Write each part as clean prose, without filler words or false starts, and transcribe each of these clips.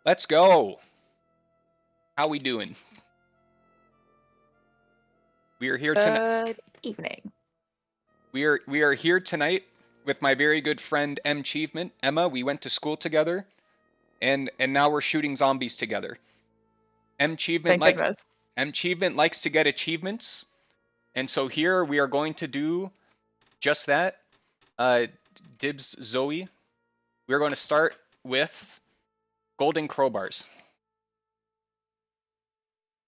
Let's go. How we doing? We are here tonight. Good evening. We are here tonight with my very good friend Emchievement. Emma, we went to school together, and now we're shooting zombies together. Emchievement likes to get achievements, and so here we are going to do just that. Dibs Zoe. We're going to start with golden crowbars.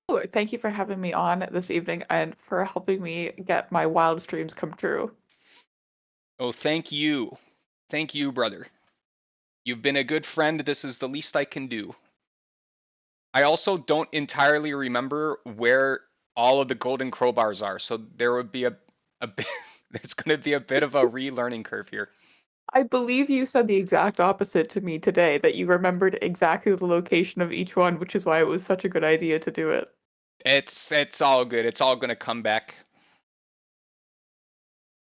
Oh, thank you for having me on this evening and for helping me get my wild dreams come true. Oh, thank you. Thank you, brother. You've been a good friend. This is the least I can do. I also don't entirely remember where all of the golden crowbars are, so there would be a bit there's going to be a bit of a relearning curve here. I believe you said the exact opposite to me today, that you remembered exactly the location of each one, which is why it was such a good idea to do it. It's all good. It's all going to come back.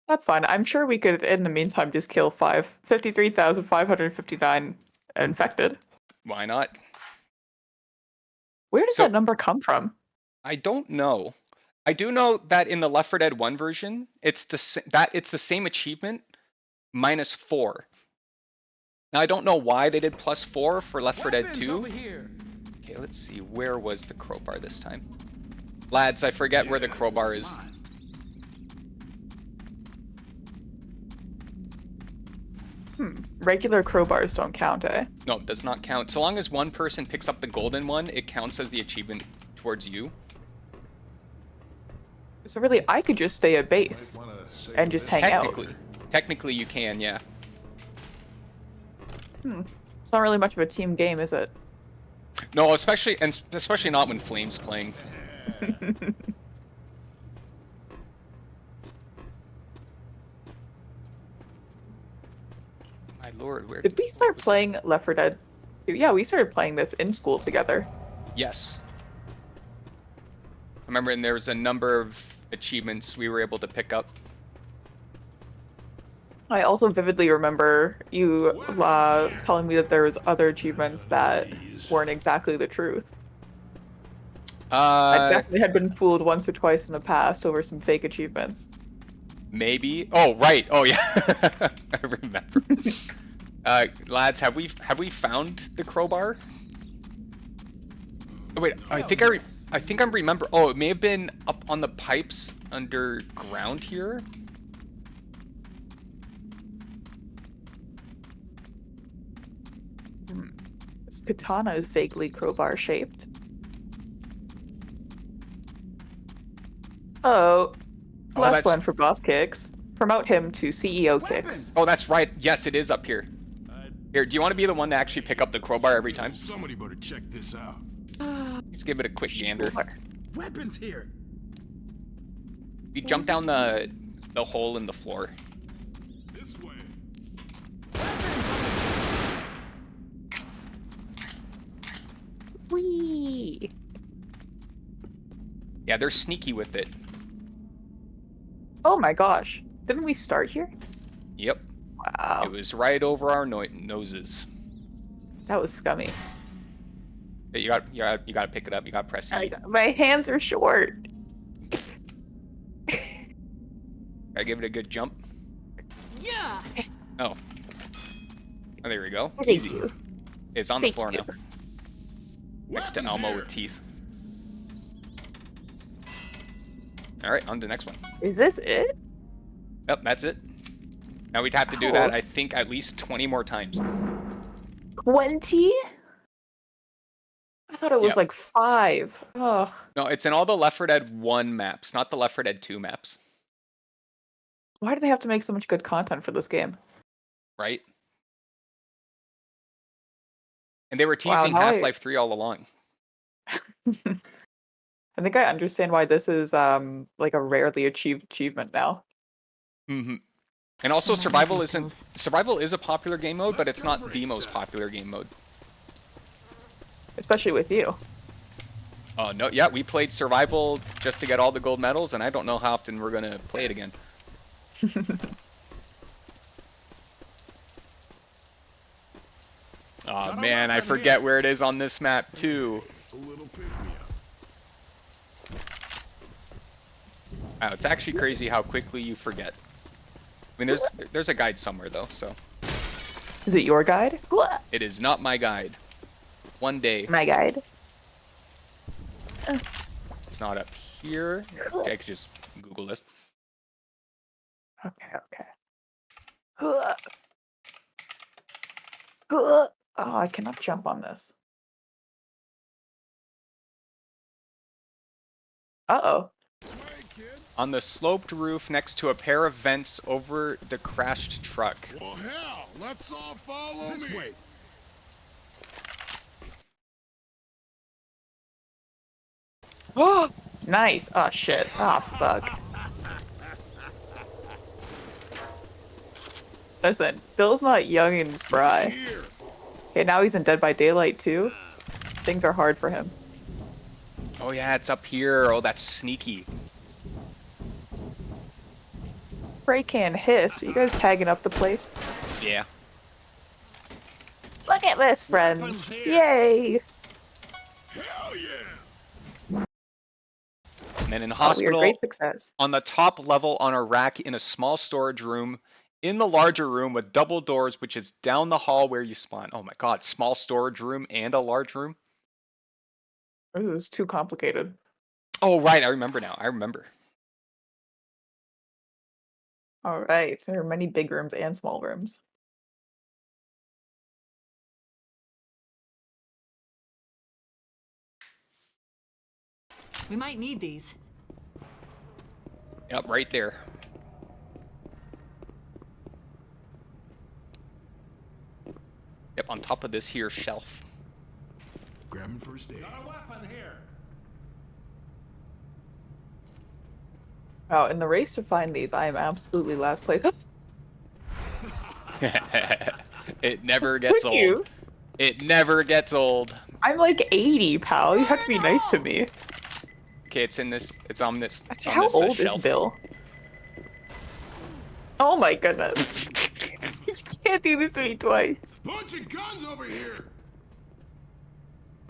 That's fine. I'm sure we could, in the meantime, just kill 53,559 infected. Why not? Where does that number come from? I don't know. I do know that in the Left 4 Dead 1 version, it's the same achievement -4. Now I don't know why they did +4 for Left 4 Dead 2. Okay, let's see. Where was the crowbar this time? Lads, I forget where the crowbar is. Regular crowbars don't count, eh? No, it does not count. So long as one person picks up the golden one, it counts as the achievement towards you. So really, I could just stay at base and just hang out. Technically you can, yeah. It's not really much of a team game, is it? No, especially not when Flame's playing. My lord, where did we start playing Left 4 Dead? Yeah, we started playing this in school together. Yes. I remember, and there was a number of achievements we were able to pick up. I also vividly remember you telling me that there was other achievements that weren't exactly the truth. I definitely had been fooled once or twice in the past over some fake achievements. Maybe. Oh, right. Oh, yeah. I remember. Lads, have we found the crowbar? Oh, wait, I think I'm remember. Oh, it may have been up on the pipes underground here. This katana is vaguely crowbar shaped. Oh, last one for boss kicks. Promote him to CEO kicks. Oh, that's right. Yes, it is up here. Here, do you want to be the one to actually pick up the crowbar every time? Somebody better check this out. Just give it a quick gander. Weapons here. We jump down the hole in the floor. This way. Whee! Yeah, they're sneaky with it. Oh my gosh. Didn't we start here? Yep. Wow. It was right over our noses. That was scummy. You gotta pick it up. You gotta press E. My hands are short. Gotta give it a good jump. Yeah. Oh, there we go. Thank Easy. you. It's on the floor now. Next to Elmo with teeth. All right, on to the next one. Is this it? Yep, that's it. Now we'd have to do that, I think, at least 20 more times. 20? I thought it was like 5. Ugh. No, it's in all the Left 4 Dead 1 maps, not the Left 4 Dead 2 maps. Why do they have to make so much good content for this game? Right? And they were teasing Half-Life 3 all along. I think I understand why this is like a rarely achieved achievement now. And also survival is a popular game mode, but it's not the most popular game mode. Especially with you. Oh no, yeah, we played survival just to get all the gold medals, and I don't know how often we're gonna play it again. Oh man, I forget where it is on this map too. A little pick-me-up. Wow, it's actually crazy how quickly you forget. I mean, there's a guide somewhere though, so. Is it your guide? It is not my guide. One day. My guide. It's not up here. Okay, I could just Google this. Okay, okay. Oh, I cannot jump on this. Uh-oh. On the sloped roof next to a pair of vents over the crashed truck. Well, hell, let's all follow this way. Oh, nice. Oh, shit. Oh, fuck. Listen, Bill's not young and spry. Okay, now he's in Dead by Daylight too. Things are hard for him. Oh yeah, it's up here. Oh, that's sneaky. Spray can hiss. Are you guys tagging up the place? Yeah. Look at this, friends. Yay! Hell yeah! And then in Oh, we are hospital, great success. on the top level on a rack in a small storage room, in the larger room with double doors, which is down the hall where you spawn. Oh my god, small storage room and a large room? This is too complicated. Oh right, I remember now. I remember. Alright, there are many big rooms and small rooms. We might need these. Yep, right there. Yep, on top of this here shelf. Grabbing first aid. Got a weapon here. Oh, in the race to find these, I am absolutely last place. It never gets Thank old. you. It never gets old. I'm like 80, pal. You have to be nice to me. Okay, it's in this. It's on this. Actually, on how this, old is shelf. Bill? Oh my goodness. You can't do this to me twice. Bunch of guns over here.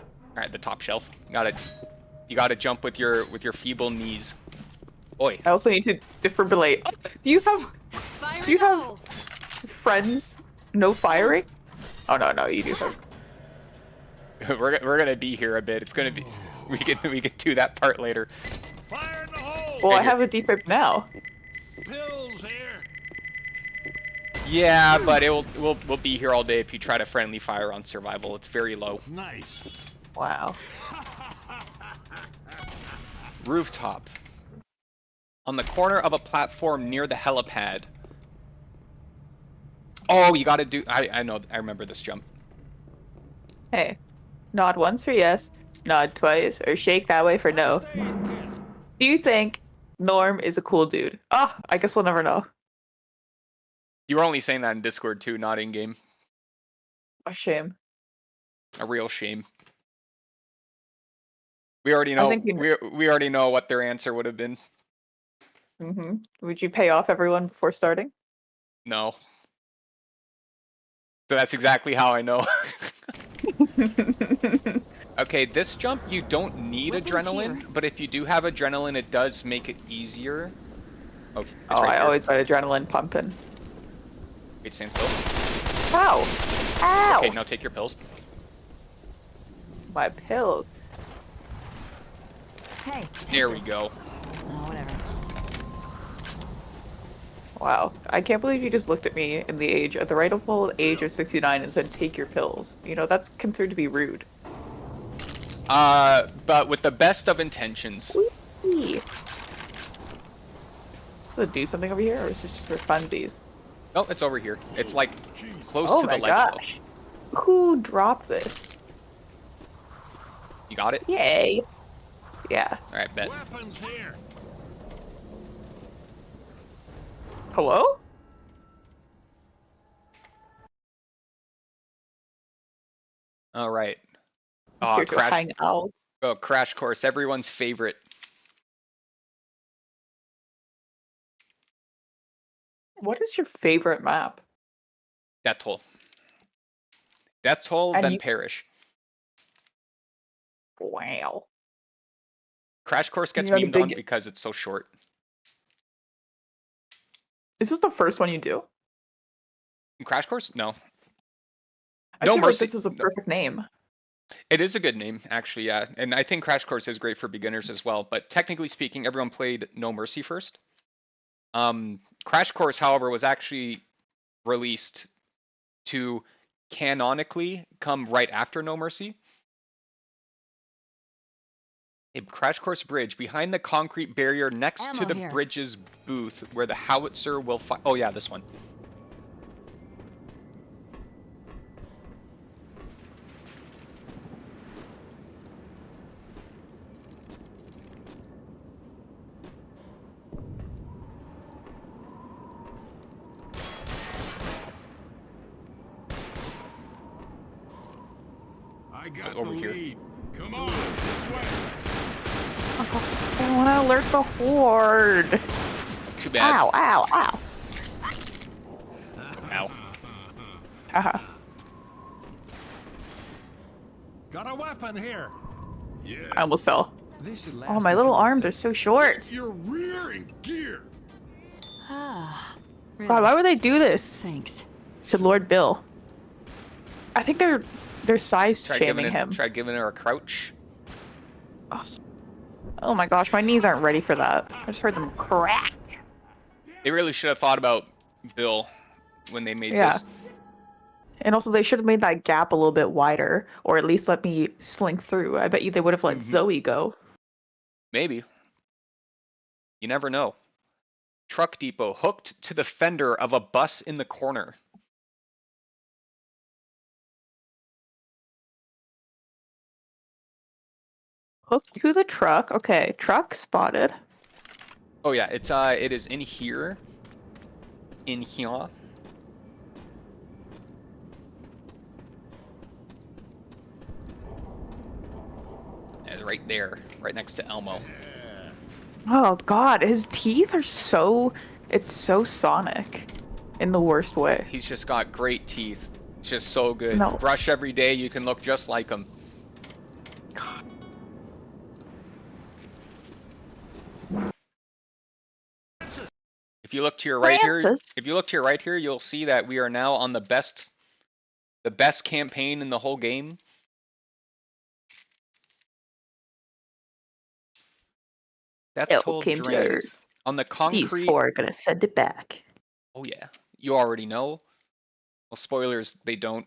All right, the top shelf. You gotta jump with your feeble knees. Oi. I also need to defibrillate. Oh, Fire do you in the have hole. friends? No firing? Oh no, you do have. We're gonna be here a bit. It's gonna be. We can do that part later. Fire in the hole. Well, I here. have a defib now. Pills here. Yeah, but we'll be here all day if you try to friendly fire on survival. It's very low. Nice. Wow. Rooftop. On the corner of a platform near the helipad. Oh, you gotta do. I know. I remember this jump. Hey, nod once for yes, nod twice, or shake that way for no. Do you think Norm is a cool dude? Oh, I guess we'll never know. You were only saying that in Discord too, not in game. A shame. A real shame. We already know. think We already know what their answer would have been. Would you pay off everyone before starting? No. So that's exactly how I know. Okay, this jump you don't need Weapons adrenaline, here. but if you do have adrenaline, it does make it easier. Oh, it's Oh, right I here. always got adrenaline pumping. Wait, stand still. Ow! Ow! Okay, now take your pills. My pills. Hey. There we go. Oh, whatever. Wow. I can't believe you just looked at me in the rightful age of 69 and said, take your pills. You know, that's considered to be rude. But with the best of intentions. Whee! So do something over here, or is it just for funsies? Oh, it's over here. It's like close Oh to the my ledge. gosh. Who dropped this? You got it? Yay. Yeah. All right, bet. Weapons here. Hello? All right. I'm here to hang out. Oh, Crash Course, everyone's favorite. What is your favorite map? Death Toll. Death toll, And then you- perish. Wow. Crash Course gets You got a memed on big- because it's so short. Is this the first one you do? Crash Course? No. I No feel Mercy. like this is a No. perfect name. It is a good name, actually, yeah. And I think Crash Course is great for beginners as well. But technically speaking, everyone played No Mercy first. Crash Course, however, was actually released to canonically come right after No Mercy. A Crash Course bridge behind the concrete barrier next to Ammo the here. bridge's booth where the howitzer will fire. Oh yeah, this one. I got Over the here. lead. Come on, this way. I want to alert the horde. Too bad. Ow, ow, ow. Ow. Haha. Got a weapon here. Yeah. I almost fell. This should Oh, my little arms are so short. Your rear in gear. Ah. Really? God, why would they do this Thanks. to Lord Bill? I think they're size Try shaming giving, him. try giving her a crouch. Oh my gosh, my knees aren't ready for that. I just heard them crack. They really should have thought about Bill when they made Yeah. this. And also, they should have made that gap a little bit wider, or at least let me slink through. I bet you they would have let Zoe go. Maybe. You never know. Truck depot hooked to the fender of a bus in the corner. Hooked to the truck. Okay, truck spotted. Oh yeah, it is in here. In here. And right there, right next to Elmo. Oh god, his teeth are so... It's so Sonic. In the worst way. He's just got great teeth. It's just so good. No. Brush every day, you can look just like him. If you look to your right here, Francis. if you look to your right here, you'll see that we are now on the best campaign in the whole game. That's It told came to drains Earth. on the These concrete. four are gonna send it back. Oh yeah, you already know. Well, spoilers, they don't.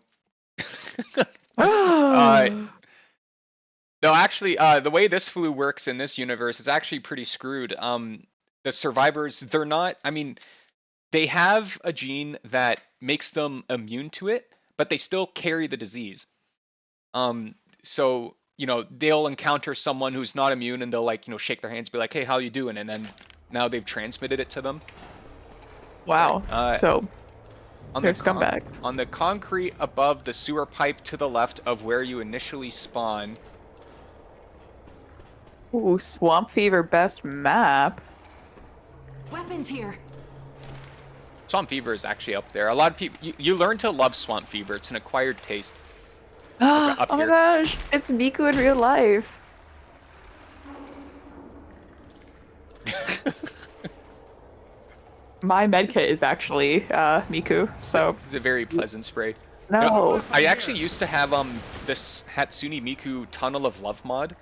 No, actually, the way this flu works in this universe is actually pretty screwed. The survivors, they're not. I mean, they have a gene that makes them immune to it, but they still carry the disease. So you know, they'll encounter someone who's not immune, and they'll like, you know, shake their hands, be like, "Hey, how you doing?" And then now they've transmitted it to them. Wow. So On they're the scumbags. On the concrete above the sewer pipe to the left of where you initially spawn. Ooh, Swamp Fever best map. Weapons here. Swamp Fever is actually up there. A lot of people, you learn to love Swamp Fever. It's an acquired taste. Oh up my here. gosh, it's Miku in real life. My medkit is actually Miku, so It's a very pleasant spray. no. I actually used to have this Hatsune Miku Tunnel of Love mod,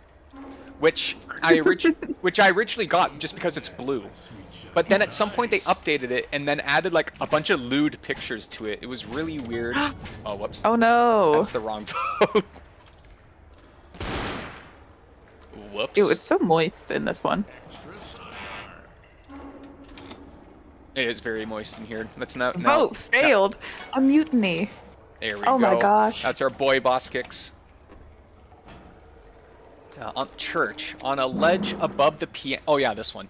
which I originally got just because it's blue. But then at some point they updated it and then added like a bunch of lewd pictures to it. It was really weird. Oh, whoops. Oh no. That's the wrong vote. Whoops. Ew, it's so moist in this one. It is very moist in here. Let's now. Vote failed. A mutiny. There we Oh go. my gosh. That's our boy boss kicks. On church, on a ledge above the piano. Oh yeah, this one.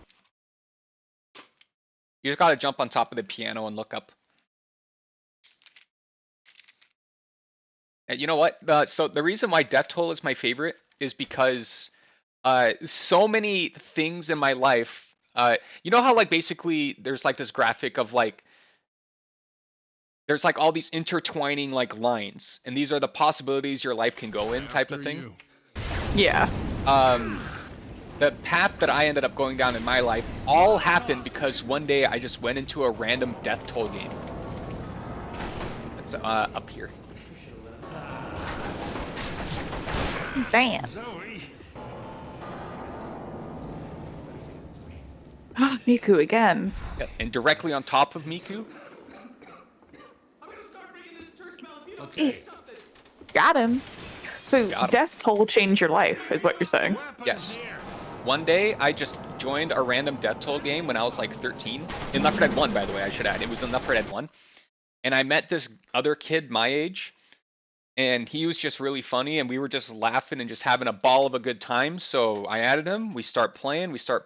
You just gotta jump on top of the piano and look up. And you know what? So the reason why Death Toll is my favorite is because so many things in my life. You know how like basically there's like this graphic of like there's like all these intertwining like lines, and these are the possibilities your life can go in type of After thing. you. Yeah. The path that I ended up going down in my life all happened because one day I just went into a random death toll game. It's up here. Dance. Zoe. Miku again. Yeah, and directly on top of Miku, Okay. Got him. So Got him. death toll changed your life, is what you're saying. Weapons Yes. here. one day I just joined a random death toll game when I was like 13. In Left 4 Dead 1, by the way, I should add. It was in Left 4 Dead 1. And I met this other kid my age, and he was just really funny, and we were just laughing and just having a ball of a good time. So I added him. We start playing. We start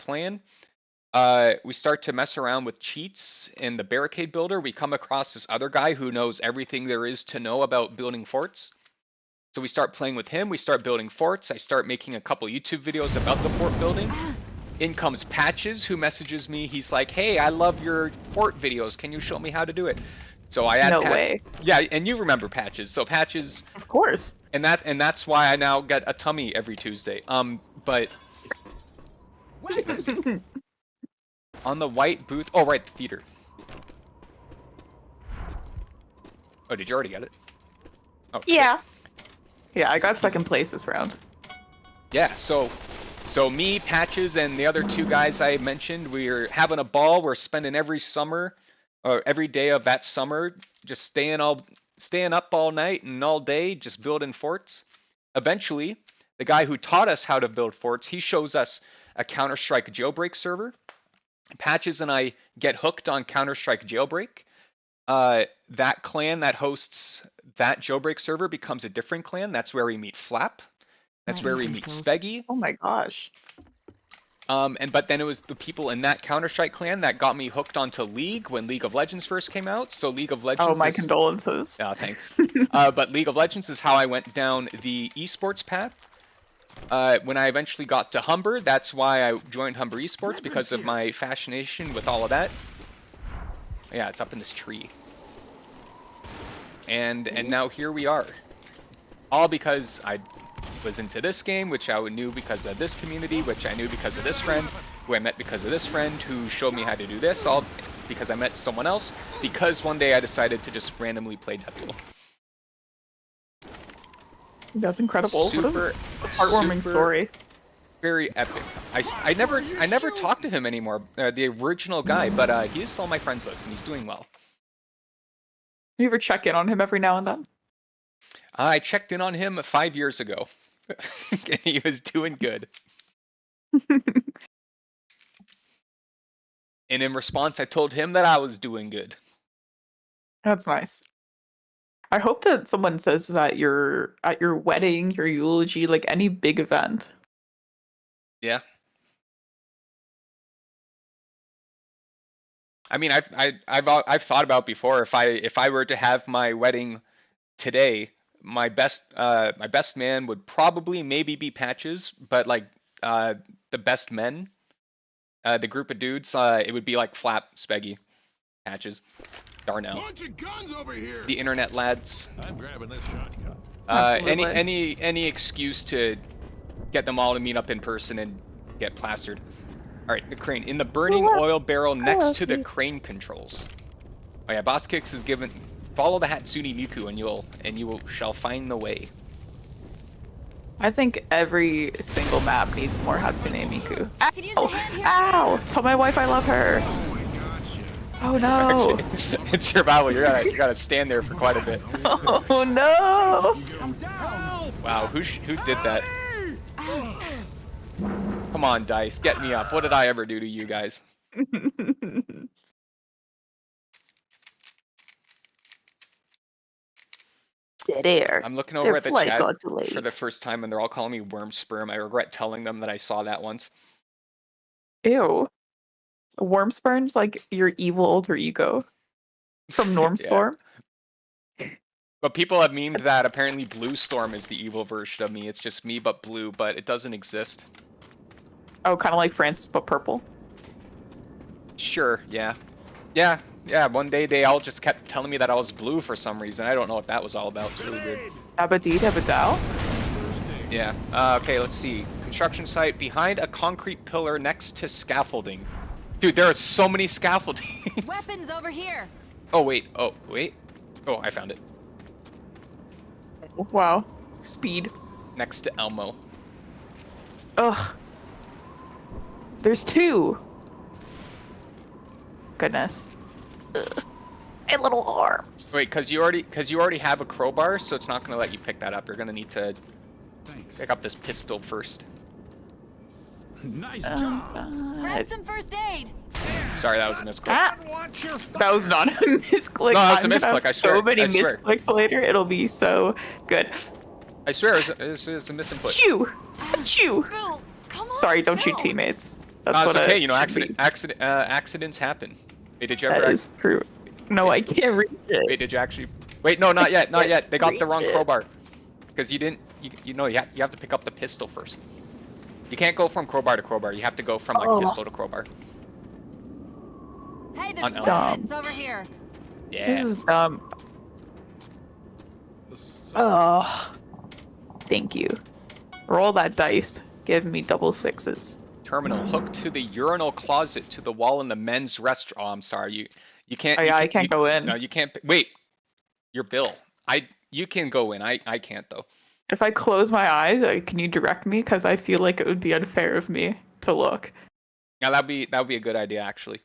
to mess around with cheats in the barricade builder. We come across this other guy who knows everything there is to know about building forts. So we start playing with him. We start building forts. I start making a couple YouTube videos about the fort building. In comes Patches, who messages me. He's like, "Hey, I love your fort videos. Can you show me how to do it?" So I add No way. Yeah, and you remember Patches. So Patches, Of course. and that's why I now get a tummy every Tuesday. But on the white booth. Oh, right, the theater. Oh, did you already get it? Oh, Yeah. Yeah, I got second place this round. yeah. So me, Patches, and the other two guys I mentioned, we're having a ball. We're spending every summer, or every day of that summer, just staying up all night and all day, just building forts. Eventually, the guy who taught us how to build forts, he shows us a Counter-Strike jailbreak server. Patches and I get hooked on Counter-Strike jailbreak. That clan that hosts that jailbreak server becomes a different clan. That's where we meet Flap. That's where we meet Speggy. Oh my gosh. But then it was the people in that Counter-Strike clan that got me hooked onto League when League of Legends first came out. So League of Legends. Oh, my condolences. Thanks. But League of Legends is how I went down the esports path. When I eventually got to Humber, that's why I joined Humber Esports, because of my fascination with all of that. Yeah, it's up in this tree. And now here we are. All because I was into this game, which I knew because of this community, which I knew because of this friend, who I met because of this friend, who showed me how to do this, all because I met someone else, because one day I decided to just randomly play Death Toll. That's incredible. Super, what a heartwarming story. Very epic. I never talked to him anymore, the original guy, but he is still on my friends list, and he's doing well. You ever check in on him every now and then? I checked in on him 5 years ago, and he was doing good. And in response, I told him that I was doing good. That's nice. I hope that someone says that at your wedding, your eulogy, like any big event. Yeah. I mean, I've thought about before, if I were to have my wedding today, my best man would probably maybe be Patches, but like the best men, the group of dudes, it would be like Flap, Speggy, Patches, Darnell, Bunch of guns over here. the internet lads. I'm grabbing this shotgun. Absolutely. Any excuse to get them all to meet up in person and get plastered. All right, the crane in the burning oil barrel next to the crane controls. Oh yeah, Boss Kicks is given. Follow the Hatsune Miku and you shall find the way. I think every single map needs more Hatsune Miku. Could use a Ow! hand here. Ow! Tell my wife I love her. Oh my gotcha. Oh no! It's survival. You gotta stand there for quite a bit. Oh no! Wow, who did that? Come on, Dice, get me up. What did I ever do to you guys? Dead air. I'm looking over Their at the flight chat got delayed. for the first time, and they're all calling me worm sperm. I regret telling them that I saw that once. Ew. Wormspurn's like your evil alter ego from Normstorm. But people have memed that apparently Blue Storm is the evil version of me. It's just me but blue, but it doesn't exist. Oh, kind of like Francis but purple. Sure, yeah. Yeah, Yeah, one day they all just kept telling me that I was blue for some reason. I don't know what that was all about. It's really weird. Dabba-dee, dabba-dow? Yeah. Okay, let's see. Construction site behind a concrete pillar next to scaffolding. Dude, there are so many scaffoldings. Weapons over here. Oh, wait. Oh, wait. Oh, I found it. Wow. Speed. Next to Elmo. Ugh. There's 2. Goodness. Ugh. And little arms. Wait, cause you already have a crowbar, so it's not gonna let you pick that up. You're gonna need to Thanks. pick up this pistol first. Nice job. Grab some first aid. Sorry, that was a misclick. Ah, Watch your that was not a misclick. No, that was a I'm gonna misclick, have I swear, So many I swear. misclicks later, it'll be so good. I swear it was a misinput. Chew! Chew! Bill, come on. Sorry, don't shoot Bill. teammates. That's No, it's what okay. it You know, should be. accidents happen. Wait, did you ever? That is true. No, I can't reach it. Wait, did you actually? Wait, no, not yet, not yet. They got the Reach wrong it. crowbar. Because you didn't. You know, you have to pick up the pistol first. You can't go from crowbar to crowbar. You have to go from like Oh. pistol to crowbar. Hey, there's On Elmo. weapons over here. Yeah. This is dumb. Oh. Thank you. Roll that dice. Give me double 6s. Terminal hooked to the urinal closet to the wall in the men's restroom. Oh, I'm sorry. You can't. Oh, yeah, I can't go in. No, you can't. Wait. You're Bill. You can go in. I can't though. If I close my eyes, can you direct me? Because I feel like it would be unfair of me to look. Yeah, that'd be a good idea actually.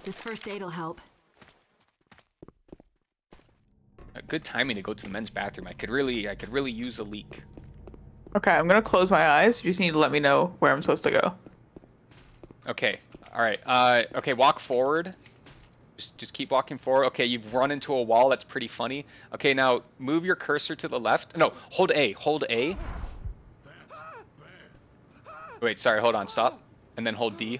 This first aid'll help. Good timing to go to the men's bathroom. I could really use a leak. Okay, I'm gonna close my eyes. You just need to let me know where I'm supposed to go. Okay. All right. Okay. Walk forward. Just keep walking forward. Okay. You've run into a wall. That's pretty funny. Okay. Now move your cursor to the left. No. Hold A. Hold A. Wait. Sorry. Hold on. Stop. And then hold D.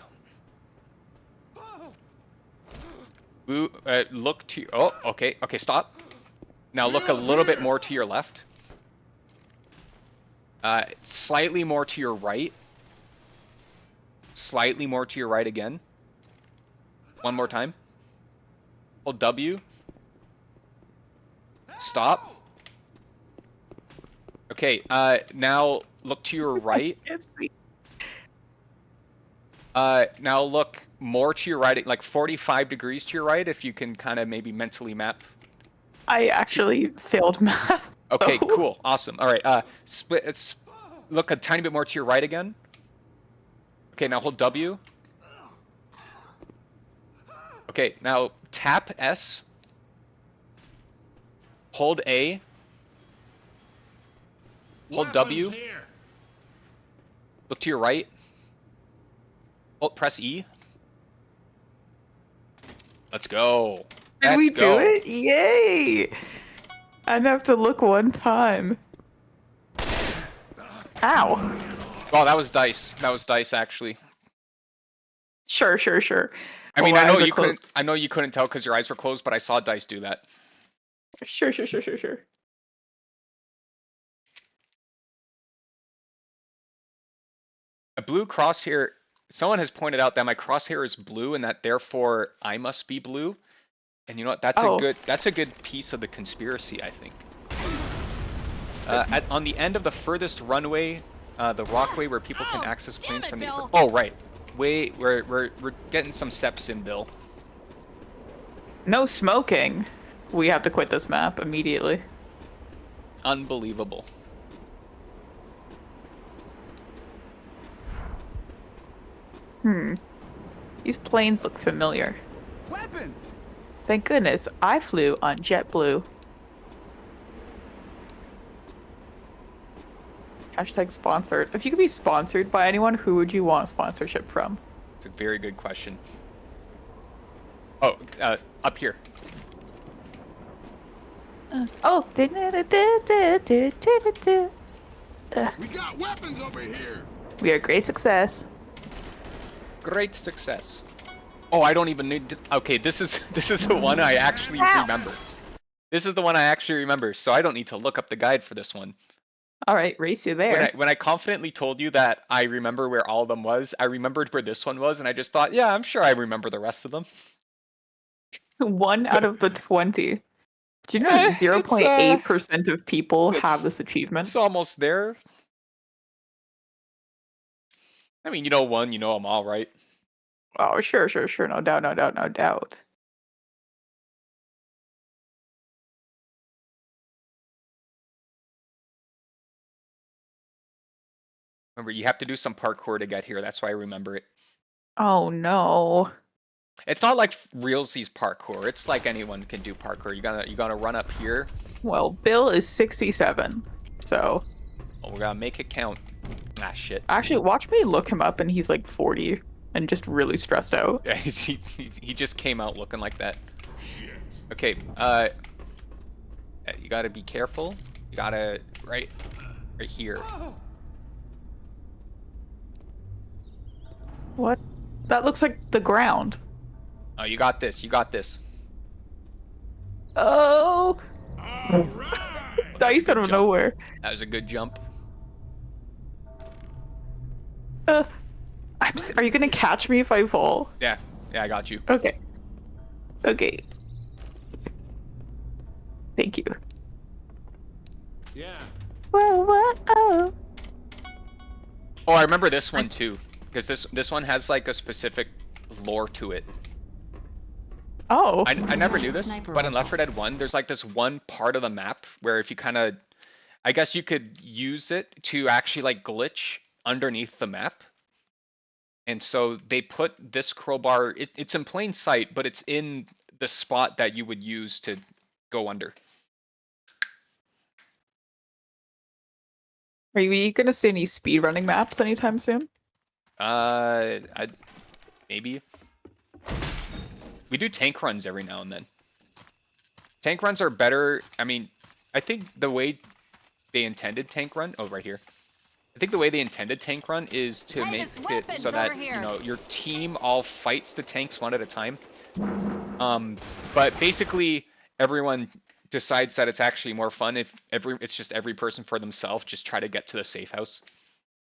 Look to. Oh. Okay. Okay. Stop. Now look a little bit more to your left. Slightly more to your right. Slightly more to your right again. One more time. Hold W. Stop. Okay, now look to your right. Can't see. Now look more to your right, like 45 degrees to your right, if you can kind of maybe mentally map. I actually failed math. Okay, so- cool, awesome. All right, look a tiny bit more to your right again. Okay, now hold W. Okay, now tap S. Hold A. Hold W. Here. Look to your right. Hold, press E. Let's go. Did we Let's go. do it? Yay! I'd have to look one time. Ow. Oh, that was dice. That was dice, actually. Sure. I mean, Well, I my know eyes are you closed. couldn't. I know you couldn't tell because your eyes were closed, but I saw dice do that. Sure. A blue crosshair. Someone has pointed out that my crosshair is blue, and that therefore I must be blue. And you know what? That's Oh. a good piece of the conspiracy, I think. On the end of the furthest runway, the rockway where people can access damn planes it, from the. Bill. Oh right. Wait, we're getting some steps in, Bill. No smoking. We have to quit this map immediately. Unbelievable. These planes look familiar. Weapons. Thank goodness I flew on JetBlue. Hashtag sponsored. If you could be sponsored by anyone, who would you want sponsorship from? It's a very good question. Oh, up here. Oh. We got weapons over here. We are great success. Great success. Oh, I don't even need to. Okay, this is the one I actually remember. This is the one I actually remember, so I don't need to look up the guide for this one. All right, race you there. When I confidently told you that I remember where all of them was, I remembered where this one was, and I just thought, yeah, I'm sure I remember the rest of them. 1 out of the 20. Do you know It's, 0.8% of people have it's- this achievement? It's almost there. I mean, you know one, you know them all, right? Oh, sure. No doubt. Remember, you have to do some parkour to get here. That's why I remember it. Oh no. It's not like Realsy's parkour. It's like anyone can do parkour. You gotta run up here. Well, Bill is 67, so. Oh, we gotta make it count. Ah, shit. Actually, watch me look him up, and he's like 40 and just really stressed out. Yeah, he just came out looking like that. Okay, you gotta be careful. You gotta right here. What? That looks like the ground. Oh, you got this. You got this. Oh! All right. Dice out of nowhere. That was a good jump. Are you gonna catch me if I fall? Yeah, I got you. Okay. Thank you. Yeah. Whoa. Oh, I remember this one too, because this one has like a specific lore to it. Oh. I never knew this, Sniper but in rifle. Left 4 Dead 1, there's like this one part of the map where if you kind of, I guess you could use it to actually like glitch underneath the map. And so they put this crowbar, it's in plain sight, but it's in the spot that you would use to go under. Are we gonna see any speedrunning maps anytime soon? Maybe. We do tank runs every now and then. Tank runs are better. I mean, I think the way they intended tank run, oh, right here. I think the way they intended tank run is to make it so that, you know, your team all fights the tanks one at a time. But basically everyone decides that it's actually more fun if it's just every person for themselves, just try to get to the safe house.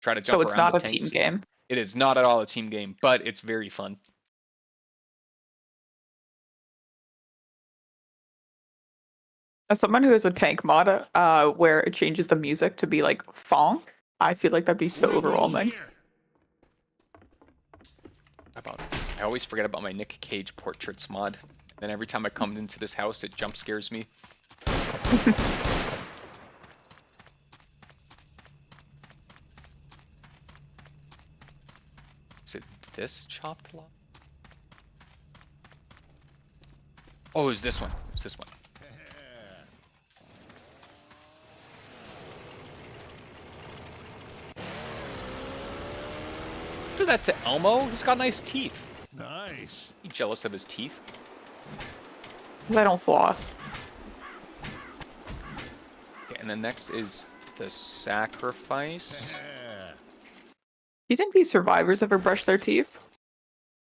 Try to jump So it's around not the a team tanks. game. It is not at all a team game, but it's very fun. As someone who has a tank mod, where it changes the music to be like fong, I feel like that'd be so overwhelming. I always forget about my Nick Cage portraits mod. Then every time I come into this house, it jump scares me. Is it this chopped log? Oh, it was this one. It was this one. Do that to Elmo? He's got nice teeth. Nice. You jealous of his teeth? I don't floss. Okay, and then next is the sacrifice. Do you think these survivors ever brush their teeth?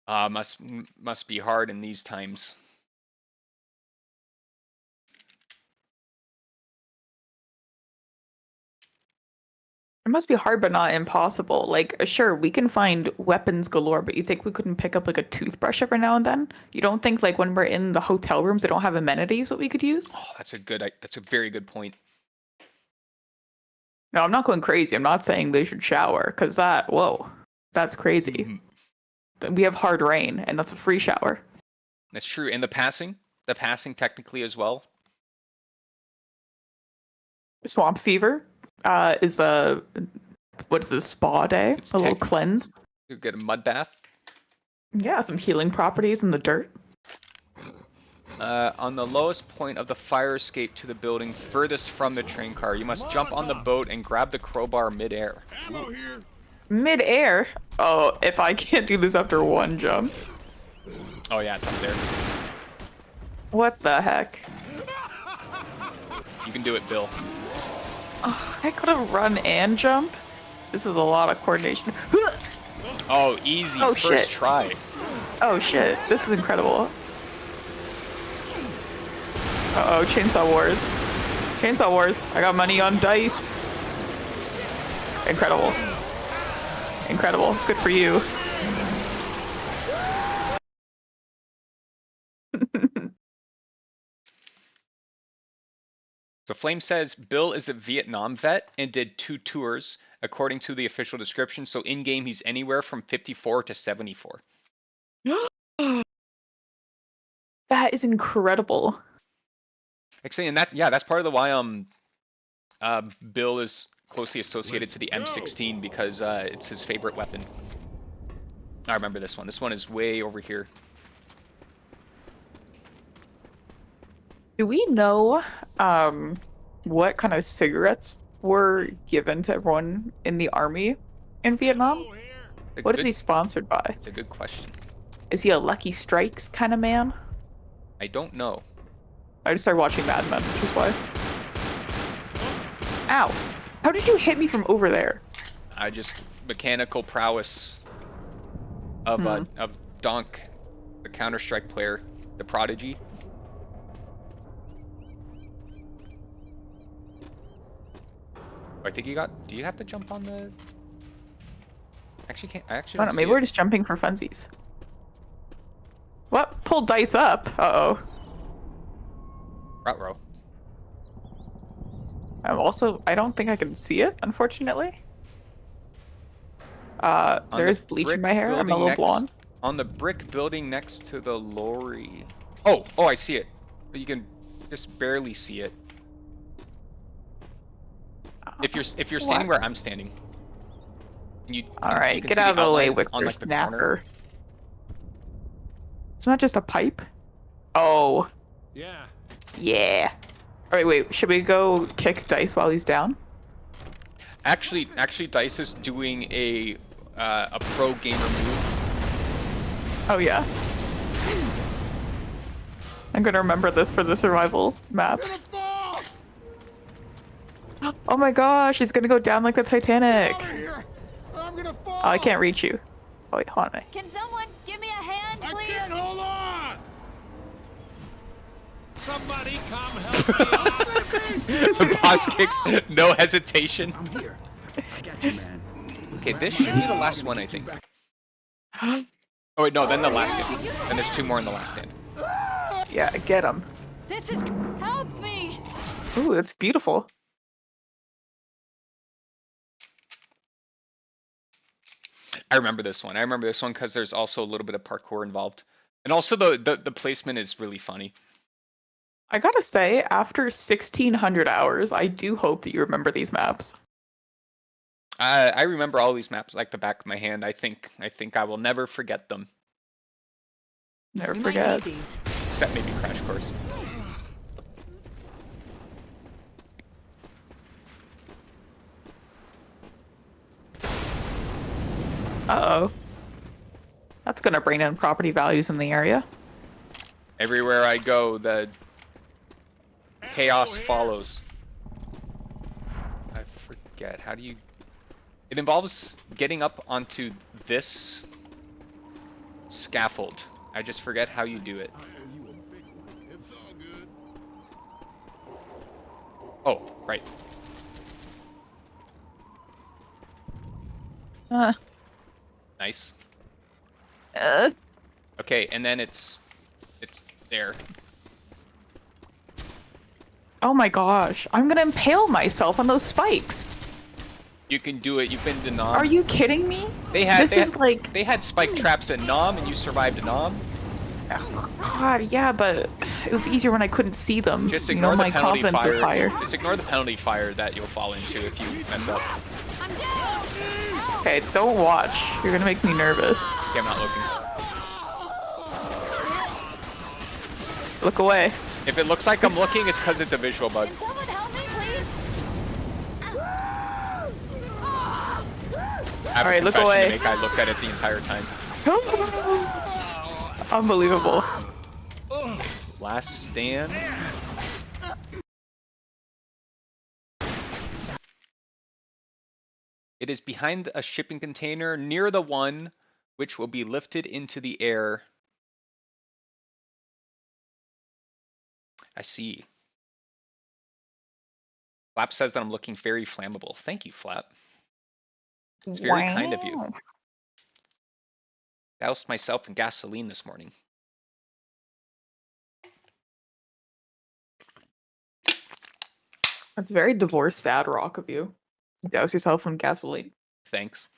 Must be hard in these times. It must be hard, but not impossible. Like, sure, we can find weapons galore, but you think we couldn't pick up like a toothbrush every now and then? You don't think like when we're in the hotel rooms, they don't have amenities that we could use? Oh, that's a very good point. No, I'm not going crazy. I'm not saying they should shower, because that's crazy. We have hard rain, and that's a free shower. That's true. And the passing technically as well. Swamp fever is a spa day? It's a little tech- cleanse. You get a mud bath. Yeah, some healing properties in the dirt. On the lowest point of the fire escape to the building furthest from the train car, you must jump on the boat and grab the crowbar midair. Ammo here. Mid-air? Oh, if I can't do this after one jump. Oh yeah, it's up there. What the heck? You can do it, Bill. Oh, I could have run and jump. This is a lot of coordination. Oh, easy. Oh, First shit. try. Oh shit, this is incredible. Uh-oh, Chainsaw Wars. Chainsaw Wars. I got money on dice. Incredible. Incredible. Good for you. So Flame says Bill is a Vietnam vet and did 2 tours according to the official description. So in game he's anywhere from 54 to 74. That is incredible. Actually, and that's part of the why Bill is closely associated to the M16 because it's his favorite weapon. I remember this one. This one is way over here. Do we know what kind of cigarettes were given to everyone in the army in Vietnam? What is he sponsored by? It's a good question. Is he a Lucky Strikes kind of man? I don't know. I just started watching Mad Men, which is why. Ow! How did you hit me from over there? I just mechanical prowess of Donk, the Counter-Strike player, the prodigy. I think you got. Do you have to jump on the? Actually, can't. I actually. I don't know. Maybe we're just jumping for funsies. What? Pull dice up. Uh-oh. Route row. I don't think I can see it, unfortunately. There's bleach in my hair. I'm a little blonde. On the brick building next to the lorry. Oh, I see it. But you can just barely see it. If you're standing where I'm standing. All right, get out of the way, whippersnapper. It's not just a pipe. Oh. Yeah. Yeah. All right, wait. Should we go kick Dice while he's down? Actually, Dice is doing a pro gamer move. Oh yeah. I'm gonna remember this for the survival maps. Oh my gosh, he's gonna go down like the Titanic. Oh, I can't reach you. Oh wait, hold on. Can someone give me a hand, please? I can't hold on. Somebody come help me. The boss kicks, no hesitation. I'm here. I got you, man. Okay, this should be the last one, I think. Oh wait, no, then the last stand. And there's 2 more in the last stand. Yeah, get him. This is help me. Ooh, that's beautiful. I remember this one. Because there's also a little bit of parkour involved. And also the placement is really funny. I gotta say, after 1,600 hours, I do hope that you remember these maps. I remember all these maps like the back of my hand. I think I will never forget them. Never forget. Except maybe Crash Course. Uh-oh. That's gonna bring in property values in the area. Everywhere I go, the chaos follows. I forget. How do you... It involves getting up onto this scaffold. I just forget how you do it. It's all good. Oh, right. Nice. Okay, and then it's there. Oh my gosh, I'm gonna impale myself on those spikes. You can do it. You've been to Nom. Are you kidding me? They had spike traps at Nom, and you survived Nom. Oh God, yeah, but it was easier when I couldn't see them. Just ignore my the penalty confidence is higher. Just ignore the penalty fire that you'll fall into if you mess up. I'm down. Okay, don't watch. You're gonna make me nervous. Okay, I'm not looking. Look away. If it looks like I'm looking, it's because it's a visual bug. Can someone help me, please? I have Alright, a look confession away. to make. I looked at it the entire time. Unbelievable. Last stand. It is behind a shipping container near the one which will be lifted into the air. I see. Flap says that I'm looking very flammable. Thank you, Flap. It's very kind of you. Doused myself in gasoline this morning. That's very divorced dad rock of you. Douse yourself in gasoline. Thanks.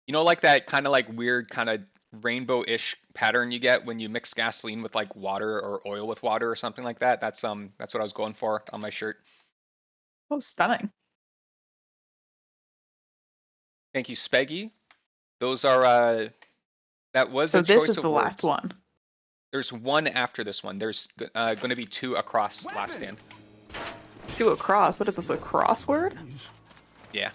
You know, like that kind of like weird kind of rainbow-ish pattern you get when you mix gasoline with like water or oil with water or something like that. That's what I was going for on my shirt. Oh, stunning. Thank you, Speggy. Those are that was So a this choice is of the words. last one. There's one after this one. There's going to be two across last stand. 2 across. What is this, a crossword? Yeah.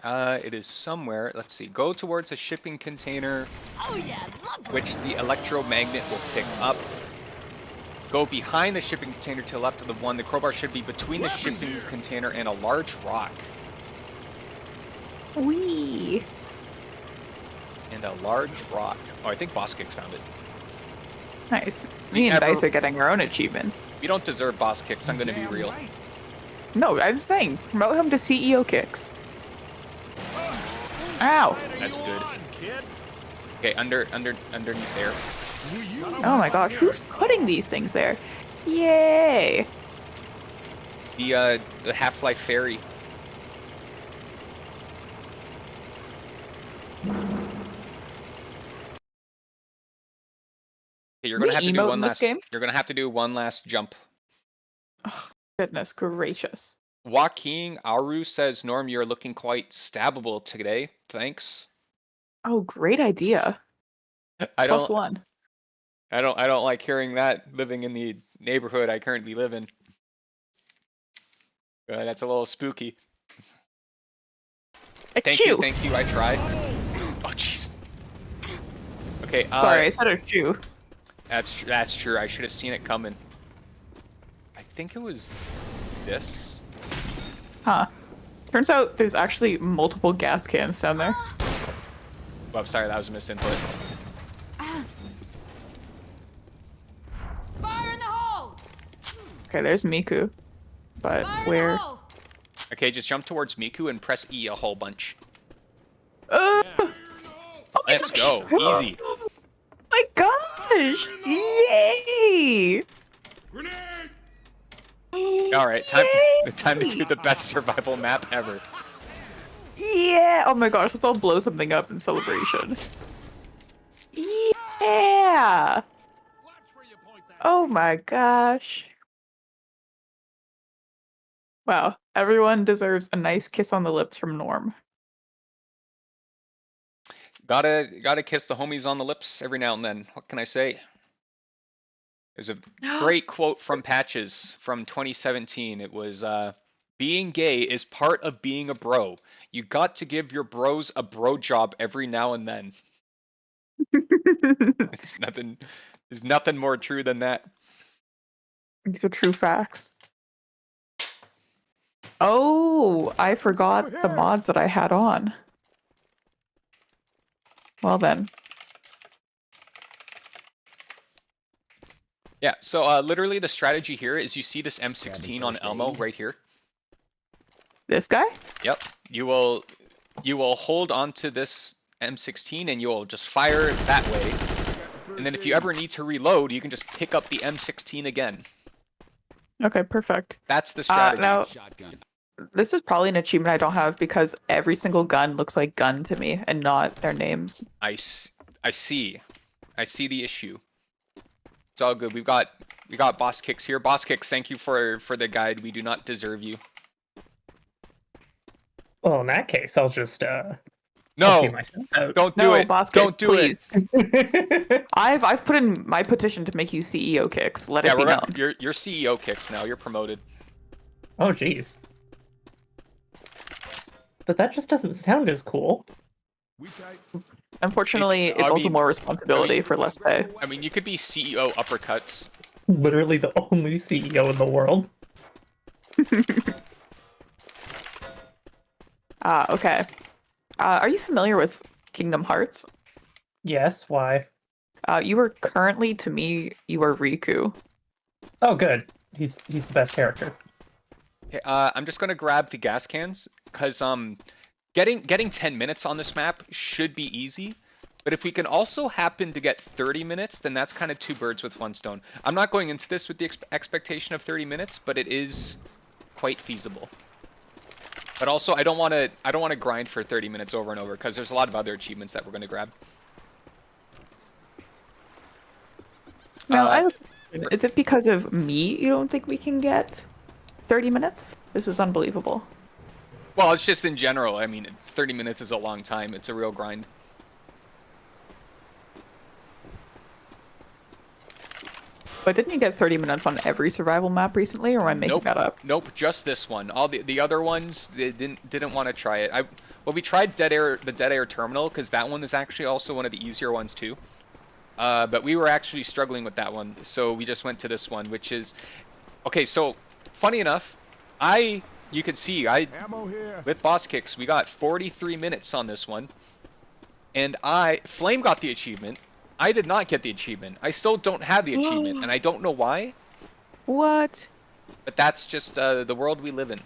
It is somewhere. Let's see. Go towards a shipping container, Oh yeah, lovely. which the electromagnet will pick up. Go behind the shipping container to the left of the one. The crowbar should be between the shipping container and a large rock. Wee. And a large rock. Oh, I think Boss Kicks found it. Nice. Me and Dice are getting our own achievements. You don't deserve Boss Kicks. I'm going to be real. No, I'm saying promote him to CEO kicks. Ow. That's good. Okay, underneath there. Oh my gosh, who's putting these things there? Yay. The Half-Life Fairy. Okay, you're gonna have to do one last. You're gonna have to do one last jump. Oh, goodness gracious. Joaquin Aru says, Norm, you're looking quite stabbable today. Thanks. Oh, great idea. I don't. +1. I don't like hearing that living in the neighborhood I currently live in. That's a little spooky. Thank you, I tried. Oh jeez. Okay. Sorry, I said a shoe. That's true. I should have seen it coming. I think it was this. Huh. Turns out there's actually multiple gas cans down there. Oh, I'm sorry, that was a misinput. Fire in the hole! Okay, there's Miku. But Fire in the where? hole! Okay, just jump towards Miku and press E a whole bunch. Let's go. Easy. Oh my gosh! Yay! All right, time to do the best survival map ever. Yeah! Oh my gosh, let's all blow something up in celebration. Yeah! Oh my gosh. Wow, everyone deserves a nice kiss on the lips from Norm. Gotta kiss the homies on the lips every now and then. What can I say? There's a great quote from Patches from 2017. It was, being gay is part of being a bro. You got to give your bros a bro job every now and then. There's nothing more true than that. These are true facts. Oh, I forgot the mods that I had on. Well then. Yeah, so literally the strategy here is you see this M16 on Elmo right here. This guy? Yep. You will hold onto this M16 and you will just fire that way. And then if you ever need to reload, you can just pick up the M16 again. Okay, perfect. That's the strategy. Now, this is probably an achievement I don't have because every single gun looks like gun to me and not their names. I see. I see the issue. It's all good. We got Boss Kicks here. Boss Kicks, thank you for the guide. We do not deserve you. Well, in that case, I'll just No, I'll see myself out. don't do it. Boss Don't Kicks, do please. it. I've put in my petition to make you CEO Kicks. Let Yeah, it be known. you're CEO Kicks now. You're promoted. Oh, jeez. But that just doesn't sound as cool. Unfortunately, it's I also mean- more responsibility for less pay. I mean, you could be CEO Uppercuts. Literally the only CEO in the world. Okay. Are you familiar with Kingdom Hearts? Yes, why? You are currently, to me, you are Riku. Oh, good. He's the best character. Okay, I'm just gonna grab the gas cans because getting 10 minutes on this map should be easy. But if we can also happen to get 30 minutes, then that's kind of 2 birds with 1 stone. I'm not going into this with the expectation of 30 minutes, but it is quite feasible. But also, I don't want to grind for 30 minutes over and over because there's a lot of other achievements that we're going to grab. Now, is it because of me you don't think we can get 30 minutes? This is unbelievable. Well, it's just in general. I mean, 30 minutes is a long time. It's a real grind. But didn't you get 30 minutes on every survival map recently, or am I making that up? Nope, just this one. All the other ones, they didn't want to try it. Well, we tried the Dead Air Terminal because that one is actually also one of the easier ones too. But we were actually struggling with that one, so we just went to this one, which is okay. So, funny enough, you can see Ammo here. with boss kicks we got 43 minutes on this one, and Flame got the achievement. I did not get the achievement. I still don't have the achievement, and I don't know why. What? But that's just the world we live in.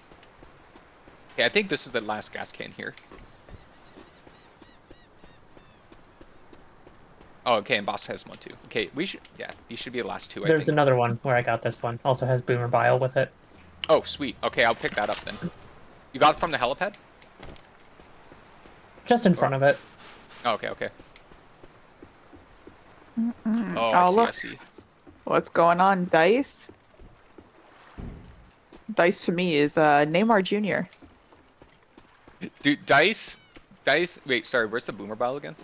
Okay, I think this is the last gas can here. Oh, okay, and boss has one too. Okay, these should be the last 2. I There's think. another one where I got this one. Also has Boomer Bile with it. Oh, sweet. Okay, I'll pick that up then. You got it from the helipad? Just in front of it. Oh, okay, okay. Mm-mm. Oh, Oh, I see. What's going on, Dice? Dice to me is Neymar Jr. Dude, Dice. Wait, sorry. Where's the boomer bile again?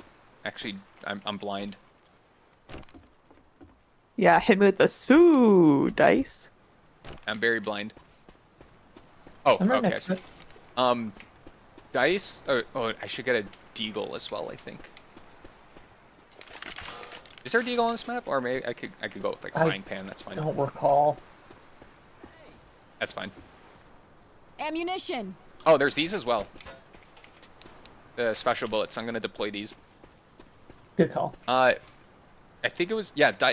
Actually, I'm blind. Yeah, hit me with the Sue, Dice. I'm very blind. Oh, I'm right okay. I next to see. it. Dice. Oh, I should get a deagle as well. I think. Is there a deagle on this map, or maybe I could go with like frying pan? That's fine. Don't recall. That's fine. Ammunition. Oh, there's these as well. The special bullets. I'm gonna deploy these. Good call. I think it was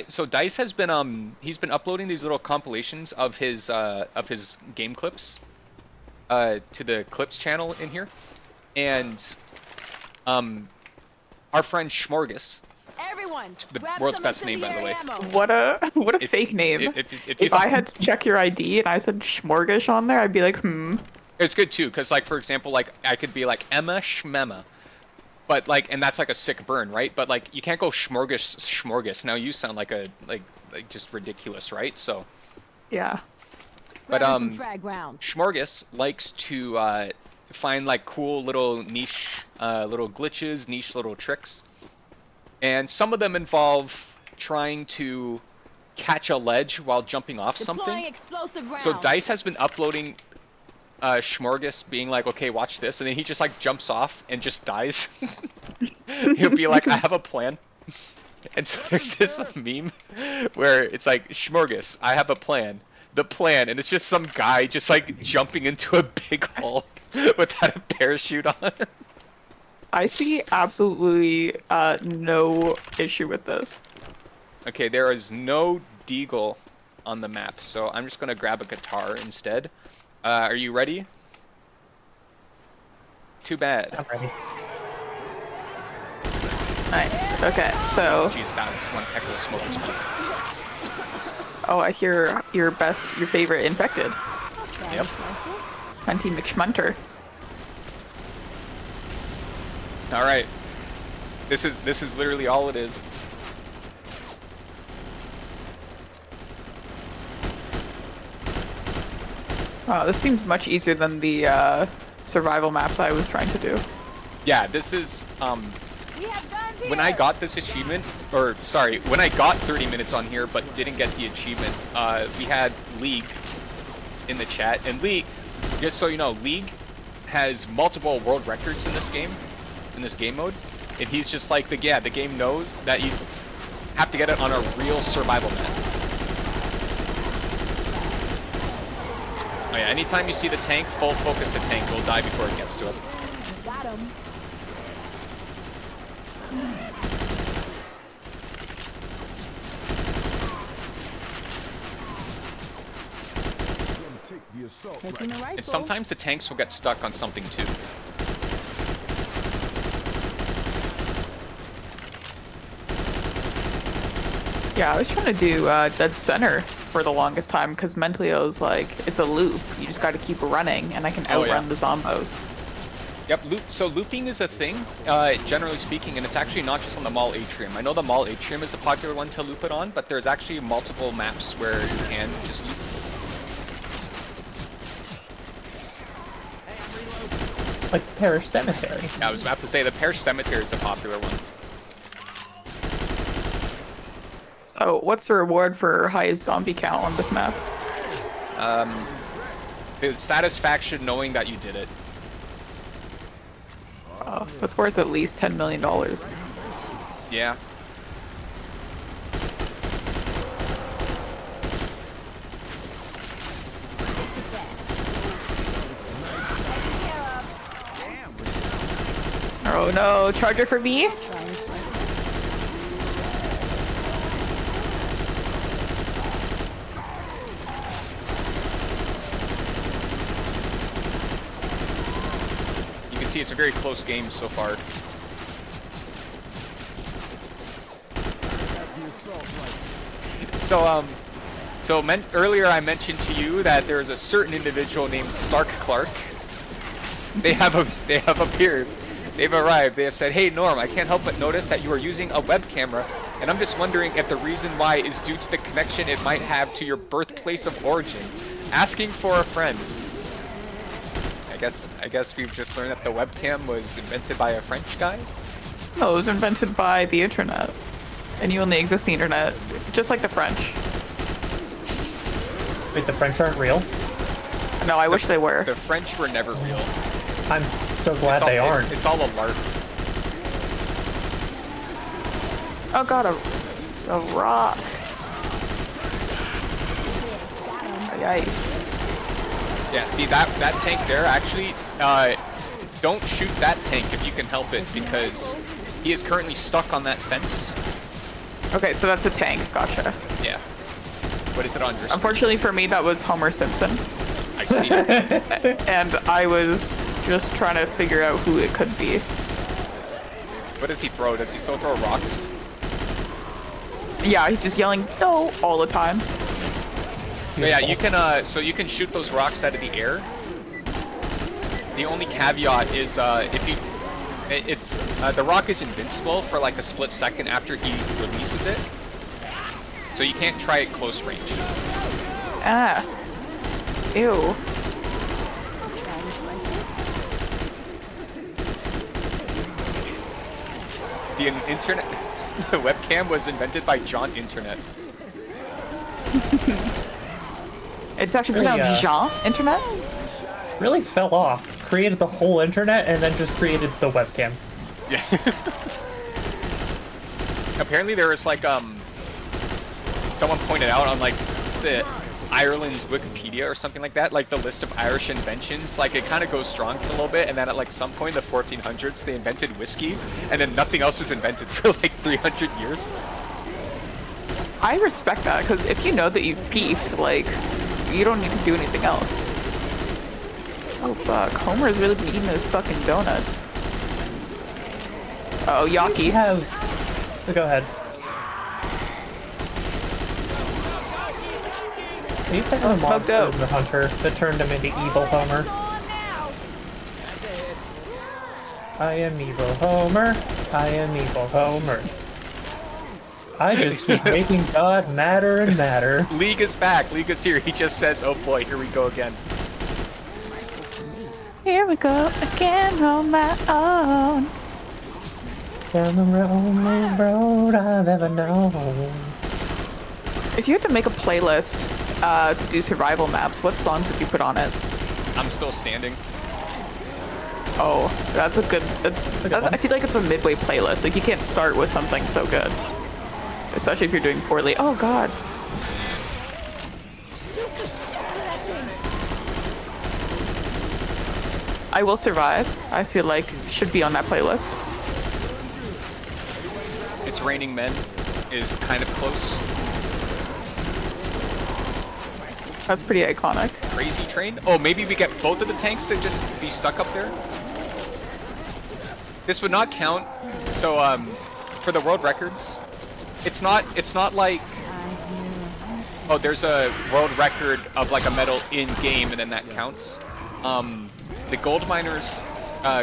so Dice has been he's been uploading these little compilations of his game clips to the clips channel in here, and our friend Schmorgus, Everyone, the grab world's some best name by the incendiary way. ammo. What a If- fake name. If I had to check your ID and I said Schmorgish on there, I'd be like, It's good too, cause like for example, like I could be like Emma Schmemma, but like, and that's like a sick burn, right? But like you can't go Schmorgus. Now you sound like like just ridiculous, right? So. yeah. But Grab some frag rounds. Schmorgus likes to find like cool little niche little glitches, niche little tricks. And some of them involve trying to catch a ledge while jumping off Deploying something. explosive rounds. So Dice has been uploading Schmorgus being like, okay, watch this, and then he just like jumps off and just dies. He'll be like, I have a plan. And so there's this meme where it's like, Schmorgus, I have a plan. The plan, and it's just some guy just like jumping into a big hole without a parachute on. I see absolutely no issue with this. Okay, there is no deagle on the map, so I'm just gonna grab a guitar instead. Are you ready? Too bad. I'm ready. Nice. Okay, so Jeez, that was one heck of a smoker's mouth. I hear your favorite infected. Yep. Hunty McSchmunter. All right. This is literally all it is. Wow, this seems much easier than the survival maps I was trying to do. Yeah, this is We have guns here. when I got this achievement, or sorry, when I got 30 minutes on here but didn't get the achievement, we had League in the chat, and League, just so you know, League has multiple world records in this game mode, and he's just like, the game knows that you have to get it on a real survival map. Oh yeah, anytime you see the tank, full focus the tank, it'll die before it gets to us. Got him. Take the assault Taking the rifle. rifle. And sometimes the tanks will get stuck on something too. Yeah, I was trying to do dead center for the longest time because mentally I was like, it's a loop. You just got to keep running, and I can Oh, outrun yeah. the zombos. Yep, so looping is a thing, generally speaking, and it's actually not just on the mall atrium. I know the mall atrium is a popular one to loop it on, but there's actually multiple maps where you can just loop. Like the Parish Cemetery. Yeah, I was about to say the Parish Cemetery is a popular one. So, what's the reward for highest zombie count on this map? The satisfaction knowing that you did it. Oh, that's worth at least $10 million. Yeah. Oh no, charger for me? You can see it's a very close game so far. The assault rifle. So earlier I mentioned to you that there's a certain individual named Stark Clark. They have appeared. They've arrived. They have said, "Hey Norm, I can't help but notice that you are using a web camera, and I'm just wondering if the reason why is due to the connection it might have to your birthplace of origin. Asking for a friend." I guess we've just learned that the webcam was invented by a French guy. No, it was invented by the internet. And you only exist the internet, just like the French. Wait, the French aren't real? No, I wish they were. The French were never real. I'm so glad It's all- they aren't. It's all a LARP. Oh god, a rock. Yikes. Yeah, see that tank there, actually, don't shoot that tank if you can help it, because he is currently stuck on that fence. Okay, so that's a tank. Gotcha. Yeah. What is it on your screen? Unfortunately for me, that was Homer Simpson. I see. And I was just trying to figure out who it could be. What does he throw? Does he still throw rocks? Yeah, he's just yelling no all the time. So yeah, you can you can shoot those rocks out of the air. The only caveat is the rock is invincible for like a split second after he releases it. So you can't try it close range. Ah. Ew. The internet, the webcam was invented by John Internet. It's actually Really, pronounced Jean Internet? Really fell off. Created the whole internet and then just created the webcam. Yeah. Apparently there was like someone pointed out on like the Ireland's Wikipedia or something like that, like the list of Irish inventions, like it kind of goes strong for a little bit, and then at like some point in the 1400s they invented whiskey, and then nothing else was invented for like 300 years. I respect that, because if you know that you've peaked, like, you don't need to do anything else. Oh fuck, Homer's really been eating those fucking donuts. Uh oh, Yaki. Go ahead. I used to have a smoked monster out. in the Hunter that turned him into evil Homer. I am evil Homer. I am evil Homer. I just keep making God madder and madder. League is back. League is here. He just says, "Oh boy, here we go again." Here we go again on my own. Down the only road I've ever known. If you had to make a playlist to do survival maps, what songs would you put on it? I'm still standing. Oh, that's a good. I feel like it's a midway playlist. Like you can't start with something so good, especially if you're doing poorly. Oh God. I Will Survive. I feel like should be on that playlist. It's Raining Men is kind of close. That's pretty iconic. Crazy train. Oh, maybe we get both of the tanks to just be stuck up there. This would not count. So for the world records, it's not like, oh, there's a world record of like a medal in game and then that counts. The gold miners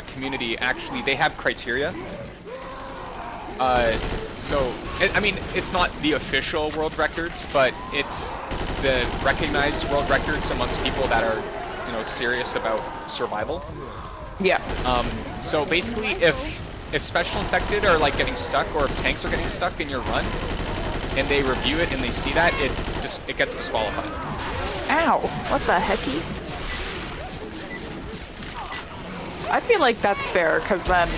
community actually, they have criteria. So I mean, it's not the official world records, but it's the recognized world records amongst people that are, you know, serious about survival. Yeah. So basically, if special infected are like getting stuck, or if tanks are getting stuck in your run, and they review it and they see that, it gets disqualified. Ow! What the hecky? I feel like that's fair, because then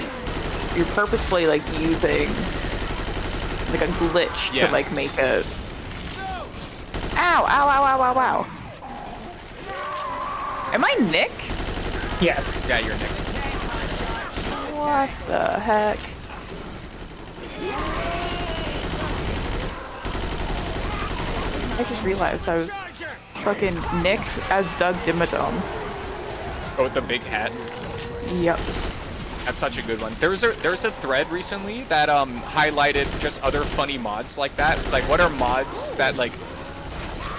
you're purposefully like using like a glitch to like make a. Ow! Ow! Ow! Ow! Ow! Ow! Am I Nick? Yes. Yeah, you're Nick. What the heck? I just realized I was fucking Nick as Doug Dimmadome. Oh, with the big hat. Yep. That's such a good one. There was a thread recently that highlighted just other funny mods like that. It's like, what are mods that like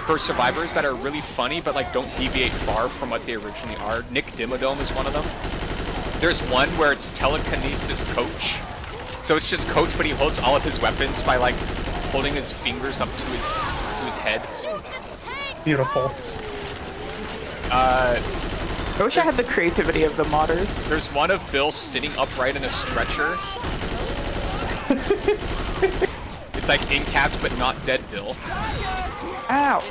for survivors that are really funny but like don't deviate far from what they originally are? Nick Dimmadome is one of them. There's one where it's telekinesis coach. So it's just coach, but he holds all of his weapons by like holding his fingers up to his head. Beautiful. I wish I had the creativity of the modders. There's one of Bill sitting upright in a stretcher. It's like in-capped but not dead Bill. Ow.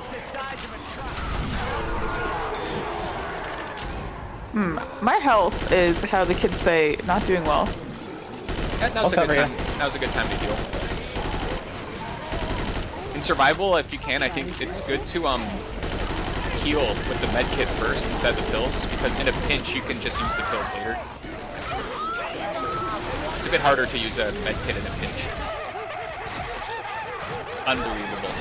My health is, how the kids say, not doing well. That was a good time. That was a good time to heal. In survival, if you can, I think it's good to heal with the med kit first instead of the pills, because in a pinch you can just use the pills later. It's a bit harder to use a med kit in a pinch. Unbelievable.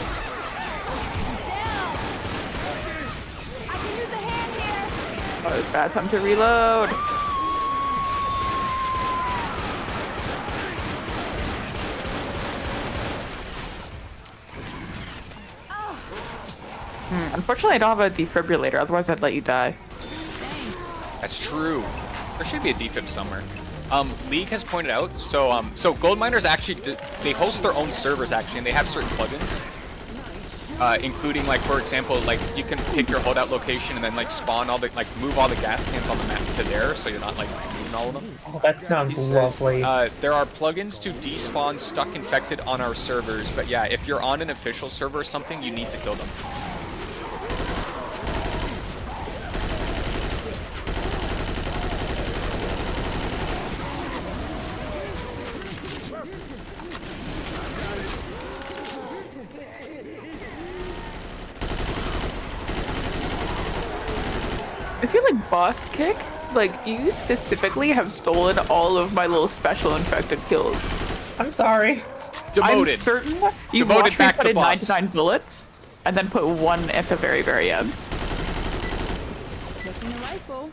Oh, it's bad time to reload. Unfortunately, I don't have a defibrillator, otherwise I'd let you die. That's true. There should be a defib somewhere. League has pointed out, so gold miners actually, they host their own servers actually, and they have certain plugins. Including, like, for example, like, you can pick your holdout location and then, like, spawn all the, like, move all the gas cans on the map to there, so you're not, like, moving all of them. Oh, that sounds lovely. There are plugins to despawn stuck infected on our servers, but yeah, if you're on an official server or something, you need to kill them. I feel like Boss Kick, like, you specifically have stolen all of my little special infected kills. I'm sorry. Demoted. I'm certain you've Demoted watched me back put to in boss. 99 bullets, and then put one at the very, very end. Checking the rifle.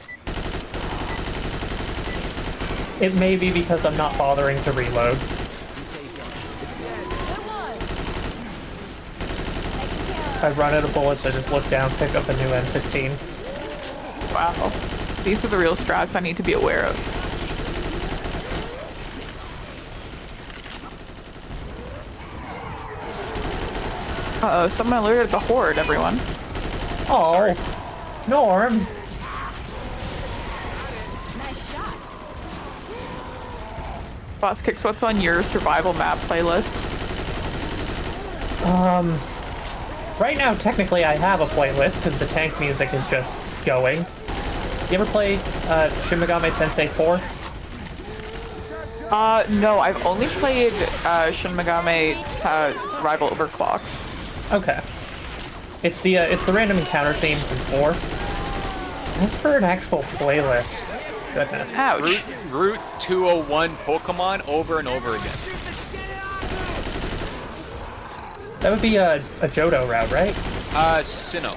It may be because I'm not bothering to reload. Good one. Taking care of. I run out of bullets, I just look down, pick up a new M16. Wow. These are the real strats I need to be aware of. Uh-oh, someone alerted the horde, everyone. Oh, Sorry. Norm. Nice shot. Boss Kicks, what's on your survival map playlist? Right now, technically, I have a playlist because the tank music is just going. You ever played Shin Megami Tensei 4? No, I've only played Shin Megami Survival Overclock. Okay. It's the random encounter themes in 4. As for an actual playlist, goodness. Ouch. Route 201 Pokemon over and over again. That would be a Johto route, right? Sinnoh.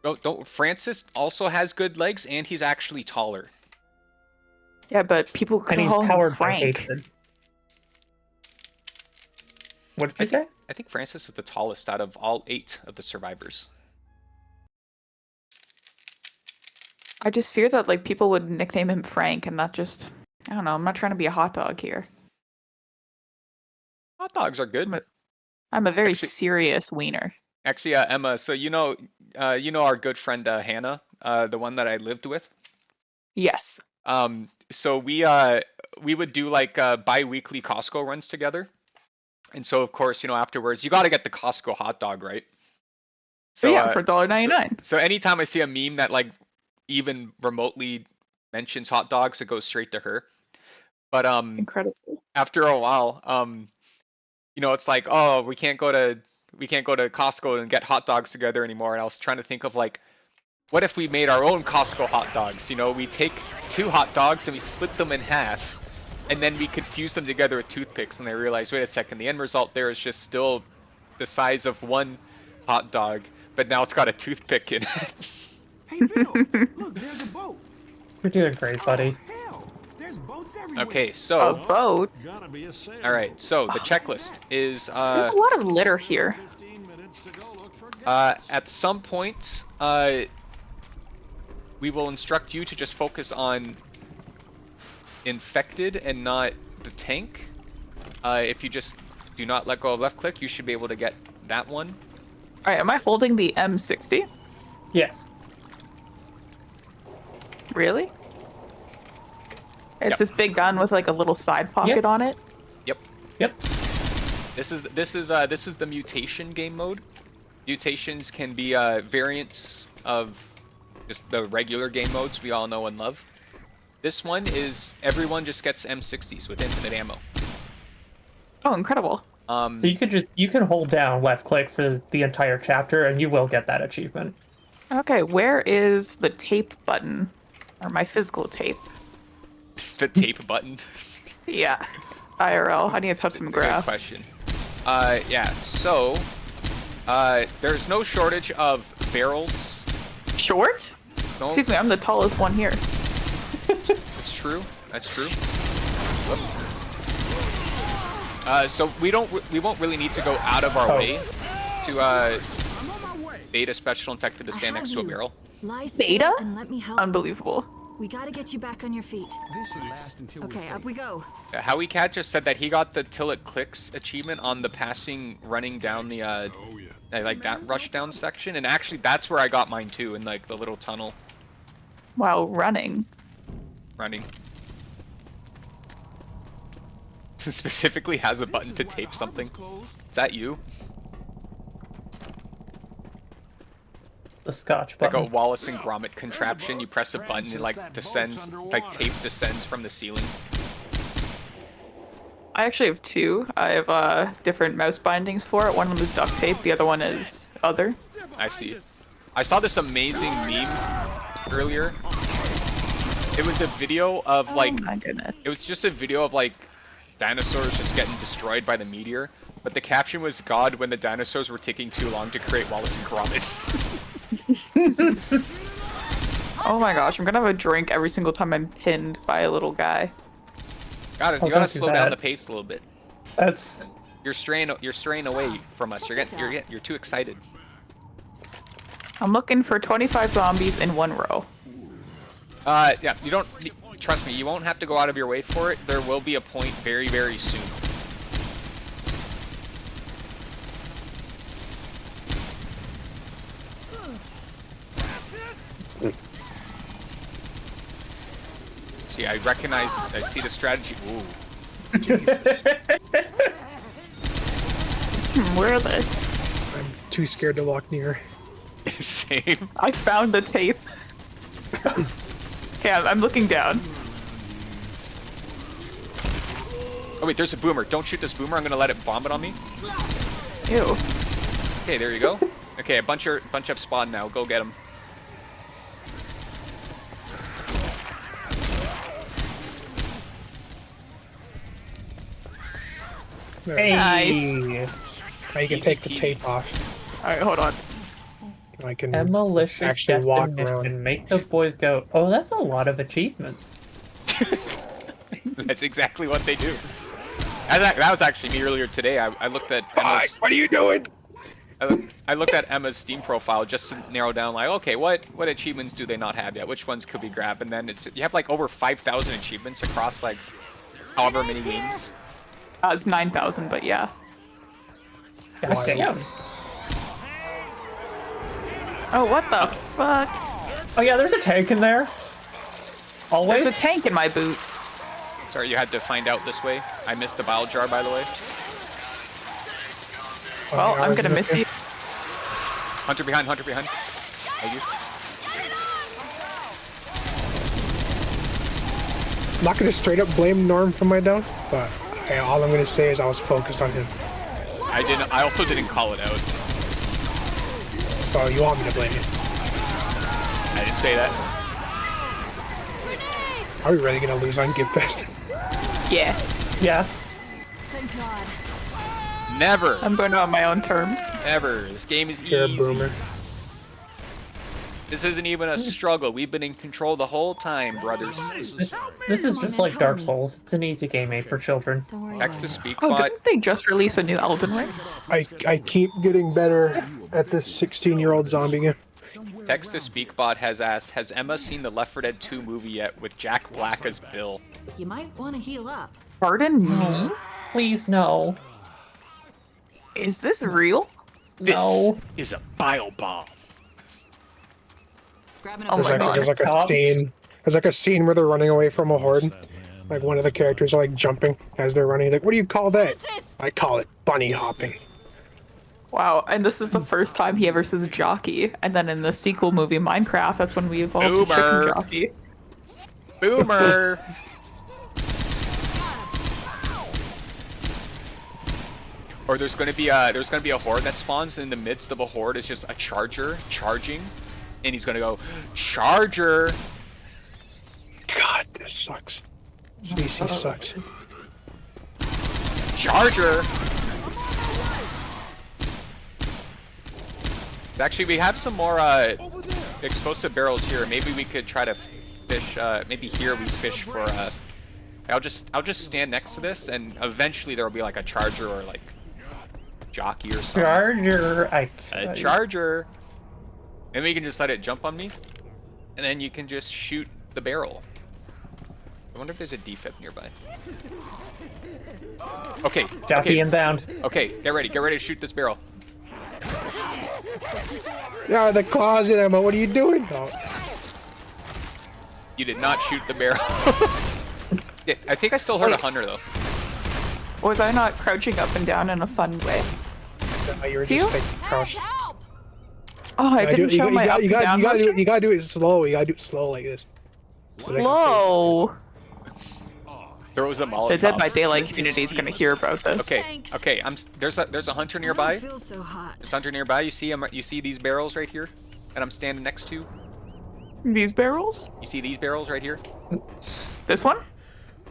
Don't. Francis also has good legs, and he's actually taller. Yeah, but people And he's call him powered by Frank. hatred. What did you say? I think Francis is the tallest out of all 8 of the survivors. I just fear that like people would nickname him Frank and not just. I don't know. I'm not trying to be a hot dog here. Hot dogs are good. I'm a very serious wiener. Actually, Emma. So you know our good friend Hannah, the one that I lived with. Yes. So we would do like bi-weekly Costco runs together, and so of course afterwards you got to get the Costco hot dog, right? So yeah, for $1.99. So anytime I see a meme that like even remotely mentions hot dogs, it goes straight to her. But incredible. After a while, it's like, oh, we can't go to Costco and get hot dogs together anymore. And I was trying to think of like, what if we made our own Costco hot dogs? We take 2 hot dogs and we split them in half, and then we could fuse them together with toothpicks. And I realized, wait a second, the end result there is just still the size of one hot dog, but now it's got a toothpick in it. Hey, Bill, look, there's a boat. You're doing great, buddy. Oh, hell, there's boats everywhere. Okay, A so boat. Gotta be a sailor. all right, so the checklist is There's a lot of litter here. 15 minutes to go look for gas. at some point we will instruct you to just focus on infected and not the tank. If you just do not let go of left click, you should be able to get that one. All right, am I holding the M60? Yes. Really? It's Yep. this big gun with like a little side pocket Yep. on it. Yep. This is the mutation game mode. Mutations can be variants of just the regular game modes we all know and love. This one is everyone just gets M60s with infinite ammo. Oh, incredible. So you can hold down left click for the entire chapter and you will get that achievement. Okay, where is the tape button? Or my physical tape? The tape button. Yeah. IRL. I need to touch some grass. Good question. Yeah. So, there's no shortage of barrels. Short? No, Excuse me, I'm the tallest one here. That's true. That's true. Whoops. So we won't really need to go out of our way to I'm on my way. bait a special infected to stand next to a barrel. Lie still Beta? and let me help. Unbelievable. We gotta get you back on your feet. This should last until we're Okay, safe. up we go. Howie Cat just said that he got the till it clicks achievement on the passing running down the Oh yeah. like that rush down section, and actually that's where I got mine too, in like the little tunnel While running. running. Specifically has a button This to is why tape the something. harbor's closed. Is that you? The Scotch Like button. a Wallace and Gromit contraption. You press a button and like that descends, boat's like underwater. tape descends from the ceiling. I actually have 2. I have different mouse bindings for it. One of them is duct tape, the other one is other. I see. I saw this amazing meme earlier. It was a video of like, Oh my goodness. it was just a video of like dinosaurs just getting destroyed by the meteor. But the caption was, God, when the dinosaurs were taking too long to create Wallace and Gromit. Oh my gosh, I'm gonna have a drink every single time I'm pinned by a little guy. Got it. Oh, You gotta don't do slow down that. the pace a little bit. That's You're straying away from us. You're too excited. I'm looking for 25 zombies in one row. Yeah, trust me, you won't have to go out of your way for it. There will be a point very, very soon. See, I see the strategy. Ooh. Where are they? I'm too scared to walk near. Same. I found the tape. Okay, I'm looking down. Oh wait, there's a boomer. Don't shoot this boomer. I'm gonna let it vomit on me. Ew. Okay, there you go. Okay, a bunch have spawned now. Go get them. There. hey. Nice. Now you can Easy take the peasy. tape off. Alright, hold on. I can A malicious actually walk definition. around. Make the boys go, oh, that's a lot of achievements. That's exactly what they do. That was actually me earlier today. I looked at Emma's, What are you doing? I looked at Emma's Steam profile just to narrow down, like, okay, what achievements do they not have yet? Which ones could we grab? And then you have like over 5,000 achievements across like however many games. It's 9,000, but yeah. God damn. Oh, what the fuck? Oh yeah, there's a tank in there. Always. There's a tank in my boots. Sorry, you had to find out this way. I missed the bile jar, by the way. Well, I'm gonna miss you. Hunter behind, Hunter behind. Thank you. I'm not gonna straight up blame Norm for my down, but all I'm gonna say is I was focused on him. I also didn't call it out. So you want me to blame you? I didn't say that. Are we really gonna lose on Give Fest? Yeah. Yeah. Thank God. Never. I'm going on my own terms. Never. This game is You're a easy. boomer. This isn't even a struggle. We've been in control the whole time, brothers. This is just like Dark Souls. It's an easy game made for children. Don't worry Text about to it. speak Oh, bot. didn't they just release a new Elden Ring? I keep getting better at this 16-year-old zombie game. Text to speak bot has asked, has Emma seen the Left 4 Dead 2 movie yet with Jack Black as Bill? You might want to heal up. Pardon me? Please, no. Is this real? No. This is a bile bomb. Grabbing Oh a my God. There's like a Tom? scene. There's like a scene where they're running away from a horde. Like one of the characters are like jumping as they're running. Like, what do you call that? I call it bunny hopping. Wow, and this is the first time he ever says jockey. And then in the sequel movie Minecraft, that's when we evolved to chicken Boomer. jockey. Boomer. Or there's gonna be a horde that spawns in the midst of a horde. It's just a charger charging, and he's gonna go charger. God, this sucks. This VC sucks. Charger. Actually, we have some more explosive barrels here. Maybe we could try to fish. Maybe here we fish for. I'll just stand next to this, and eventually there will be like a charger or like jockey or something. Charger. A charger. And we can just let it jump on me, and then you can just shoot the barrel. I wonder if there's a defib nearby. Okay. Jockey okay. inbound. Okay, get ready to shoot this barrel. Yeah, the closet, Emma. What are you doing? Oh. You did not shoot the barrel. Yeah, I think I still heard a hunter though. Was I not crouching up and down in a fun way? You were Do just you? like crouched. Help! Oh, I didn't show my up and down motion? You gotta do it slow. You gotta do it slow like this. So they can Slow. There was a Molotov. The Dead by Daylight community is gonna hear about this. Okay, Thanks. okay. There's a hunter I nearby. don't feel so hot. There's a hunter nearby. You see him? You see these barrels right here, and I'm standing next to. These barrels? You see these barrels right here? This one?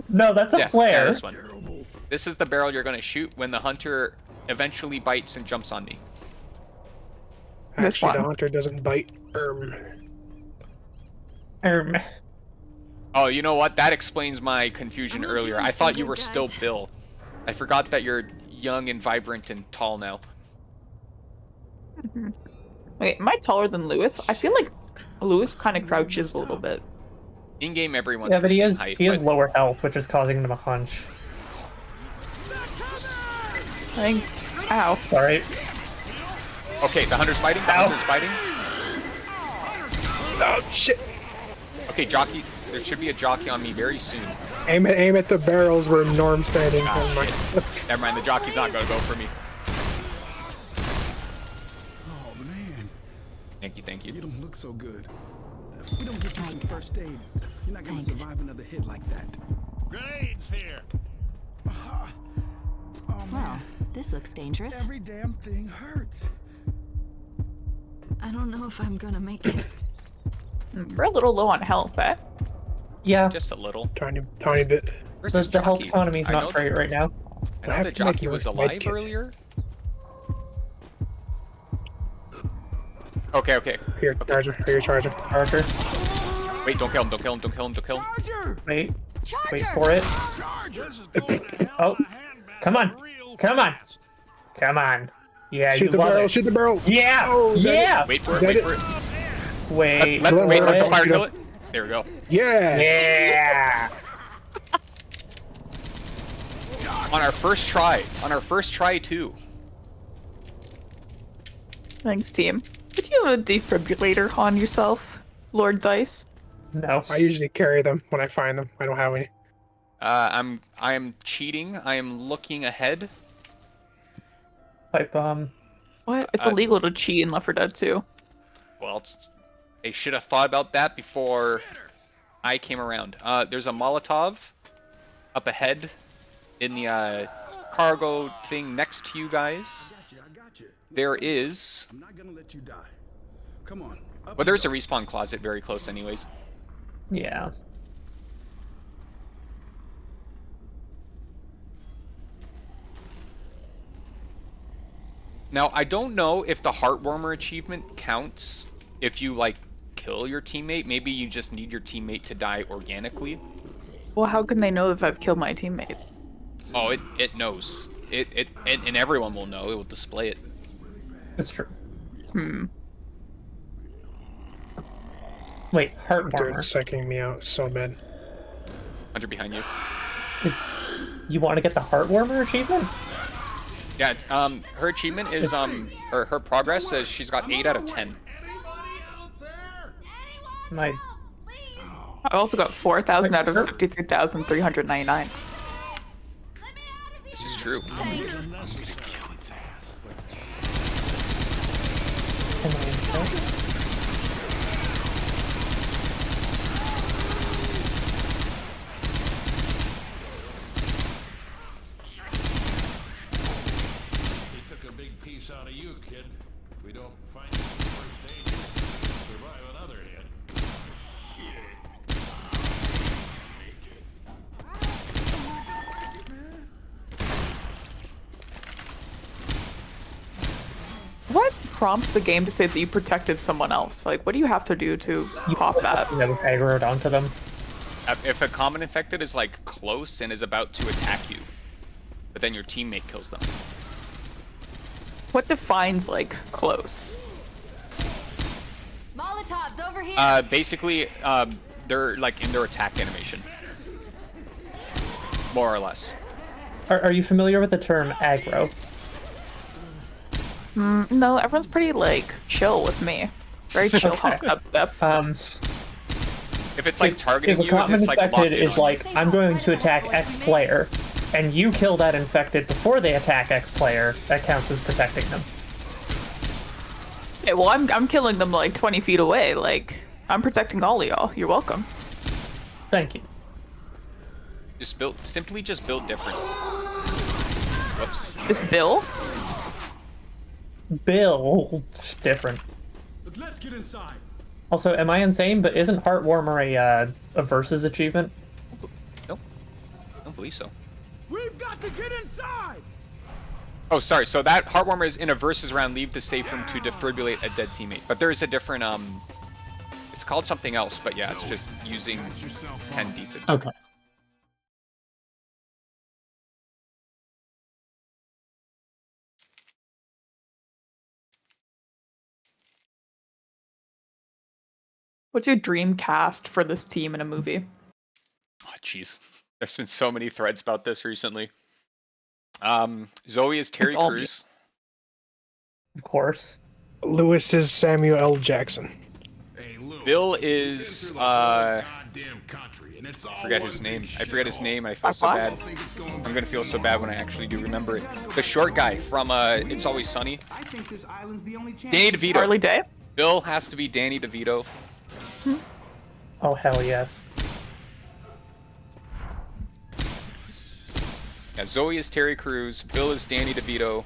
No, that's a Yeah, flare. this one. This is the barrel you're gonna shoot when the hunter eventually bites and jumps on me. This Actually, the one. hunter doesn't bite. Oh, you know what? That explains my confusion I'm not earlier. doing I so thought you good, were still guys. Bill. I forgot that you're young and vibrant and tall now. Wait, am I taller than Lewis? I feel like Lewis kind of crouches a little bit. In game, everyone's Yeah, the but he same has height. he has lower health, which is causing him to hunch. I think. Ow. Sorry. Okay, the hunter's biting. The Ow. hunter's biting. Oh shit! Okay, jockey. There should be a jockey on me very soon. Aim at the barrels where Norm's standing. Ah, Never mind. Never mind, the jockey's not gonna go for me. Oh man, Thank you, thank you you. don't look so good. If we don't get you some first aid, you're not gonna survive another hit like that. Grenades here. Oh Well, man, this looks dangerous. every damn thing hurts. I don't know if I'm gonna make it. We're a little low on health, eh? Yeah, Just a little. Tiny bit. Where's the, this the health jockey? economy is I know not great right now. I know the happened to my jockey was alive medkit? earlier. Okay, okay. Here, Charger. Here, Charger. Charger. Wait, don't kill him, don't kill him, don't kill him, don't kill him. Charger! Wait. Charger! Wait for it. This is going to hell Oh, in a handbasket come on. real Come on. fast. Come on. Yeah, Shoot you the love barrel, it. shoot the barrel. Yeah! Oh, is that yeah! Wait for it, That wait it? for it. Wait. Let Let the him fire shoot kill him. it. There we go. Yeah. Yeah! On our first try. On our first try, too. Thanks, team. Did you have a defibrillator on yourself, Lord Dice? No. I usually carry them when I find them. I don't have any. I am cheating. I am looking ahead. Pipe bomb. What? It's illegal to cheat in Left 4 Dead 2. Well, they should have thought about that before I came around. There's a Molotov up ahead in the cargo thing next to you guys. I got you. There is... I'm not gonna let you die. Come on. Up Well, you there's a go. respawn closet very close anyways. Yeah. Now, I don't know if the Heartwarmer achievement counts if you, like, kill your teammate. Maybe you just need your teammate to die organically. Well, how can they know if I've killed my teammate? Oh, it knows. And everyone will know. It will display it. It's true. Hmm. Wait, Dude, heartwarmer. it's psyching me out so bad. 100 behind you. You want to get the heartwarmer achievement? Yeah, her achievement is, or her progress says she's got 8 out of 10. My I also got 4,000 out of 53,399. This is true. Thanks. Am I in check? He took a big piece out of you, kid. We don't find you first aid. You survive another hit. What prompts the game to say that you protected someone else? Like, what do you have to do to pop that? That was aggroed onto them. If a common infected is, like, close and is about to attack you, but then your teammate kills them. What defines, like, close? Molotovs over here. Basically, they're, like, in their attack animation. More or less. Are you familiar with the term aggro? No, everyone's pretty, like, chill with me. Very chill hop up step. If it's, like, targeting If a you, common it's, like, locked infected in is on like, I'm going to attack X player, and you kill that infected before they attack X player, that counts as protecting them. Yeah, well, I'm killing them, like, 20 feet away. Like, I'm protecting all of y'all. You're welcome. Thank you. Simply just build different. Whoops. Is Bill? Build different. But let's get inside. Also, am I insane? But isn't Heartwarmer a versus achievement? Nope. I don't believe so. We've got to get inside. Oh, sorry. So that Heartwarmer is in a versus round. Leave the safe room to defibrillate a dead teammate. But there is a different it's called something else. But yeah, it's just using 10 defib. Okay. What's your dream cast for this team in a movie? Oh, jeez. There's been so many threads about this recently. Zoe is Terry It's all me. Crews. Of course. Lewis is Samuel L. Jackson. Hey, Lou, Bill we've been is, through the whole goddamn country, and it's all I forget one his big name. I forget his shithole. name. I feel so bad. Think it's going I'm gonna feel so bad when I actually do remember it. The short guy from It's Always Sunny. I think this island's the only chance. Danny DeVito. Harley Day? Bill has to be Danny DeVito. Oh, hell yes. Yeah, Zoe is Terry Crews. Bill is Danny DeVito.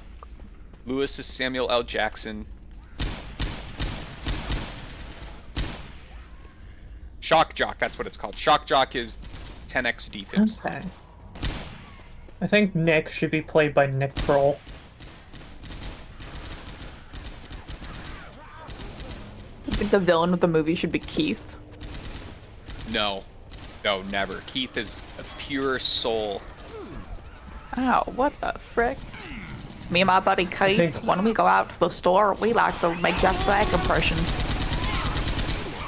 Lewis is Samuel L. Jackson. Shock Jock, that's what it's called. Shock Jock is 10x defibs. Okay. I think Nick should be played by Nick Kroll. You think the villain of the movie should be Keith? No. No, never. Keith is a pure soul. Ow, what the frick? Me and my buddy Keith, when we go out to the store, we like to make Jack Black impressions.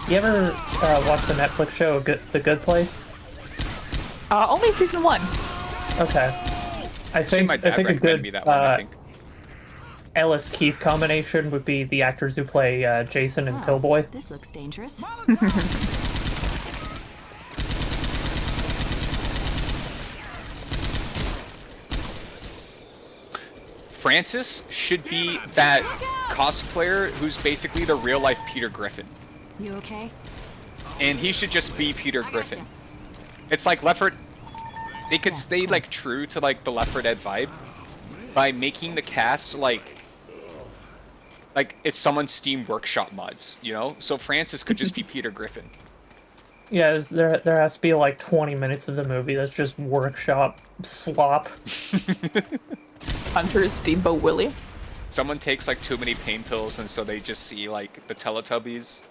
You ever watch the Netflix show The Good Place? Only season 1. Okay. I think my dad a good me that one, I think. Ellis Keith combination would be the actors who play Jason and Pillboy. This looks dangerous. Francis should be that cosplayer who's basically the real life Peter Griffin. You okay? And he should just be Peter Griffin. It's like Left 4 they could stay like true to like the Left 4 Dead vibe by making the cast like it's someone's Steam Workshop mods, you know? So Francis could just be Peter Griffin. Yeah, there has to be like 20 minutes of the movie that's just workshop slop. Hunter is Steamboat Willie. Someone takes like too many pain pills and so they just see like the Teletubbies.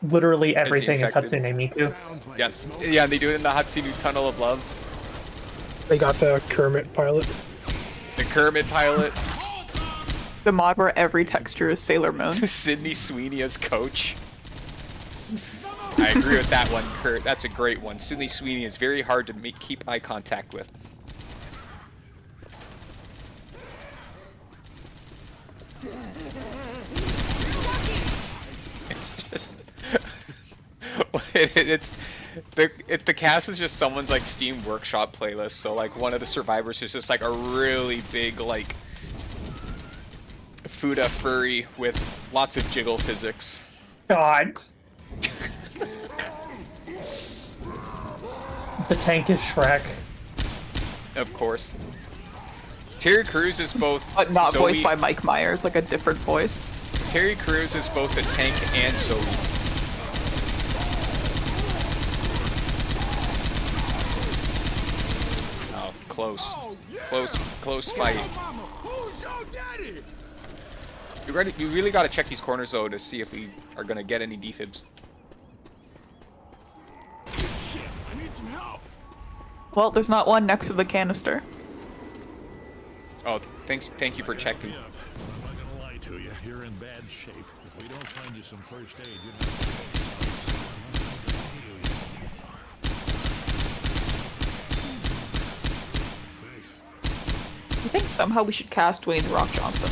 Literally everything is Hatsune Miku. Yes. Yeah, they do it in the Hatsune Tunnel of Love. They got the Kermit pilot. The Kermit pilot. The mod where every texture is Sailor Moon. Sydney Sweeney as coach. I agree with that one, Kurt. That's a great one. Sydney Sweeney is very hard to keep eye contact with. It's just... the cast is just someone's like Steam Workshop playlist. So like one of the survivors is just like a really big like Fuda furry with lots of jiggle physics. God. The tank is Shrek. Of course. Terry Crews is both But not Zoe. voiced by Mike Myers, like a different voice. Terry Crews is both a tank and Zoe. Oh, close. Close fight. You really gotta check these corners though to see if we are gonna get any defibs. Well, there's not one next to the canister. Oh, thank you for checking. I'm not gonna lie to you. You're in bad shape. If we don't find you some first aid, you're Thanks. I think somehow we should cast Dwayne The Rock Johnson.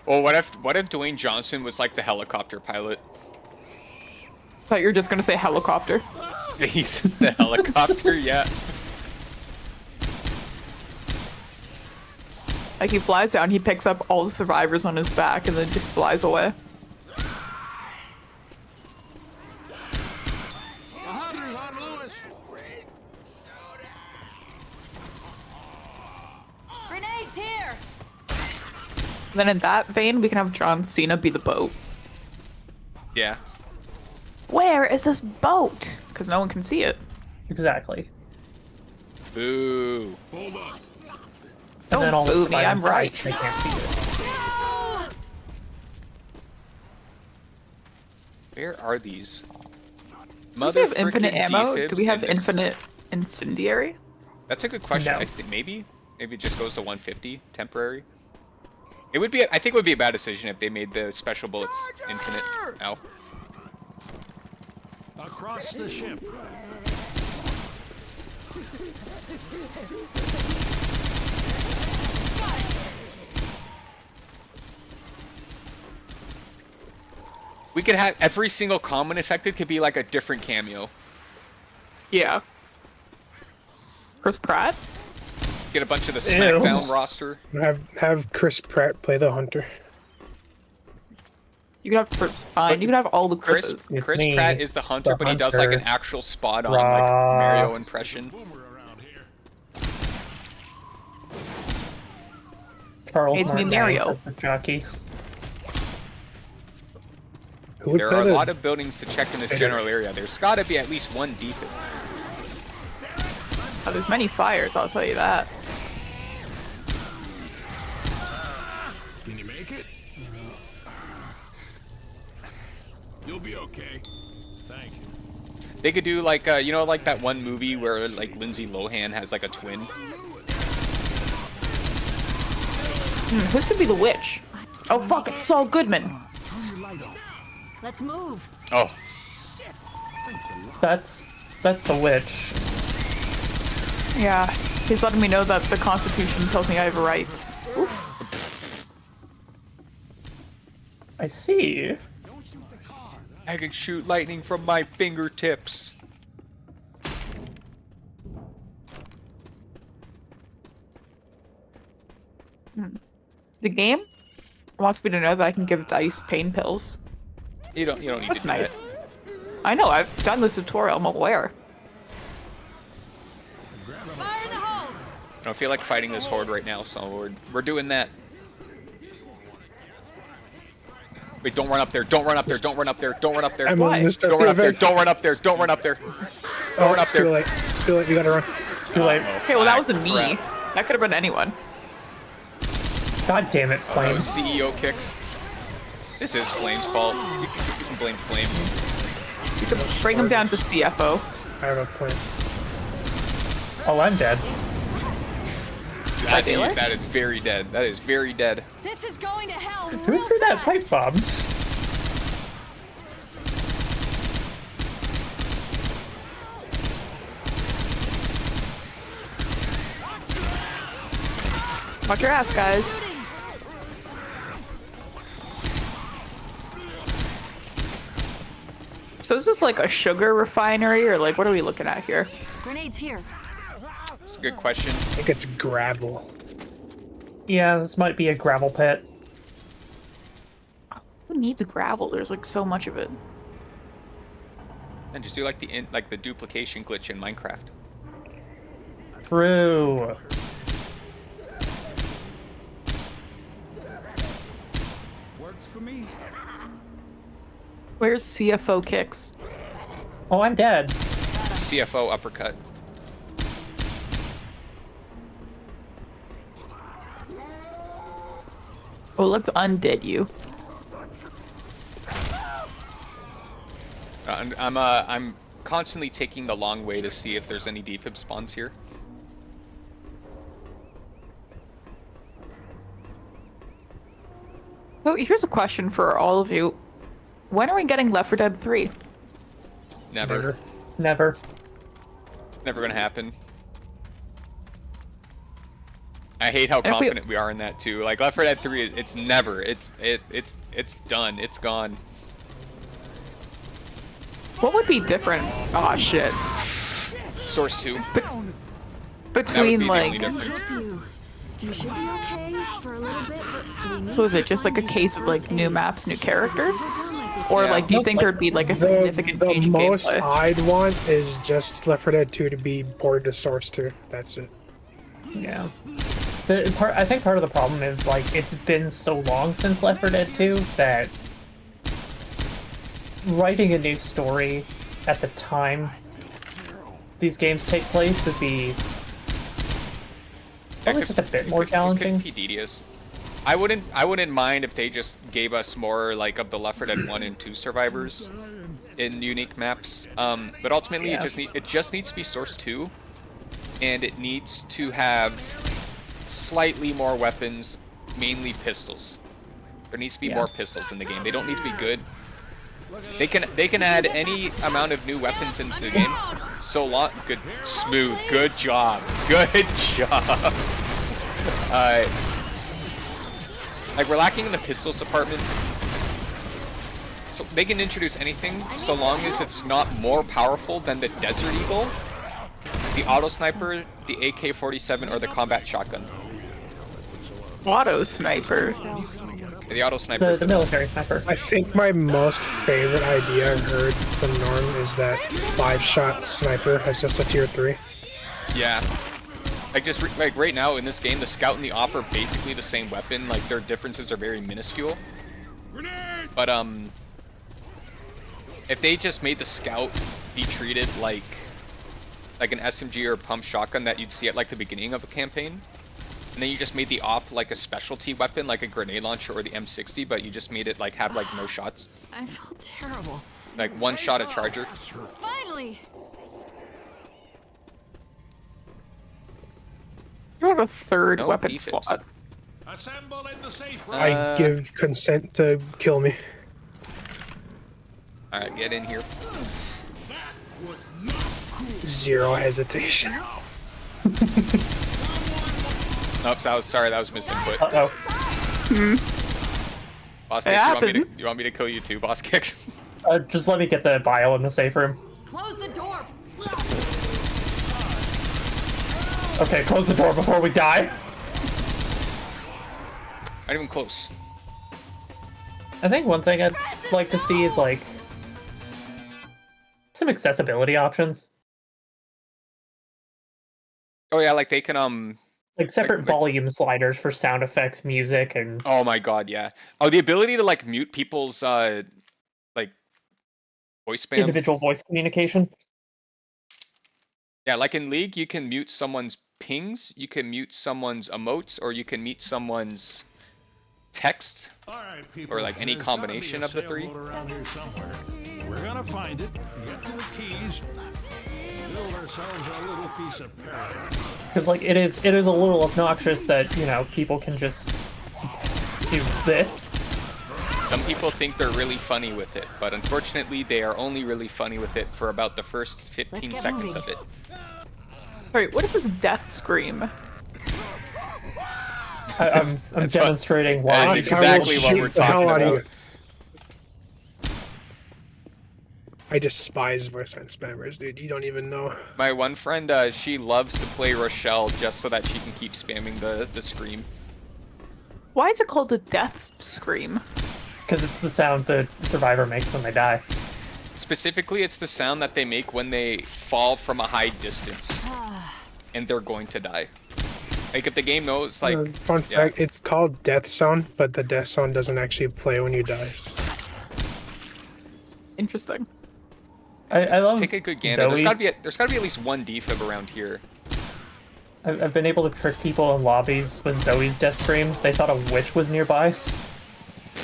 Well, what if Dwayne Johnson was like the helicopter pilot? Thought you were just gonna say helicopter. He's the helicopter, yeah. Like he flies down, he picks up all the survivors on his back and then just flies away. Grenades here! Then in that vein, we can have John Cena be the boat. Yeah. Where is this boat? Because no one can see it. Exactly. Boo. Hold on. And then all the boo me, survivors I'm die, right. They can't see it. Where are these? Since we have infinite Motherfrickin' ammo, defibs do we have in this- infinite incendiary? That's a good question. No. I think maybe it just goes to 150 temporary. It would be. I think it would be a bad decision if they made the special bullets infinite. Ow. Across the ship. We could have every single common infected could be like a different cameo. Yeah. Chris Pratt? Get a bunch of the SmackDown Ew. roster. Have Chris Pratt play the hunter. You could have Chris Pine. You could have all the Chris Chris's. It's Chris me, Pratt is the hunter, the but he does like an hunter. actual spot on Raw. like Mario impression. Boomer around here. Charles It's me, Martinet Mario. as the jockey. Who would There play are a the lot of buildings to check in this general area. There's got to be at least one defib. Oh, there's many fires, I'll tell you that. Can you make make it? You'll be okay. Thank you. They could do like, you know, like that one movie where like Lindsay Lohan has like a twin. Who's gonna be the witch? Oh fuck, it's Saul Goodman. Turn your light off. Let's move. Oh, Thanks a lot. That's the witch. Yeah, he's letting me know that the Constitution tells me I have rights. Oof. I see. I can shoot lightning from my fingertips. The game wants me to know that I can give Dice pain pills. You don't need That's to do nice. that. I know, I've done the tutorial, I'm aware. Fire in the hole. I don't feel like fighting this horde right now, so we're doing that. Wait, don't run up there, don't run up there, don't run up there, don't run up there. Emma's gonna start Don't the run up there, event. don't run up there, don't run up there. Oh, Don't run up it's too there. late. It's too late. We gotta run. Too late. Okay, well that wasn't me. Crap. That could have been anyone. God damn it, Oh, Flame. CEO kicks. This is Flame's fault. You can blame Flame. You could bring him down to CFO. I have a plan. Oh, I'm dead. That is very dead. That is very dead. This is going to hell Who real threw that fast. pipe bomb? Watch your ass, guys. So is this like a sugar refinery, or like what are we looking at here? Grenades here. That's a good question. I think it's gravel. Yeah, this might be a gravel pit. Who needs gravel? There's like so much of it. And just do like the duplication glitch in Minecraft. True. Works for me. Where's CFO kicks? Oh, I'm dead. CFO uppercut. Oh, let's undead you. I'm constantly taking the long way to see if there's any defib spawns here. So here's a question for all of you. When are we getting Left 4 Dead 3? Never. Never. Never gonna happen. I hate how If we- confident we are in that too. Like Left 4 Dead 3 is it's never. It's done. It's gone. What would be different? Oh shit. Source 2. Bet- That would between be the only like, difference. You should be okay for a little bit, but we need so is to it just like a find case some of like first new aid. maps, new characters? Done like this Or Yeah. like, do you think there'd be like a significant change The in most gameplay? I'd want is just Left 4 Dead 2 to be ported to Source 2. That's it. Yeah. I think part of the problem is, like, it's been so long since Left 4 Dead 2 that writing a new story at the time these games take place would be probably just a bit more challenging. It could be tedious. I wouldn't mind if they just gave us more like of the Left 4 Dead 1 and 2 survivors in unique maps. But ultimately Yeah. it just needs to be Source 2, and it needs to have slightly more weapons, mainly pistols. There needs to be Yeah. more pistols in the game. They don't need to be good. They can add any amount of new weapons into the game. So long, good, smooth, good job, good job. Like we're lacking in the pistols department. So they can introduce anything so long as it's not more powerful than the Desert Eagle, the auto sniper, the AK-47, or the combat shotgun. Auto sniper. The auto sniper. is The the best. military sniper. I think my most favorite idea I've heard from Norm is that 5-shot sniper has just a tier 3. Yeah. Like like right now in this game, the scout and the op are basically the same weapon. Like their differences are very minuscule. But if they just made the scout be treated like an SMG or a pump shotgun that you'd see at like the beginning of a campaign, and then you just made the op like a specialty weapon, like a grenade launcher or the M60, but you just made it like have like no shots. I felt terrible. Like one shot a charger. Finally! You have a third No weapon defibs. slot. Assemble in the safe room. I give consent to kill me. Alright, get in here. Zero hesitation. Oops, that was misinput. Uh-oh. Boss It Kicks, happens. you want me to kill you too, Boss Kicks? Just let me get the vial in the safe room. Close the door! Okay, close the door before we die. Not even close. I think one thing I'd like to see is, like, some accessibility options. Oh yeah, like they can Like separate like- volume sliders for sound effects, music, and... oh my god, yeah. Oh, the ability to like mute people's like voice spam. individual voice communication. Yeah, like in League, you can mute someone's pings, you can mute someone's emotes, or you can mute someone's text. All right, people. Or, like, any there's gotta be combination a of the three. sailboat around here somewhere. We're gonna find it, get to the keys, build ourselves a little piece of paradise. Because, like, it is a little obnoxious that, you know, people can just do this. Some people think they're really funny with it, but unfortunately they are only really funny with it for about the first 15 get seconds moving. of it. Alright, what is this death scream? I'm That's what- demonstrating that why. is exactly what we're Shoot the hell talking out of about. you. I despise voice line spammers, dude. You don't even know. My one friend, she loves to play Rochelle just so that she can keep spamming the scream. Why is it called the death scream? Because it's the sound the survivor makes when they die. Specifically, it's the sound that they make when they fall from a high distance and they're going to die. Like if the game knows, like Fun yeah. fact, it's called death sound, but the death sound doesn't actually play when you die. Interesting. I love take a good gander. Zoe's. There's gotta be at least one defib around here. I've been able to trick people in lobbies with Zoe's death scream. They thought a witch was nearby.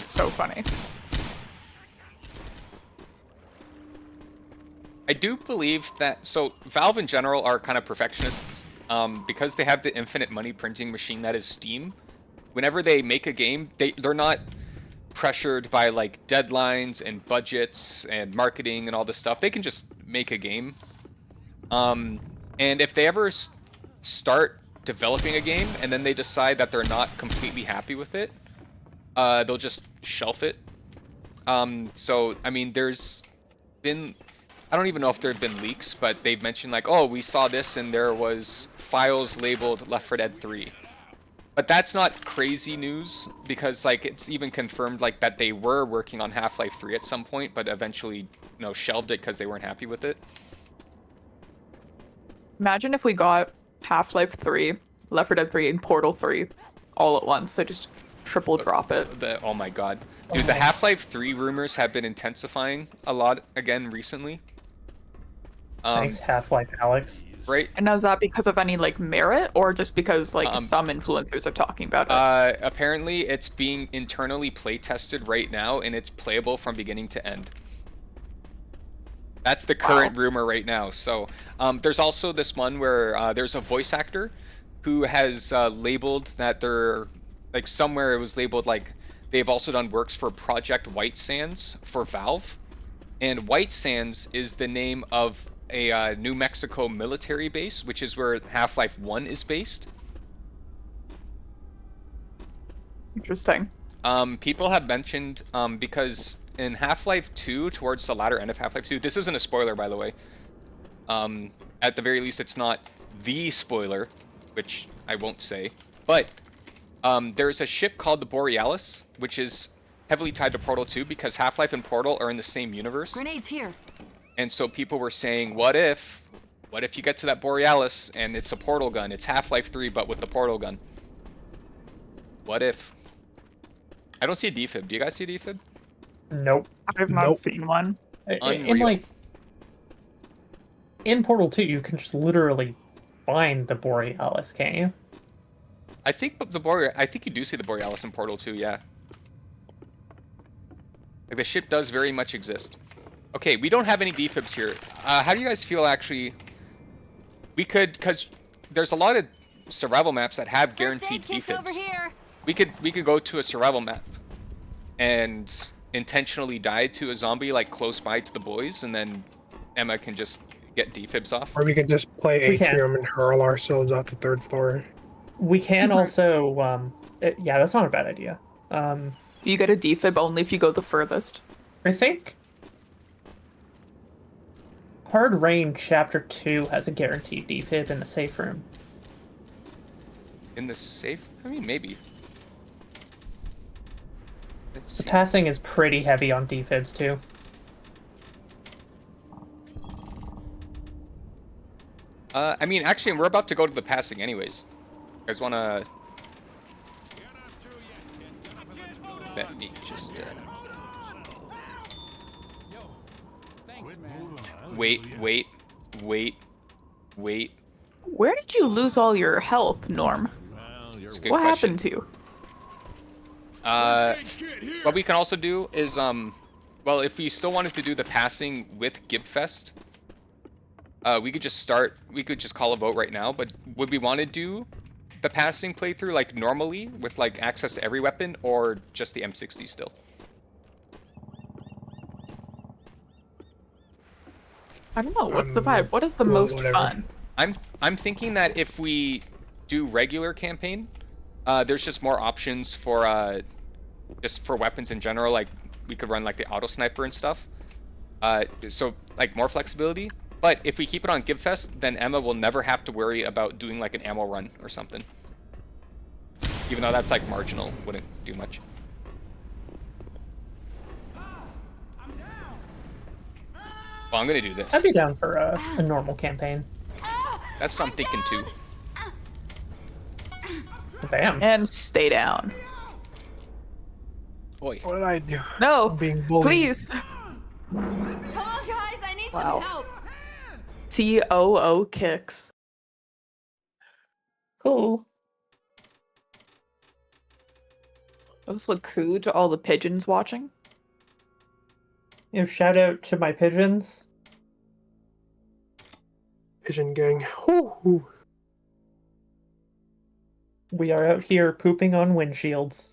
So funny. I do believe that, so Valve in general are kind of perfectionists, because they have the infinite money printing machine that is Steam. Whenever they make a game, they're not pressured by like deadlines and budgets and marketing and all this stuff. They can just make a game. And if they ever start developing a game and then they decide that they're not completely happy with it, they'll just shelf it. So I mean, there's been, I don't even know if there have been leaks, but they've mentioned like, oh, we saw this and there was files labeled Left 4 Dead 3. But that's not crazy news because like it's even confirmed like that they were working on Half-Life 3 at some point, but eventually, you know, shelved it because they weren't happy with it. Imagine if we got Half-Life 3, Left 4 Dead 3, and Portal 3 all at once. I just triple drop it. Oh my god. Dude, the Half-Life 3 rumors have been intensifying a lot again recently. Thanks, Half-Life Alex. Right? And is that because of any like merit, or just because like some influencers are talking about it? Apparently it's being internally play tested right now and it's playable from beginning to end. That's the current rumor right now. So there's also this one where there's a voice actor who has labeled that they're like somewhere it was labeled like they've also done works for Project White Sands for Valve, and White Sands is the name of a New Mexico military base, which is where Half-Life 1 is based. Interesting. People have mentioned because in Half-Life 2, towards the latter end of Half-Life 2, this isn't a spoiler by the way. At the very least, it's not the spoiler, which I won't say, but there's a ship called the Borealis, which is heavily tied to Portal 2 because Half-Life and Portal are in the same universe. Grenades here. And so people were saying, what if you get to that Borealis and it's a portal gun? It's Half-Life 3, but with the portal gun. What if? I don't see a defib. Do you guys see a defib? Nope. I've not seen one. In Unreal. like in Portal 2, you can just literally find the Borealis, can't you? I think you do see the Borealis in Portal 2, yeah. Like the ship does very much exist. Okay, we don't have any defibs here. How do you guys feel actually? We could, cause there's a lot of survival maps that have guaranteed defibs. Over here. We could go to a survival map and intentionally die to a zombie like close by to the boys, and then Emma can just get defibs off. Or we could just play Atrium and hurl ourselves off the 3rd floor. We can also, yeah, that's not a bad idea. You get a defib only if you go the furthest. I think Hard Rain Chapter 2 has a guaranteed defib in the safe room. In the safe? I mean, maybe. Let's see. The passing is pretty heavy on defibs too. I mean, actually, we're about to go to the passing anyways. You guys wanna... Let me just, Wait. Where did you lose all your health, Norm? What happened to you? What we can also do is, well, if we still wanted to do the passing with Gibfest, we could just call a vote right now, but would we want to do the passing playthrough like normally with like access to every weapon, or just the M60 still? I don't know, what's the vibe? What is the most fun? I'm thinking that if we do regular campaign, there's just more options for just for weapons in general. Like we could run like the auto sniper and stuff. So like more flexibility. But if we keep it on Gibfest, then Emma will never have to worry about doing like an ammo run or something. Even though that's like marginal, wouldn't do much. Well, I'm gonna do this. I'd be down for a normal campaign. That's what I'm thinking too. Bam. And stay down. Boy. What did I do? No, I'm being bullied. please. Come on, guys, I need Wow. some help. TOO kicks. Cool. Does this look cool to all the pigeons watching? You know, shout out to my pigeons. Pigeon gang. Woo-hoo. We are out here pooping on windshields.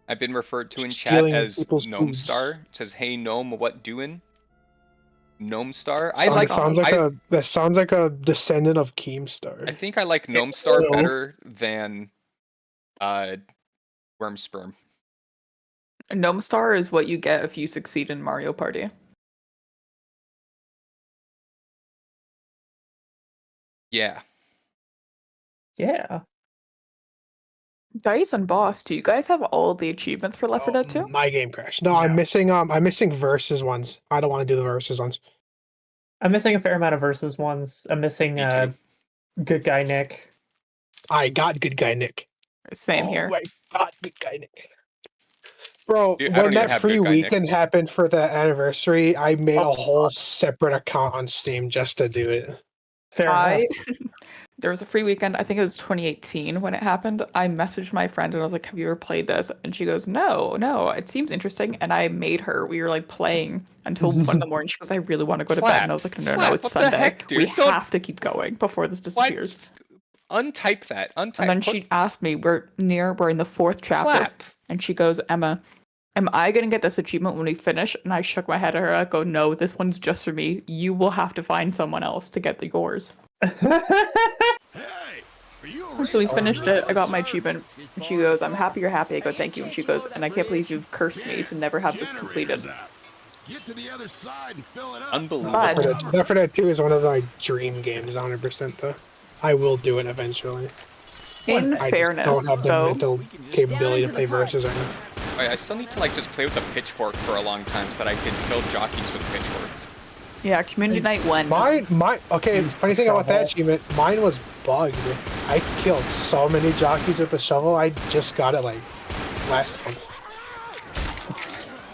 I've been referred to in chat Stealing as people's Gnome foods. Star. It says, "Hey Gnome, what doing?" Gnome Star. That sounds like a descendant of Keemstar. I think I like Gnome Star better than Worm Sperm. Gnome Star is what you get if you succeed in Mario Party. Yeah. Yeah. Dice and Boss, do you guys have all the achievements for Left 4 Dead 2? My game crashed. No, I'm missing versus ones. I don't want to do the versus ones. I'm missing a fair amount of versus ones. I'm missing Good Guy Nick. I got Good Guy Nick. Same here. I got Good Guy Nick. Bro, Dude, I don't when even that have free Good Guy weekend Nick. happened for the anniversary, I made a whole separate account on Steam just to do it. Fair enough. There was a free weekend, I think it was 2018 when it happened. I messaged my friend and I was like, have you ever played this? And she goes, no, it seems interesting. And I made her. We were like playing until 1 in the morning. She goes, I really want to go to bed. And I was like, no, Flap, it's what the Sunday. heck, dude? We Don't- have to keep going before this disappears. Untype that. Untype. And then she asked me, we're in the 4th chapter. Flap. And she goes, Emma, am I going to get this achievement when we finish? And I shook my head at her. I go, no, this one's just for me. You will have to find someone else to get yours. So we finished it. I got my achievement. And she goes, I'm happy you're happy. I go, thank you. And she goes, and I can't believe you've cursed me to never have this completed. Get to the other side and fill it up. Unbelievable. But Left 4 Dead 2 is one of my dream games, 100% though. I will do it eventually. in I fairness, just don't have the though, mental capability to play versus right now. I still need to like just play with a pitchfork for a long time so that I can kill jockeys with pitchforks. yeah, community night when Okay, funny thing about that achievement, mine was bugged. I killed so many jockeys with the shovel, I just got it like last month.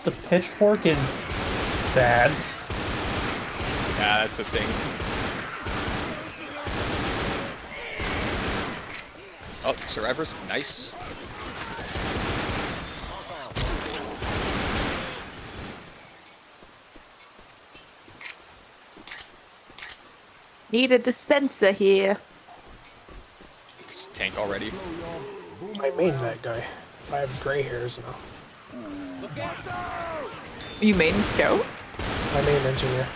The pitchfork is bad. Yeah, that's the thing. Oh, survivors, nice. Need a dispenser here. This tank already. I mained that guy. I have gray hairs now. You main scout? I main engineer.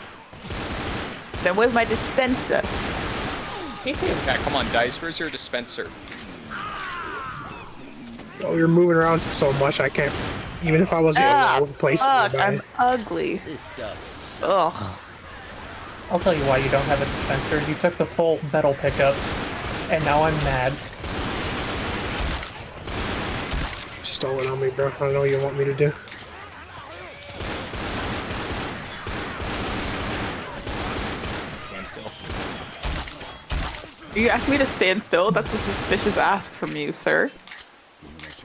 Then where's my dispenser? Yeah, come on, Dice, where's your dispenser? Oh, you're moving around so much I can't. Even if I wasn't in the wrong place, Fuck, I'm ugly. Ugh. I'll tell you why you don't have a dispenser. You took the full metal pickup, and now I'm mad. Stole it on me, bro. I don't know what you want me to do. Stand still. You asked me to stand still? That's a suspicious ask from you, sir.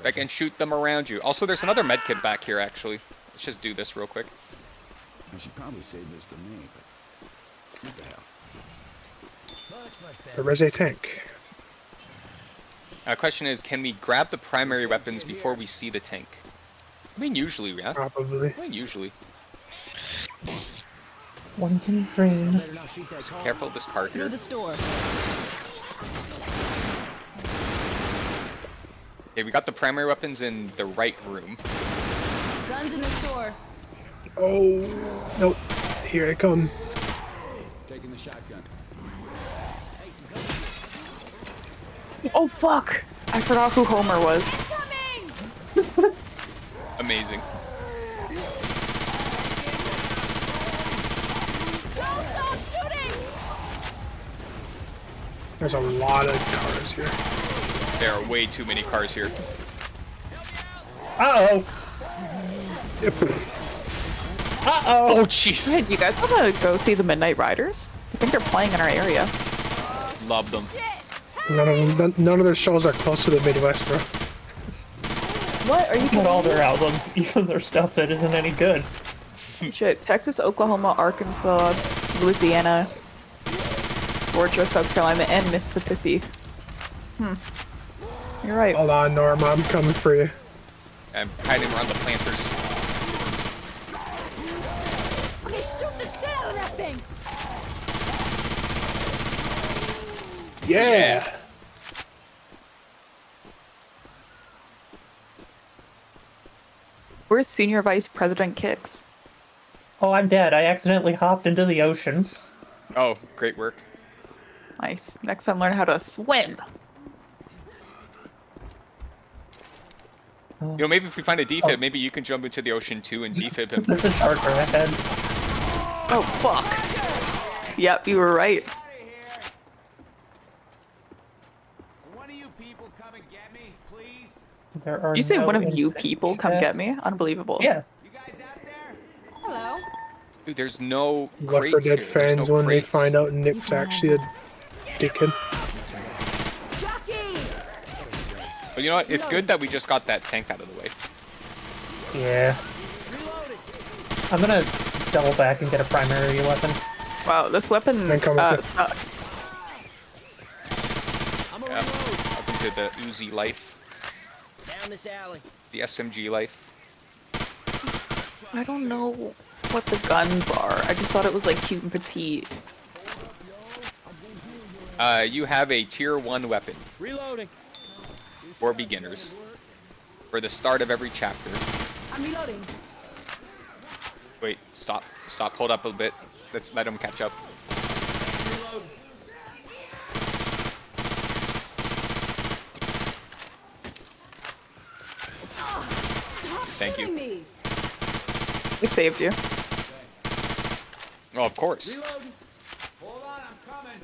I can shoot them around you. Also, there's another medkit back here, actually. Let's just do this real quick. I should probably save this for me, but what the hell? There is a tank. Question is, can we grab the primary weapons before we see the tank? I mean, usually, yeah. Probably. I mean, usually. One can dream. So careful of this cart here. Through the store. Okay, we got the primary weapons in the right room. Guns in the store. Oh, nope. Here I come. Taking the shotgun. Oh fuck! I forgot who Homer was. Coming! Amazing. Don't stop shooting! There's a lot of cars here. There are way too many cars here. Uh-oh! Yep. Uh-oh! Oh, jeez. Hey, you guys wanna go see the Midnight Riders? I think they're playing in our area. Love them. None of their shows are close to the Midwest, bro. What? Are you Not kidding all me? their albums, even their stuff that isn't any good. Shit, Texas, Oklahoma, Arkansas, Louisiana, Georgia, South Carolina, and Mississippi. You're right. Hold on, Norma. I'm coming for you. I'm hiding around the planters. Okay, shoot the shit out of that thing! Yeah. Where's Senior Vice President Kicks? Oh, I'm dead. I accidentally hopped into the ocean. Oh, great work. Nice. Next time, learn how to swim. You know, maybe if we find a defib, maybe you can jump into the ocean too and defib him. There's a shark ahead. Oh, fuck. Yep, you were right. One of you people come and get me, please? There are You say no one of you infected people come get chats. me? Unbelievable. Yeah. You guys out there? Hello. Dude, there's no Left crates 4 Dead here. There's fans no when they crates. find out Nick's actually a dickhead. Jockey! But you know what? It's good that we just got that tank out of the way. Yeah. I'm gonna double back and get a primary weapon. Wow, this weapon Then come with it. sucks. Yeah. Up into the Uzi life. Down this alley. The SMG life. I don't know what the guns are. I just thought it was like cute and petite. You have a tier 1 weapon. Reloading. For beginners. For the start of every chapter. I'm reloading. Wait, stop. Stop, hold up a bit. Let's let him catch up. Thank you. Me. It saved you. Oh, of course. Reloading. Hold on, I'm coming.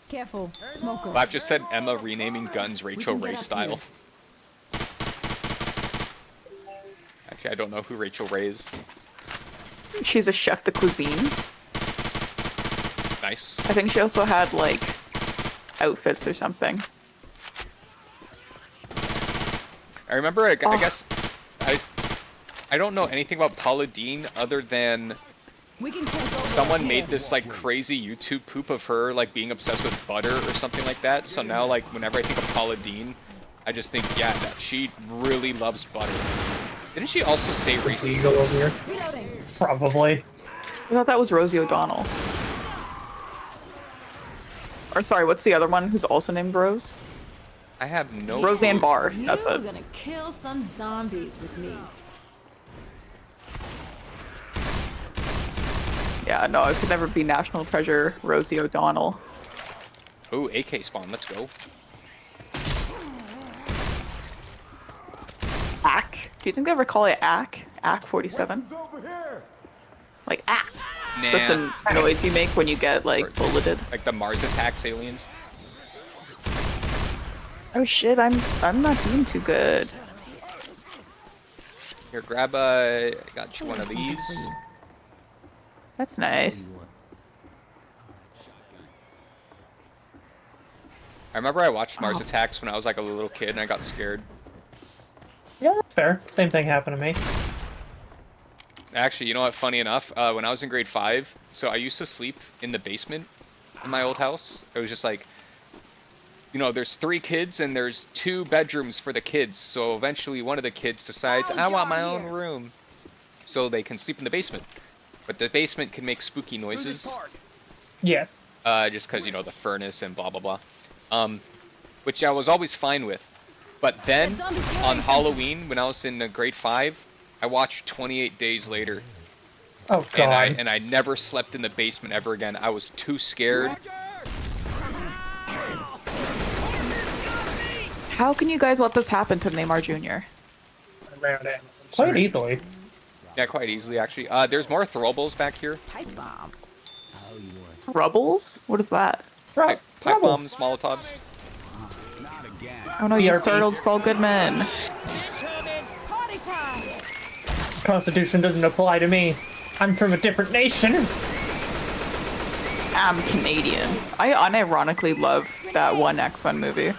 Careful. Smoker. Well, I've just said Emma renaming guns Rachel can get Ray up style. Actually, I don't know who Rachel Ray is. She's a chef de cuisine. Nice. I think she also had like outfits or something. I remember, I guess, I don't know anything about Paula Deen other than We can cancel. someone made this like crazy YouTube poop of her like being obsessed with butter or something like that. So now like whenever I think of Paula Deen, I just think, yeah, that she really loves butter. Didn't she also say racist? Eagle over here. Reloading. Probably. I thought that was Rosie O'Donnell. Or sorry, what's the other one who's also named Rose? I have no Roseanne clue. Barr. That's You're it. gonna kill some zombies with me. Yeah, no, it could never be National Treasure Rosie O'Donnell. Oh, AK spawn, let's go. Ack? Do you think they ever call it Ack? Ack 47? Like Ack. Nah. It's just a noise you make when you get like bulleted. Like the Mars attacks aliens. Oh shit, I'm not doing too good. Here, grab I got you one of these. That's nice. I remember I watched Mars Attacks when I was like a little kid and I got scared. Yeah, that's fair. Same thing happened to me. Actually, you know what, funny enough, when I was in grade 5, so I used to sleep in the basement in my old house. It was just like, you know, there's 3 kids and there's 2 bedrooms for the kids. So eventually one of the kids decides, I want my own room. So they can sleep in the basement. But the basement can make spooky noises. Yes. Just because, you know, the furnace and blah, blah, blah. Which I was always fine with. But then, on Halloween, when I was in grade 5, I watched 28 Days Later. Oh god. And I never slept in the basement ever again. I was too scared. How can you guys let this happen to Neymar Jr.? Around it. Quite easily. Yeah, quite easily, actually. There's more throwables back here. Pipe bomb. Rubbles? What is that? Pipe bombs, Molotovs. Oh no, you ERP. startled Saul Goodman. Party time. Constitution doesn't apply to me. I'm from a different nation. I'm Canadian. I unironically love that one X-Men movie.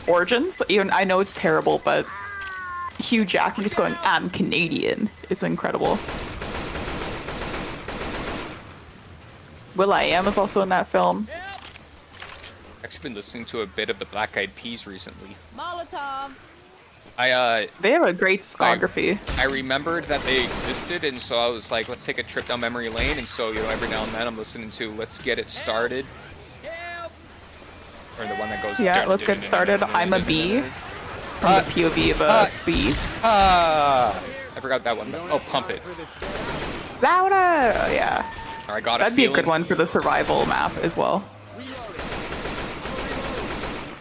Origins? Even I know it's terrible, but Hugh Jackman just going, I'm Canadian, is incredible. will.i.am is also in that film. I've actually been listening to a bit of the Black Eyed Peas recently. Molotov. They have a great discography. I remembered that they existed, and so I was like, let's take a trip down memory lane. And so, you know, every now and then I'm listening to Let's Get It Started. Or the one that goes... Yeah, let's get started. I'm a bee. From the POV of a bee. I forgot that one. Oh, Pump It. Louder! Oh, yeah. Or I got That'd be a good one for the survival map as well.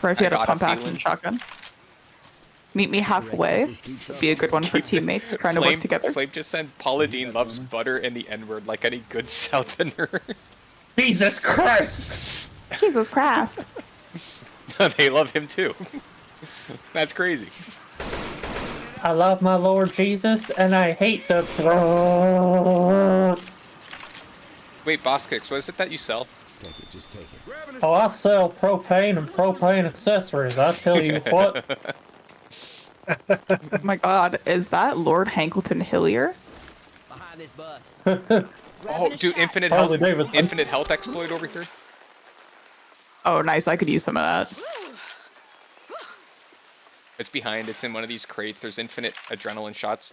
For if you had a pump action shotgun. Meet me halfway. Would be a good one for teammates trying to work together. Flame just said Paula Deen loves butter and the N-word like any good Southerner. Jesus Christ! Jesus Christ. They love him too. That's crazy. I love my Lord Jesus, and I hate the blood. Wait, Boss Kicks, what is it that you sell? Take it, just take it. Oh, I sell propane and propane accessories. I tell you what. Oh my god, is that Lord Hankleton Hillier? Behind this bus. Oh, dude, infinite Harley health, Davidson. infinite health exploit over here. Oh, nice. I could use some of that. It's behind. It's in one of these crates. There's infinite adrenaline shots.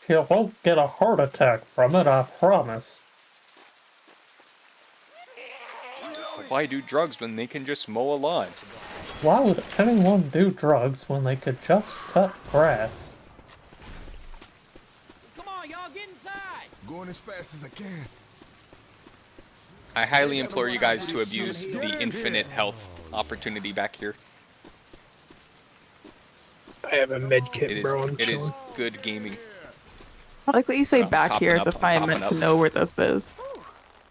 You won't get a heart attack from it, I promise. Why do drugs when they can just mow a lawn? Why would anyone do drugs when they could just cut grass? Come on, y'all, get inside. Going as fast as I can. I highly implore you guys to abuse the infinite health opportunity back here. I have a med It kit, is, bro. I'm it is chilling. good gaming. I like what you say I'm back topping here up, as if I'm I am topping meant to up. know where this is.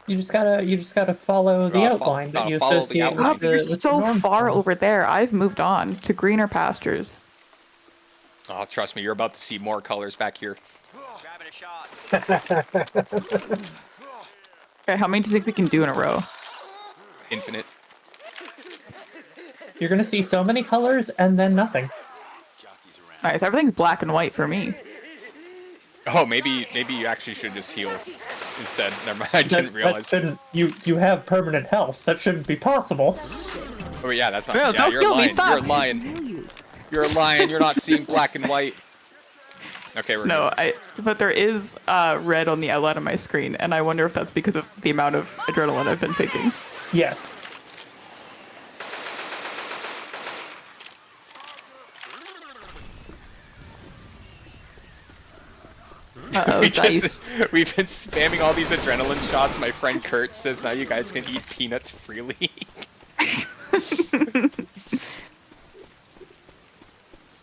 You just gotta follow the Gotta outline that you follow the associate outline. Oh, with the, you're with the so norm far form. over there. I've moved on to greener pastures. Oh, trust me, you're about to see more colors back here. Grabbing a shot. Okay, how many do you think we can do in a row? Infinite. You're gonna see so many colors and then nothing. Nice, everything's black and white for me. Oh, maybe you actually should just heal instead. Never mind, I didn't realize. You have permanent health. That shouldn't be possible. Oh yeah, that's not. No, Yeah, don't you're kill me, lying. stop. You're lying. You're lying. You're not seeing black and white. Okay, we're No, good. but there is red on the outline of my screen, and I wonder if that's because of the amount of adrenaline I've been taking. Yes. Uh-oh, dice. We've been spamming all these adrenaline shots. My friend Kurt says now you guys can eat peanuts freely.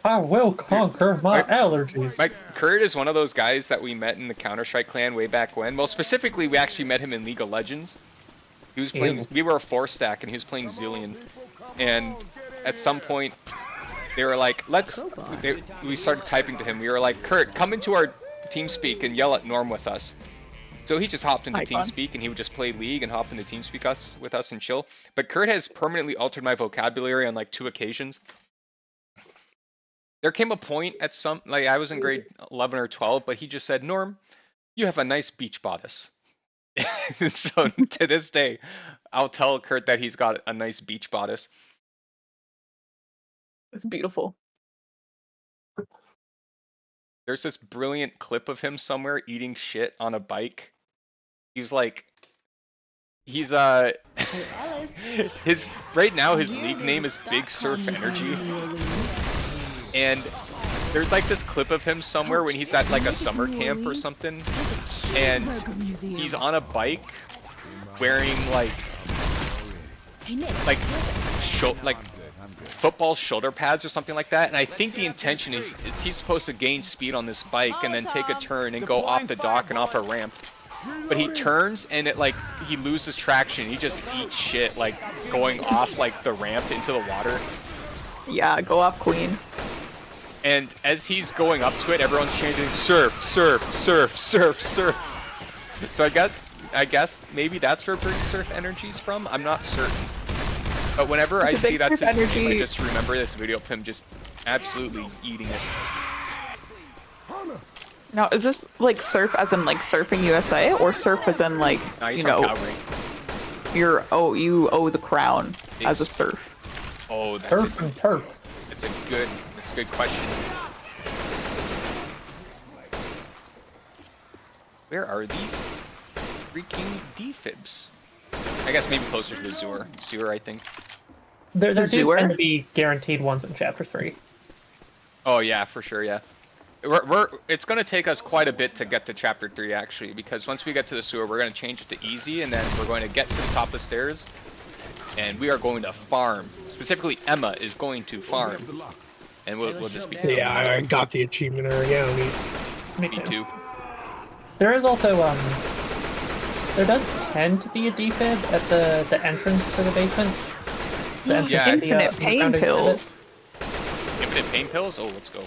I will conquer my allergies. Kurt is one of those guys that we met in the Counter-Strike clan way back when. Well, specifically, we actually met him in League of Legends. He was playing. We were a 4-stack, and he was playing Zillion. And at some point, they were like, we started typing to him. We were like, Kurt, come into our TeamSpeak and yell at Norm with us. So he just hopped into TeamSpeak, and he would just play League and hop into TeamSpeak with us and chill. But Kurt has permanently altered my vocabulary on like 2 occasions. There came a point at I was in grade 11 or 12, but he just said, Norm, you have a nice beach bodice. And so to this day, I'll tell Kurt that he's got a nice beach bodice. It's beautiful. There's this brilliant clip of him somewhere eating shit on a bike. He was like, he's right now his league name is Big Surf Energy. And there's like this clip of him somewhere when he's at like a summer camp or something, and he's on a bike wearing like football shoulder pads or something like that. And I think the intention is he's supposed to gain speed on this bike and then take a turn and go off the dock and off a ramp. But he turns and he loses traction. He just eats shit like going off like the ramp into the water. Yeah, go off, Queen. And as he's going up to it, everyone's chanting surf, surf, surf, surf, surf. So I guess maybe that's where Big Surf Energy's from. I'm not certain. But whenever I see that's his name, I just remember this video of him just absolutely eating it. Now, is this like surf as in like Surfing USA, or surf as in like, you know, you owe the crown as a surf? Oh, that's turf. That's a good question. Where are these freaking defibs? I guess maybe closer to the sewer, I think. There do tend to be guaranteed ones in Chapter 3. Oh yeah, for sure, yeah. It's going to take us quite a bit to get to Chapter 3, actually, because once we get to the sewer, we're going to change it to easy, and then we're going to get to the top of the stairs, and we are going to farm. Specifically, Emma is going to farm. And we'll just be... Yeah, I got the achievement already. Yeah, me too. There is also, there does tend to be a defib at the entrance to the basement. Yeah, infinite pain pills. Infinite pain pills? Oh, let's go.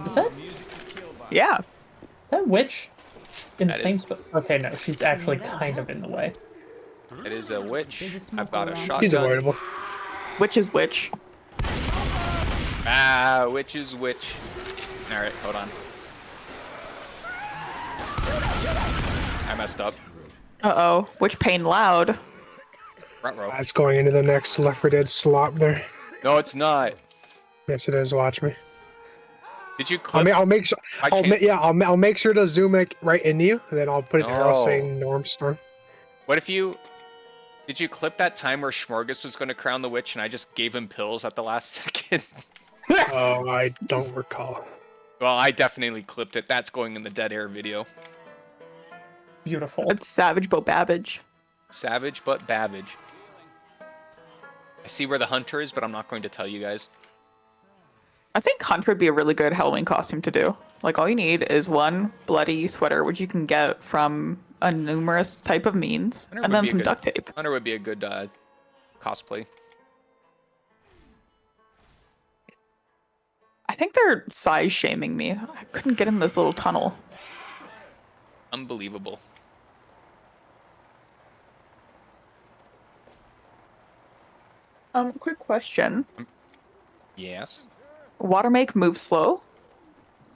Is that? Yeah. Is that witch in the same spot? Okay, no, she's actually kind of in the way. It is a witch. I've got a shotgun. He's avoidable. Witch is witch. Ah, witch is witch. Alright, hold on. I messed up. Uh-oh. Witch pain loud. That's going into the next Left 4 Dead slop there. No, it's not. Yes, it is. Watch me. Did you clip? I'll make sure. I'll make sure to zoom it right into you, and then I'll put an arrow saying Norm Storm. What if you? Did you clip that time where Schmorgus was going to crown the witch, and I just gave him pills at the last second? Oh, I don't recall. Well, I definitely clipped it. That's going in the Dead Air video. Beautiful. It's savage but Babbage. Savage but Babbage. I see where the hunter is, but I'm not going to tell you guys. I think Hunter would be a really good Halloween costume to do. Like, all you need is one bloody sweater, which you can get from a numerous type of means, and then some duct tape. Hunter would be a good cosplay. I think they're size shaming me. I couldn't get in this little tunnel. Unbelievable. Quick question. Yes. Water make move slow?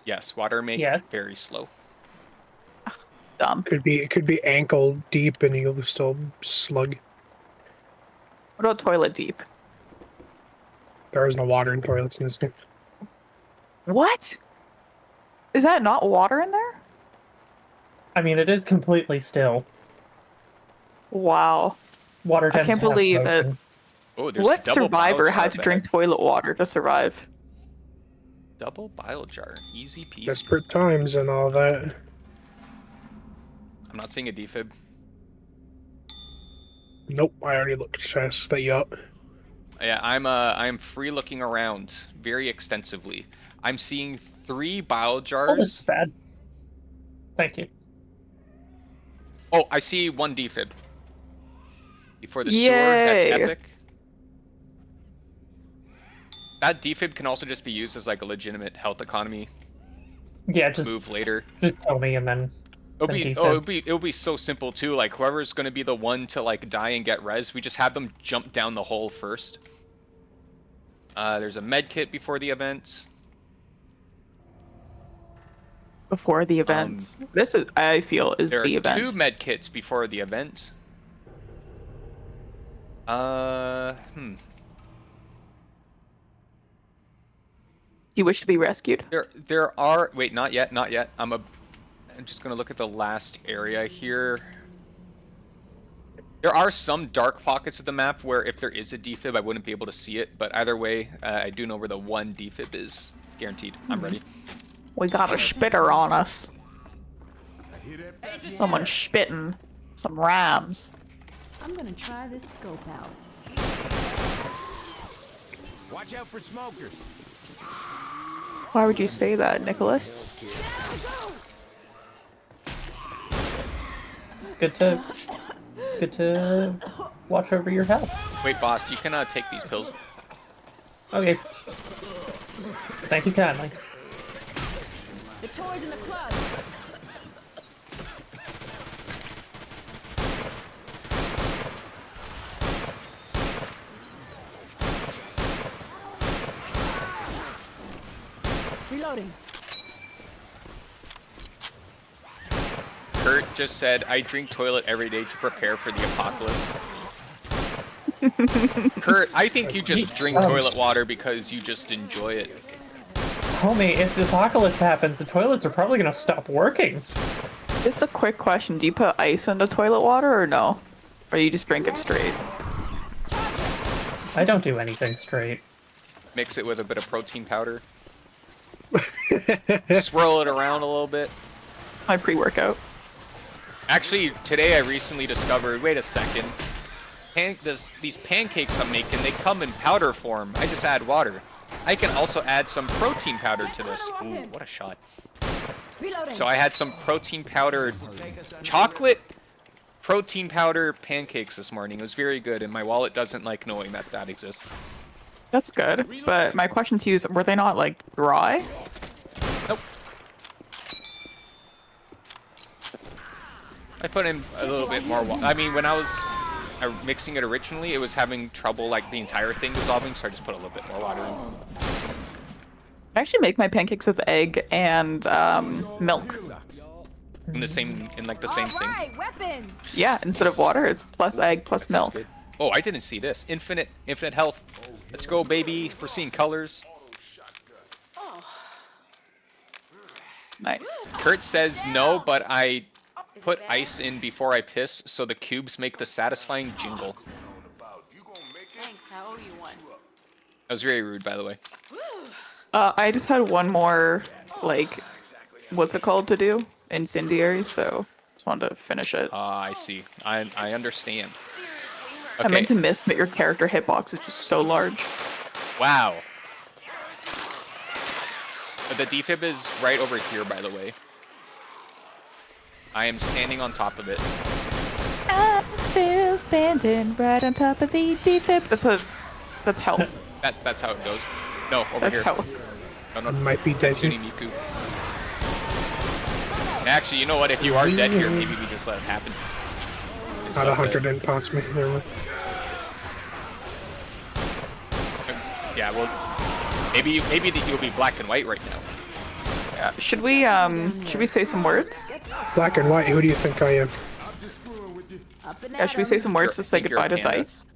Yes, water make very slow. Dumb. It could be ankle deep and you'll still slug. What about toilet deep? There is no water in toilets in this game. What? Is that not water in there? I mean, it is completely still. Wow. Water I tends can't to have believe it. motion. Oh, there's What double survivor bile jar had to drink bag. toilet water to survive? Double bile jar. Easy peasy. Desperate times and all that. I'm not seeing a defib. Nope, I already looked chest that you up. Yeah, I'm free looking around very extensively. I'm seeing 3 bile Oh, this is jars. bad. Thank you. Oh, I see 1 defib. Before the sewer, that's Yay. epic. That defib can also just be used as like a legitimate health economy Yeah, just move later. tell me and then. It'll be so simple too. Like whoever's gonna be the one to like die and get res, we just have them jump down the hole first. There's a med kit before the event. Before the events. This is, I feel, is There the are event. 2 med kits before the event. You wish to be rescued? There are. Wait, not yet. I'm just gonna look at the last area here. There are some dark pockets of the map where if there is a defib, I wouldn't be able to see it. But either way, I do know where the 1 defib is. Guaranteed. I'm ready. We got a spitter on us. Someone spitting some rams. I'm gonna try this scope out. Watch out for smokers. Why would you say that, Nicholas? It's good to watch over your health. Wait, boss, you can take these pills. Okay. Thank you kindly. The toys in the club. Reloading. Kurt just said, I drink toilet every day to prepare for the apocalypse. Kurt, I think you just drink toilet water because you just enjoy it. Homie, if the apocalypse happens, the toilets are probably gonna stop working. Just a quick question. Do you put ice into toilet water or no? Or you just drink it straight? I don't do anything straight. Mix it with a bit of protein powder. Swirl it around a little bit. My pre-workout. Actually, today I recently discovered, wait a second. These pancakes I'm making, they come in powder form. I just add water. I can also add some protein powder to this. Ooh, what a shot. Reloading. So I had some protein powder, chocolate protein powder pancakes this morning. It was very good, and my wallet doesn't like knowing that that exists. That's good. But my question to you is, were they not like dry? Nope. I put in a little bit more water. I mean, when I was mixing it originally, it was having trouble, like the entire thing dissolving, so I just put a little bit more water in. I actually make my pancakes with egg and milk. In the same thing. Alright, weapons. Yeah, instead of water, it's plus egg plus That sounds milk. good. Oh, I didn't see this. Infinite health. Let's go, baby. We're seeing colors. Nice. Kurt says no, but I put ice in before I piss, so the cubes make the satisfying jingle. Thanks, I owe you one. That was very rude, by the way. I just had one more, like, what's it called to do? Incendiary, so just wanted to finish it. I see. I understand. I meant to miss, but your character hitbox is just so large. Wow. The defib is right over here, by the way. I am standing on top of it. I'm still standing right on top of the defib. That's health. That's how it goes. No, over That's here. health. No, Might be dead here. Miku. Actually, you know what? If you are dead here, maybe we just let it happen. The hunter didn't pounce me. Never mind. Yeah, well, maybe you'll be black and white right now. Yeah. Should we say some words? Black and white, who do you think I am? Up and Yeah, should we say some words to say You're a goodbye to panda. Dice?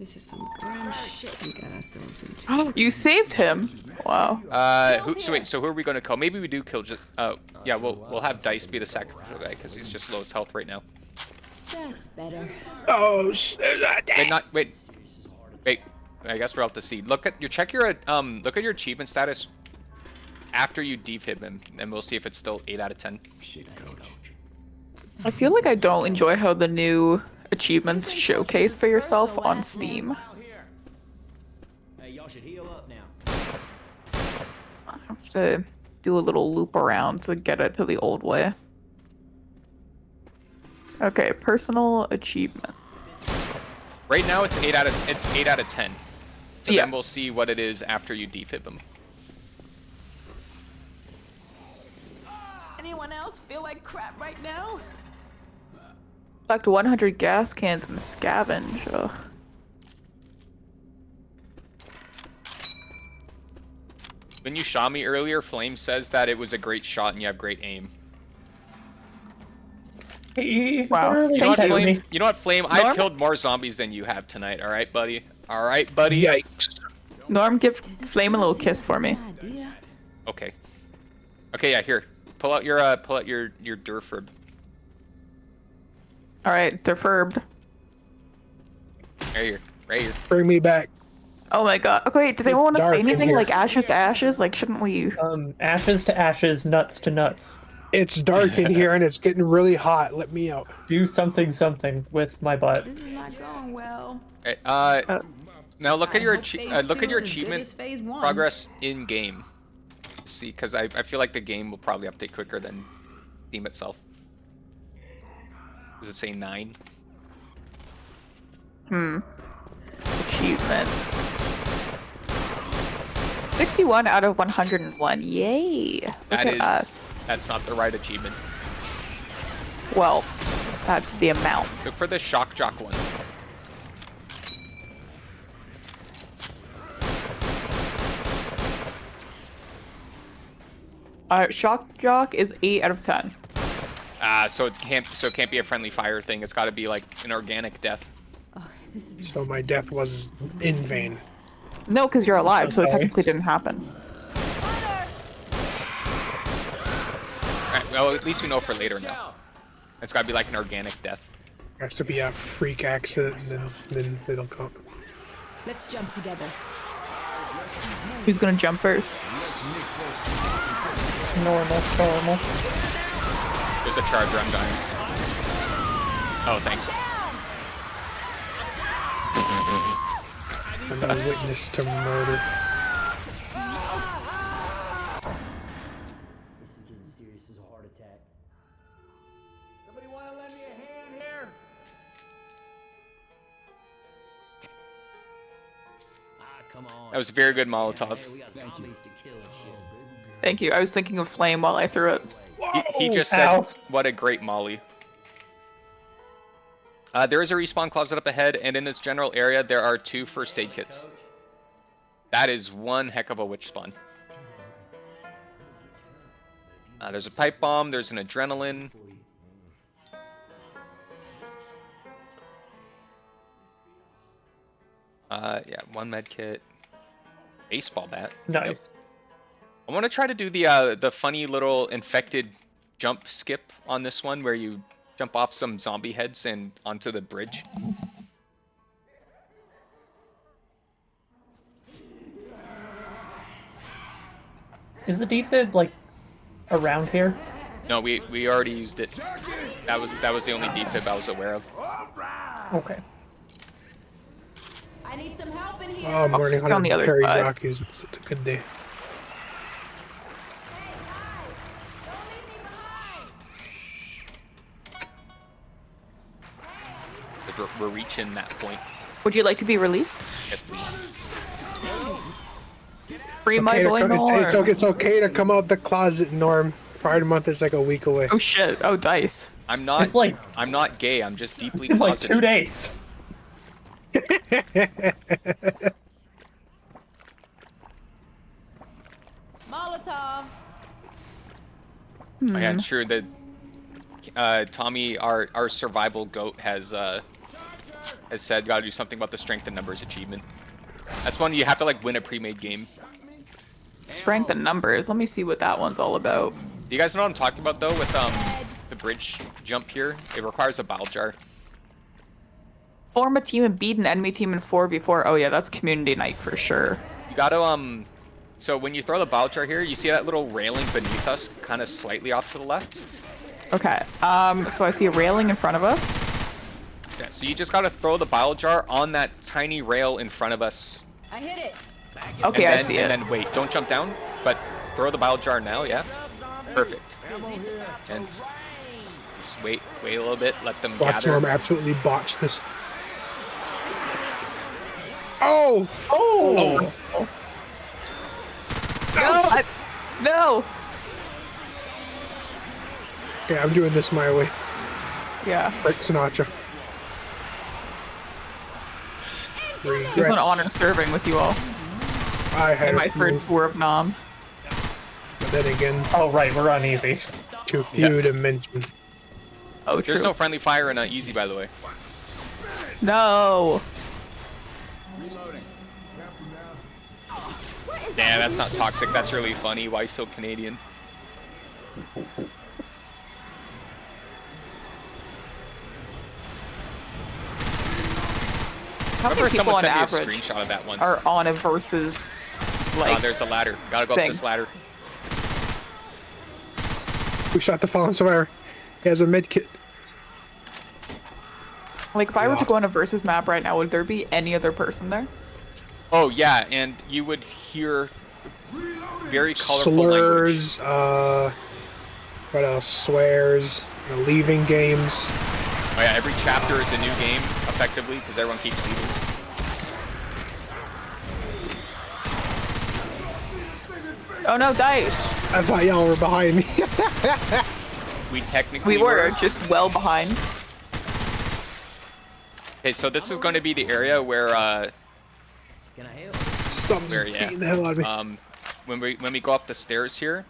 This is some grim shit we got ourselves into. You saved him. Wow. So who are we gonna kill? Maybe we do kill just. Yeah, we'll have Dice be the sacrificial guy because he's just low as health right now. That's better. Oh, Wait. I guess we're out to see. Look at your look at your achievement status after you defib him, and we'll see if it's still 8 out of 10. I feel like I don't enjoy how the new achievements showcase for yourself on Steam. Hey, y'all should heal up now. I have to do a little loop around to get it to the old way. Okay, personal achievement. Right now it's 8 out of 10. So Yeah. then we'll see what it is after you defib him. Anyone else feel like crap right now? Collect 100 gas cans and scavenge. Ugh. When you shot me earlier, Flame says that it was a great shot and you have great aim. Wow. You know what, Thank Flame? you. You know what, Flame? Norm? I've killed more zombies than you have tonight. All right, buddy. All right, buddy. Yikes. Norm, give Flame a little kiss for me. Okay. Okay, yeah. Here, pull out your Durfurb. All right, deferred. Right here. Right here. Bring me back. Oh my god. Okay, wait, does anyone want to dark say in anything here. like ashes to ashes? Like, shouldn't we? Ashes to ashes, nuts to nuts. It's dark in here and it's getting really hot. Let me out. Do something with my butt. This is not going well. Right, now look at your hope phase look two at your is as good achievement as phase one. progress in game. See, because I feel like the game will probably update quicker than Steam itself. Does it say 9? Achievements. 61 out of 101. Yay! Look at us. That's not the right achievement. Well, that's the amount. Look for the Shock Jock one. Shock Jock is 8 out of 10. So it can't be a friendly fire thing. It's got to be like an organic death. So my death was in vain. No, because you're alive, so it Okay. technically didn't happen. Alright, well, at least we know for later now. It's got to be like an organic death. Has to be a freak accident, and then it'll come. Let's jump together. Who's gonna jump first? Normal. There's a charger. I'm dying. Oh, thanks. I'm a witness to murder. This is getting serious as a heart attack. Somebody want to lend me a hand here? Come on. That was a very good Molotov. We got zombies to kill and shit. Thank you. I was thinking of Flame while I threw it. He just said, "What a great molly." There is a respawn closet up ahead, and in this general area, there are 2 first aid kits. That is one heck of a witch spawn. There's a pipe bomb. There's an adrenaline. Yeah, 1 med kit. Baseball bat. Nice. Yep. I want to try to do the funny little infected jump skip on this one, where you jump off some zombie heads and onto the bridge. Is the defib like around here? No, we already used it. That was the only defib I was aware of. Okay. I need some help in here. Oh, I'm learning just how on to the other carry side. jockeys. It's a good day. We're reaching that point. Would you like to be released? Yes, please. Free my boy Norm. It's okay to come out the closet, Norm. Pride Month is like a week away. Oh shit! Oh dice. I'm not. It's like I'm not gay. I'm just deeply in like closeted. 2 days. Molotov. I am sure that Tommy, our survival goat, has has said gotta do something about the strength in numbers achievement. That's one you have to like win a pre-made game. Strength in numbers. Let me see what that one's all about. Do you guys know what I'm talking about though with the bridge jump here? It requires a bottle jar. Form a team and beat an enemy team in 4v4. Oh yeah, that's community night for sure. You gotta so when you throw the bottle jar here, you see that little railing beneath us, kind of slightly off to the left? Okay, so I see a railing in front of us. Yeah, so you just gotta throw the bottle jar on that tiny rail in front of us. I hit it. Okay, and I then, see it. And then wait, don't jump down, but throw the bottle jar now, yeah? Perfect. And just wait a little bit, let them Watch gather. Norm absolutely botch this. Oh! Oh! No! Okay, I'm doing this my way. Yeah. Frank Sinatra. It was an honor serving with you all. I had In my third tour of Nom. But then again, Oh, right, we're on easy. too few to mention. Oh, true. There's no friendly fire in easy, by the way. No! Damn, that's not toxic. That's really funny. Why still Canadian? How many Remember people someone on sent me a average screenshot of that once. are on a versus, like, Oh, there's a ladder. Gotta go thing. up this ladder. We shot the fallen survivor. He has a med kit. like if I were to go on a versus map right now, would there be any other person there? Oh yeah, and you would hear very colorful language. Slurs, what else? Swears, leaving games. Oh yeah, every chapter is a new game, effectively, because everyone keeps leaving. Oh no, dice! I thought y'all were behind me. We technically We were just well behind. Okay, so this is going to be the area where Can I help? Something's Where, yeah. beating the hell out of me. when we go up the stairs here,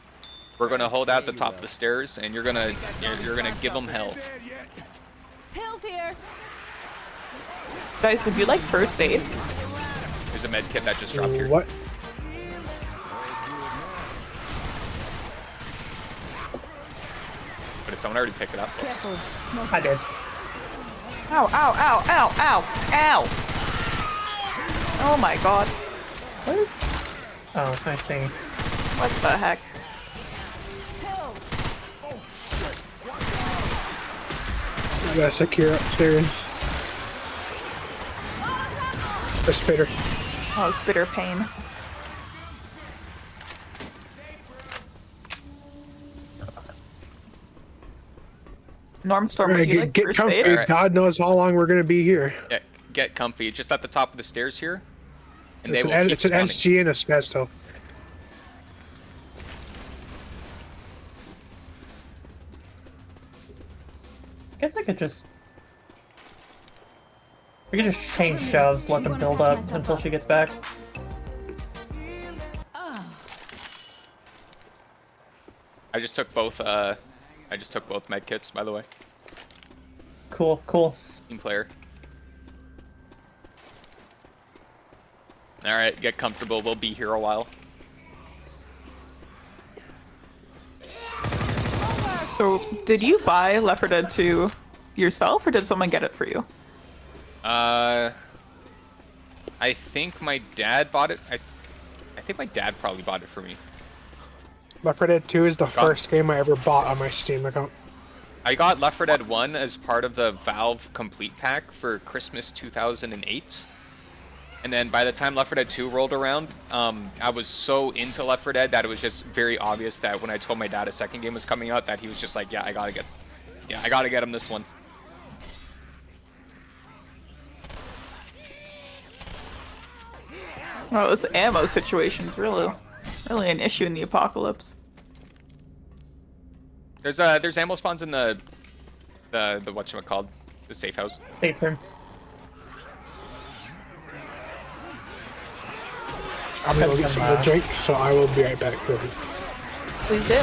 we're gonna hold out the top of the stairs, and you're gonna give them hell. Pills here. Guys, would you like first aid? There's a med kit that just dropped here. What? But did someone already pick it up? Careful. Smoke. I did. Ow, ow, ow, ow, ow, ow! Oh my god. What is... Oh, I see. What the heck? Pills. I gotta secure upstairs. A spitter. Oh, spitter pain. Normstorm, would Alright, you like get first comfy. aid? Alright. God knows how long we're gonna be here. Yeah, get comfy. It's just at the top of the stairs here, and It's they an, will keep it's an spawning. SG and a Spesto. I guess I could just... We could just change shoves, let them build up until she gets back. I just took both med kits, by the way. Cool, cool. Team player. Alright, get comfortable. We'll be here a while. So, did you buy Left 4 Dead 2 yourself, or did someone get it for you? I think my dad bought it. I think my dad probably bought it for me. Left 4 Dead 2 is the first game I ever bought on my Steam account. I got Left 4 Dead 1 as part of the Valve Complete Pack for Christmas 2008. And then by the time Left 4 Dead 2 rolled around, I was so into Left 4 Dead that it was just very obvious that when I told my dad a second game was coming out, that he was just like, yeah, I gotta get him this one. Well, this ammo situation's really an issue in the apocalypse. There's ammo spawns in the whatchamacallit, the safe house. Safe room. I'm gonna go get some to drink, so I will be right back. Please do.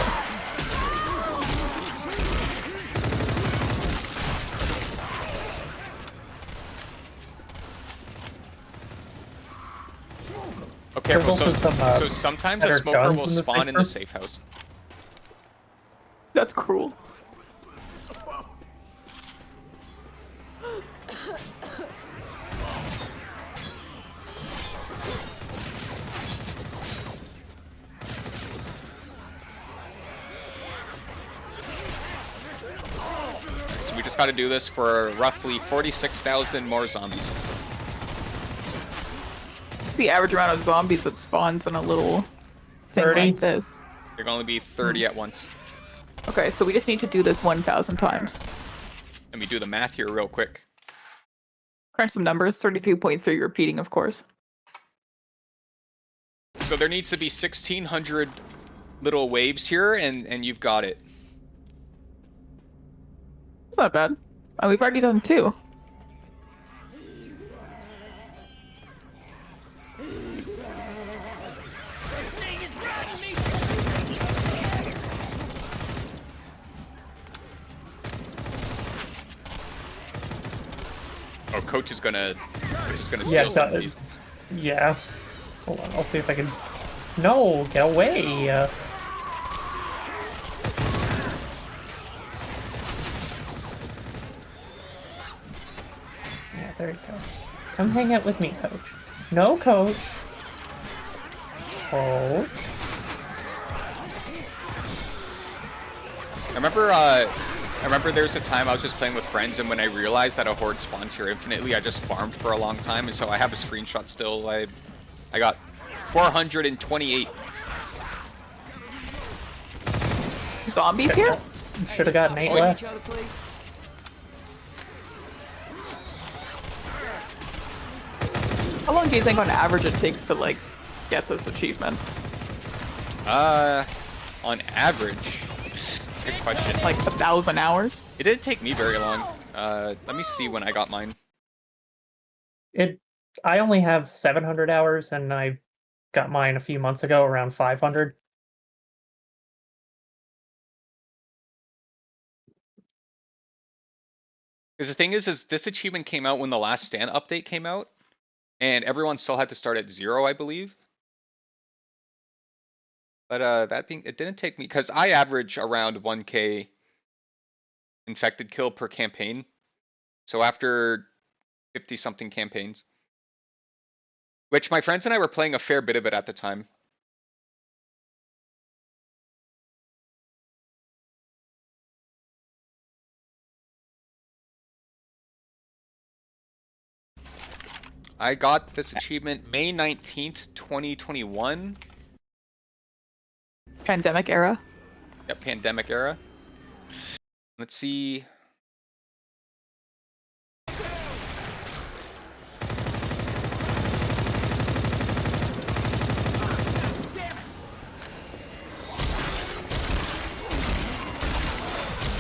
careful. There's also So sometimes a better smoker guns will in the spawn in safe the room. safe house. That's cruel. So we just got to do this for roughly 46,000 more zombies. It's the average amount of zombies that spawns in a little thing 30. like this. They're going to be 30 at once. Okay, so we just need to do this 1,000 times. Let me do the math here real quick. Crunch some numbers. 33.3 repeating, of course. So there needs to be 1,600 little waves here, and you've got it. It's not bad. Oh, we've already done 2. Oh, Coach is gonna steal Yeah, some of these. yeah. Hold on, I'll see if I can. No, get away! Yeah, there you go. Come hang out with me, Coach. No, Coach. Coach. I remember there was a time I was just playing with friends, and when I realized that a horde spawns here infinitely, I just farmed for a long time, and so I have a screenshot still. I got 428. zombies here? Should have gotten 8 Oh, less. How long do you think on average it takes to, like, get this achievement? On average, good question. Like 1,000 hours? It didn't take me very long. Let me see when I got mine. I only have 700 hours, and I got mine a few months ago, around 500. Because the thing is this achievement came out when the Last Stand update came out, and everyone still had to start at 0, I believe. But it didn't take me, because I average around 1k infected kill per campaign. So after 50 something campaigns, which my friends and I were playing a fair bit of it at the time. I got this achievement May 19th, 2021. Pandemic era? Yep, pandemic era. Let's see.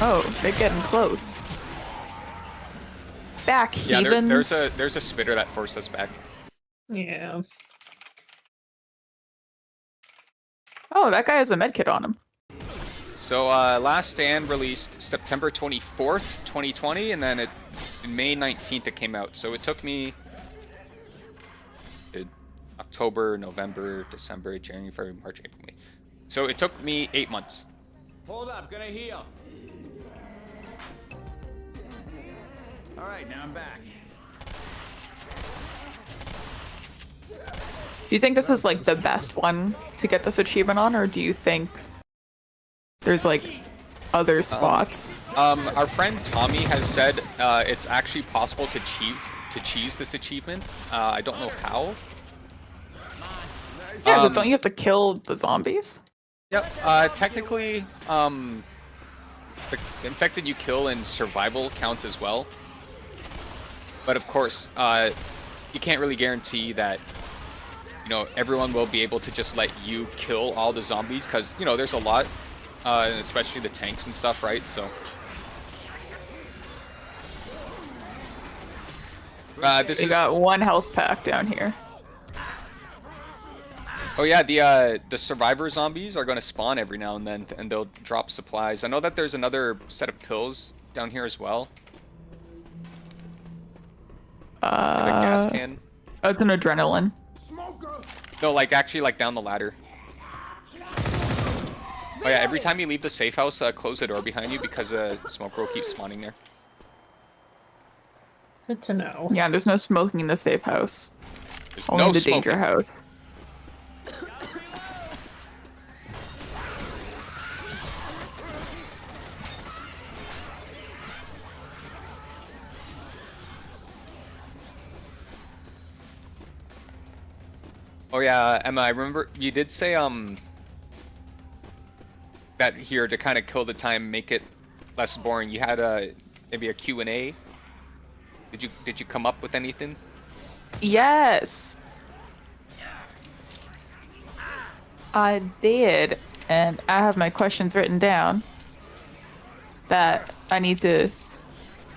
Oh, they're getting close. Back, Yeah, heathens. there's a spitter that forced us back. Yeah. Oh, that guy has a medkit on him. So Last Stand released September 24th, 2020, and then in May 19th it came out. So it took me October, November, December, January, February, March, April, May. So it took me 8 months. Hold up, gonna heal. All right, now I'm back. Do you think this is like the best one to get this achievement on, or do you think there's like other spots? Our friend Tommy has said it's actually possible to cheese this achievement. I don't know how. Yeah, because don't you have to kill the zombies? Yep. Technically, the infected you kill in survival counts as well. But of course, you can't really guarantee that, you know, everyone will be able to just let you kill all the zombies, because, you know, there's a lot, and especially the tanks and stuff, right? So. We got 1 health pack down here. Oh yeah, the survivor zombies are going to spawn every now and then, and they'll drop supplies. I know that there's another set of pills down here as well. Like a gas can. Oh, it's an adrenaline. No, like actually like down the ladder. Oh yeah, every time you leave the safe house, close the door behind you because smoke roll keeps spawning there. Good to know. Yeah, there's no smoking in the safe house. There's Only no the danger smoking. house. Oh yeah, Emma, I remember you did say that here to kind of kill the time, make it less boring. You had maybe a Q&A. Did you come up with anything? Yes. I did, and I have my questions written down that I need to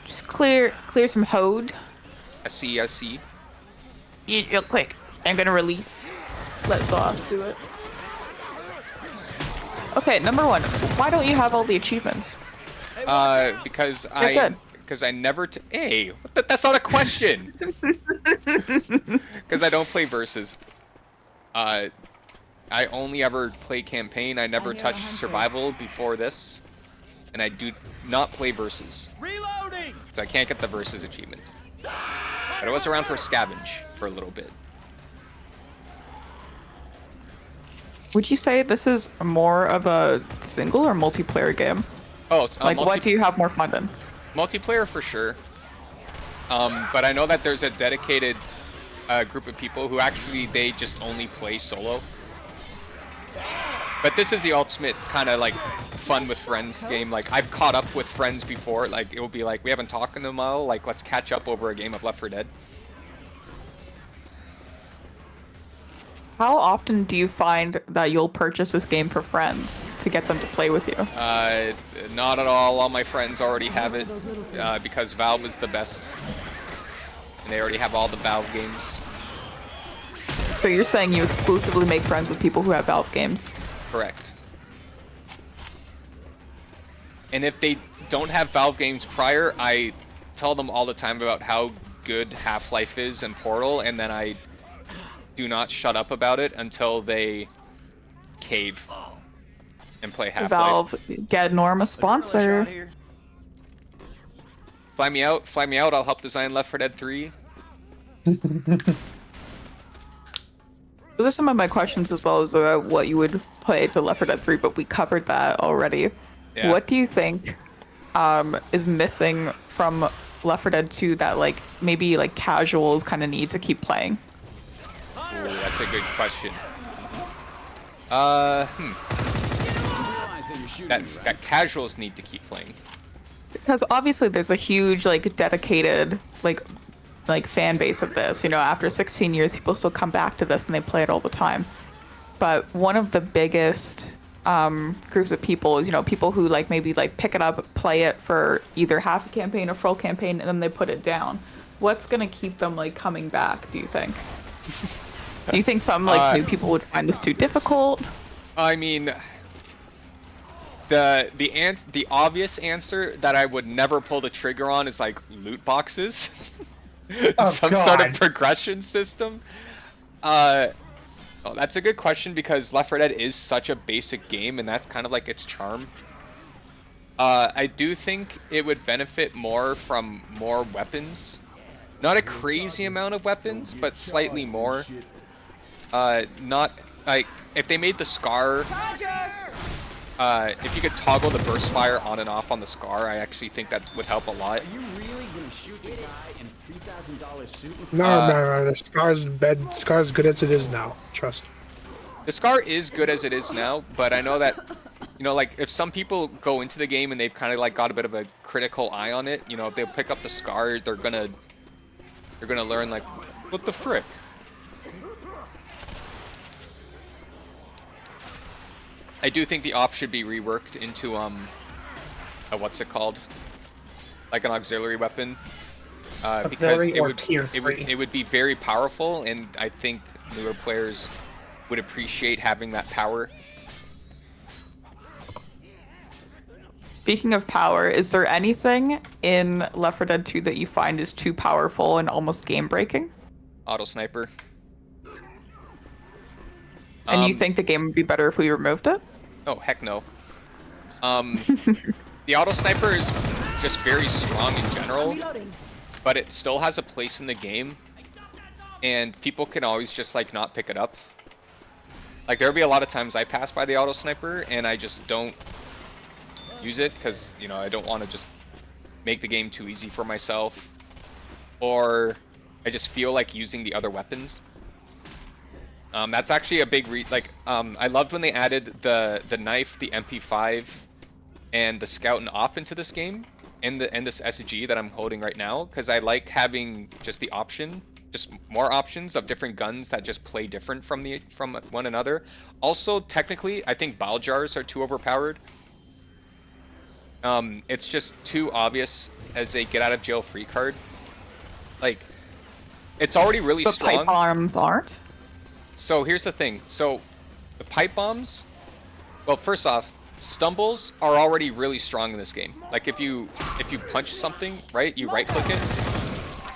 just clear some code. I see. Real quick. I'm gonna release. Let boss do it. Okay, number one. Why don't you have all the achievements? Because I never. Hey, that's not a question. Because I don't play versus. I only ever play campaign. I never touched survival before this, and I do not play versus. Reloading. So I can't get the versus achievements. But I was around for scavenge for a little bit. Would you say this is more of a single or multiplayer game? Oh, it's like what do you have more fun in? Multiplayer for sure. But I know that there's a dedicated group of people who actually they just only play solo. But this is the ultimate kind of like fun with friends game. Like I've caught up with friends before. Like it will be like we haven't talked in a while. Like let's catch up over a game of Left 4 Dead. How often do you find that you'll purchase this game for friends to get them to play with you? Not at all. All my friends already have it because Valve is the best. And they already have all the Valve games. So you're saying you exclusively make friends with people who have Valve games? Correct. And if they don't have Valve games prior, I tell them all the time about how good Half-Life is and Portal, and then I do not shut up about it until they cave and play Half-Life. Valve, get Norm a sponsor. Fly me out, I'll help design Left 4 Dead 3. Those are some of my questions as well as what you would play to Left 4 Dead 3, but we covered that already. Yeah. What do you think is missing from Left 4 Dead 2 that like maybe like casuals kind of need to keep playing? Ooh, that's a good question. That casuals need to keep playing. Because obviously there's a huge like dedicated like fan base of this. You know, after 16 years, people still come back to this and they play it all the time. But one of the biggest groups of people is, you know, people who like maybe like pick it up, play it for either half a campaign or full campaign, and then they put it down. What's gonna keep them like coming back, do you think? Do you think some like new people would find this too difficult? I mean, the obvious answer that I would never pull the trigger on is like loot boxes. Some sort of progression system. Oh, that's a good question because Left 4 Dead is such a basic game and that's kind of like its charm. I do think it would benefit more from more weapons. Not a crazy amount of weapons, but slightly more. Not like if they made the Scar, if you could toggle the burst fire on and off on the Scar, I actually think that would help a lot. Are you really gonna shoot the guy in $3,000 suit? No. The Scar's good as it is now. Trust. The Scar is good as it is now, but I know that, you know, like if some people go into the game and they've kind of like got a bit of a critical eye on it, you know, if they pick up the Scar, they're gonna learn like, what the frick? I do think the op should be reworked into what's it called? Like an auxiliary weapon. Because it would be very powerful, and I think newer players would appreciate having that power. Speaking of power, is there anything in Left 4 Dead 2 that you find is too powerful and almost game breaking? Auto sniper. And you think the game would be better if we removed it? Oh, heck no. The auto sniper is just very strong in general, but it still has a place in the game, and people can always just like not pick it up. Like there'll be a lot of times I pass by the auto sniper and I just don't use it because, you know, I don't want to just make the game too easy for myself, or I just feel like using the other weapons. That's actually a big I loved when they added the knife, the MP5, and the scout and op into this game, and this SG that I'm holding right now, because I like having just the option, just more options of different guns that just play different from one another. Also, technically, I think bile jars are too overpowered. It's just too obvious as a get out of jail free card. Like, it's already really strong. But pipe bombs aren't? So here's the thing. So the pipe bombs, well, first off, stumbles are already really strong in this game. Like if you punch something, right, you right click it,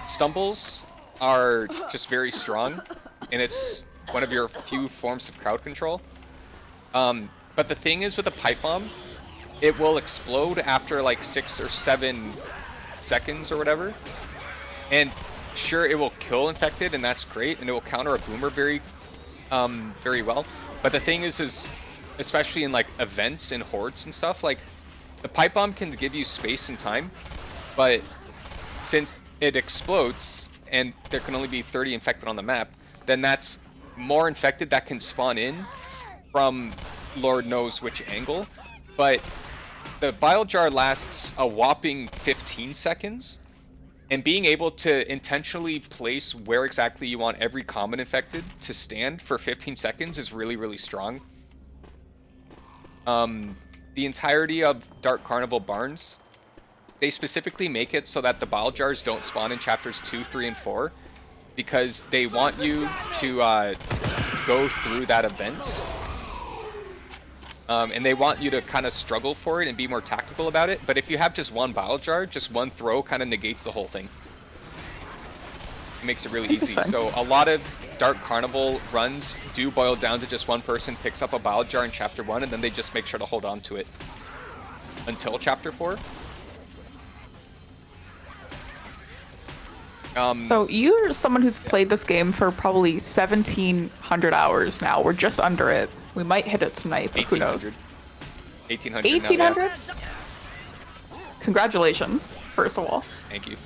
stumbles are just very strong, and it's one of your few forms of crowd control. But the thing is with a pipe bomb, it will explode after like 6 or 7 seconds or whatever, and sure, it will kill infected, and that's great, and it will counter a boomer very well. But the thing is especially in like events and hordes and stuff, like the pipe bomb can give you space and time, but since it explodes and there can only be 30 infected on the map, then that's more infected that can spawn in from Lord knows which angle. But the bile jar lasts a whopping 15 seconds, and being able to intentionally place where exactly you want every common infected to stand for 15 seconds is really, really strong. The entirety of Dark Carnival Barns, they specifically make it so that the bile jars don't spawn in chapters 2, 3, and 4, because they want you to go through that event. And they want you to kind of struggle for it and be more tactical about it. But if you have just one bile jar, just one throw kind of negates the whole thing. It makes it really easy. So a lot of Dark Carnival runs do boil down to just one person picks up a bile jar in chapter 1, and then they just make sure to hold on to it until chapter 4. So you're someone who's played this game for probably 1,700 hours now. We're just under it. We might hit it tonight, but who knows? 1,800. 1,800? Yeah. Congratulations, first of all. Thank you.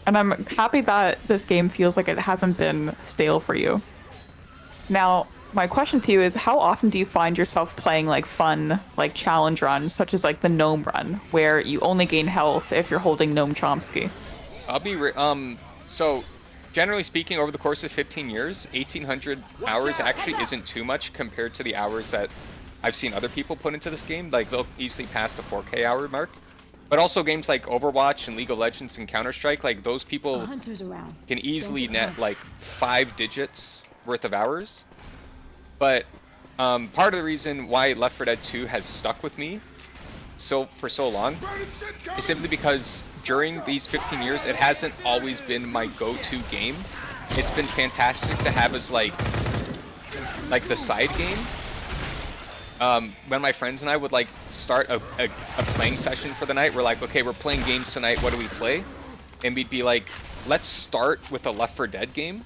And I'm happy that this game feels like it hasn't been stale for you. Now, my question to you is, how often do you find yourself playing like fun, like challenge runs, such as like the Gnome Run, where you only gain health if you're holding Gnome Chomsky? I'll be so generally speaking, over the course of 15 years, 1,800 hours actually isn't too much compared to the hours that I've seen other people put into this game. Like, they'll easily pass the 4K hour mark. But also games like Overwatch and League of Legends and Counter-Strike, like those people can easily net like 5 digits worth of hours. But part of the reason why Left 4 Dead 2 has stuck with me for so long is simply because during these 15 years, it hasn't always been my go-to game. It's been fantastic to have as like the side game. When my friends and I would like start a playing session for the night, we're like, okay, we're playing games tonight, what do we play? And we'd be like, let's start with a Left 4 Dead game.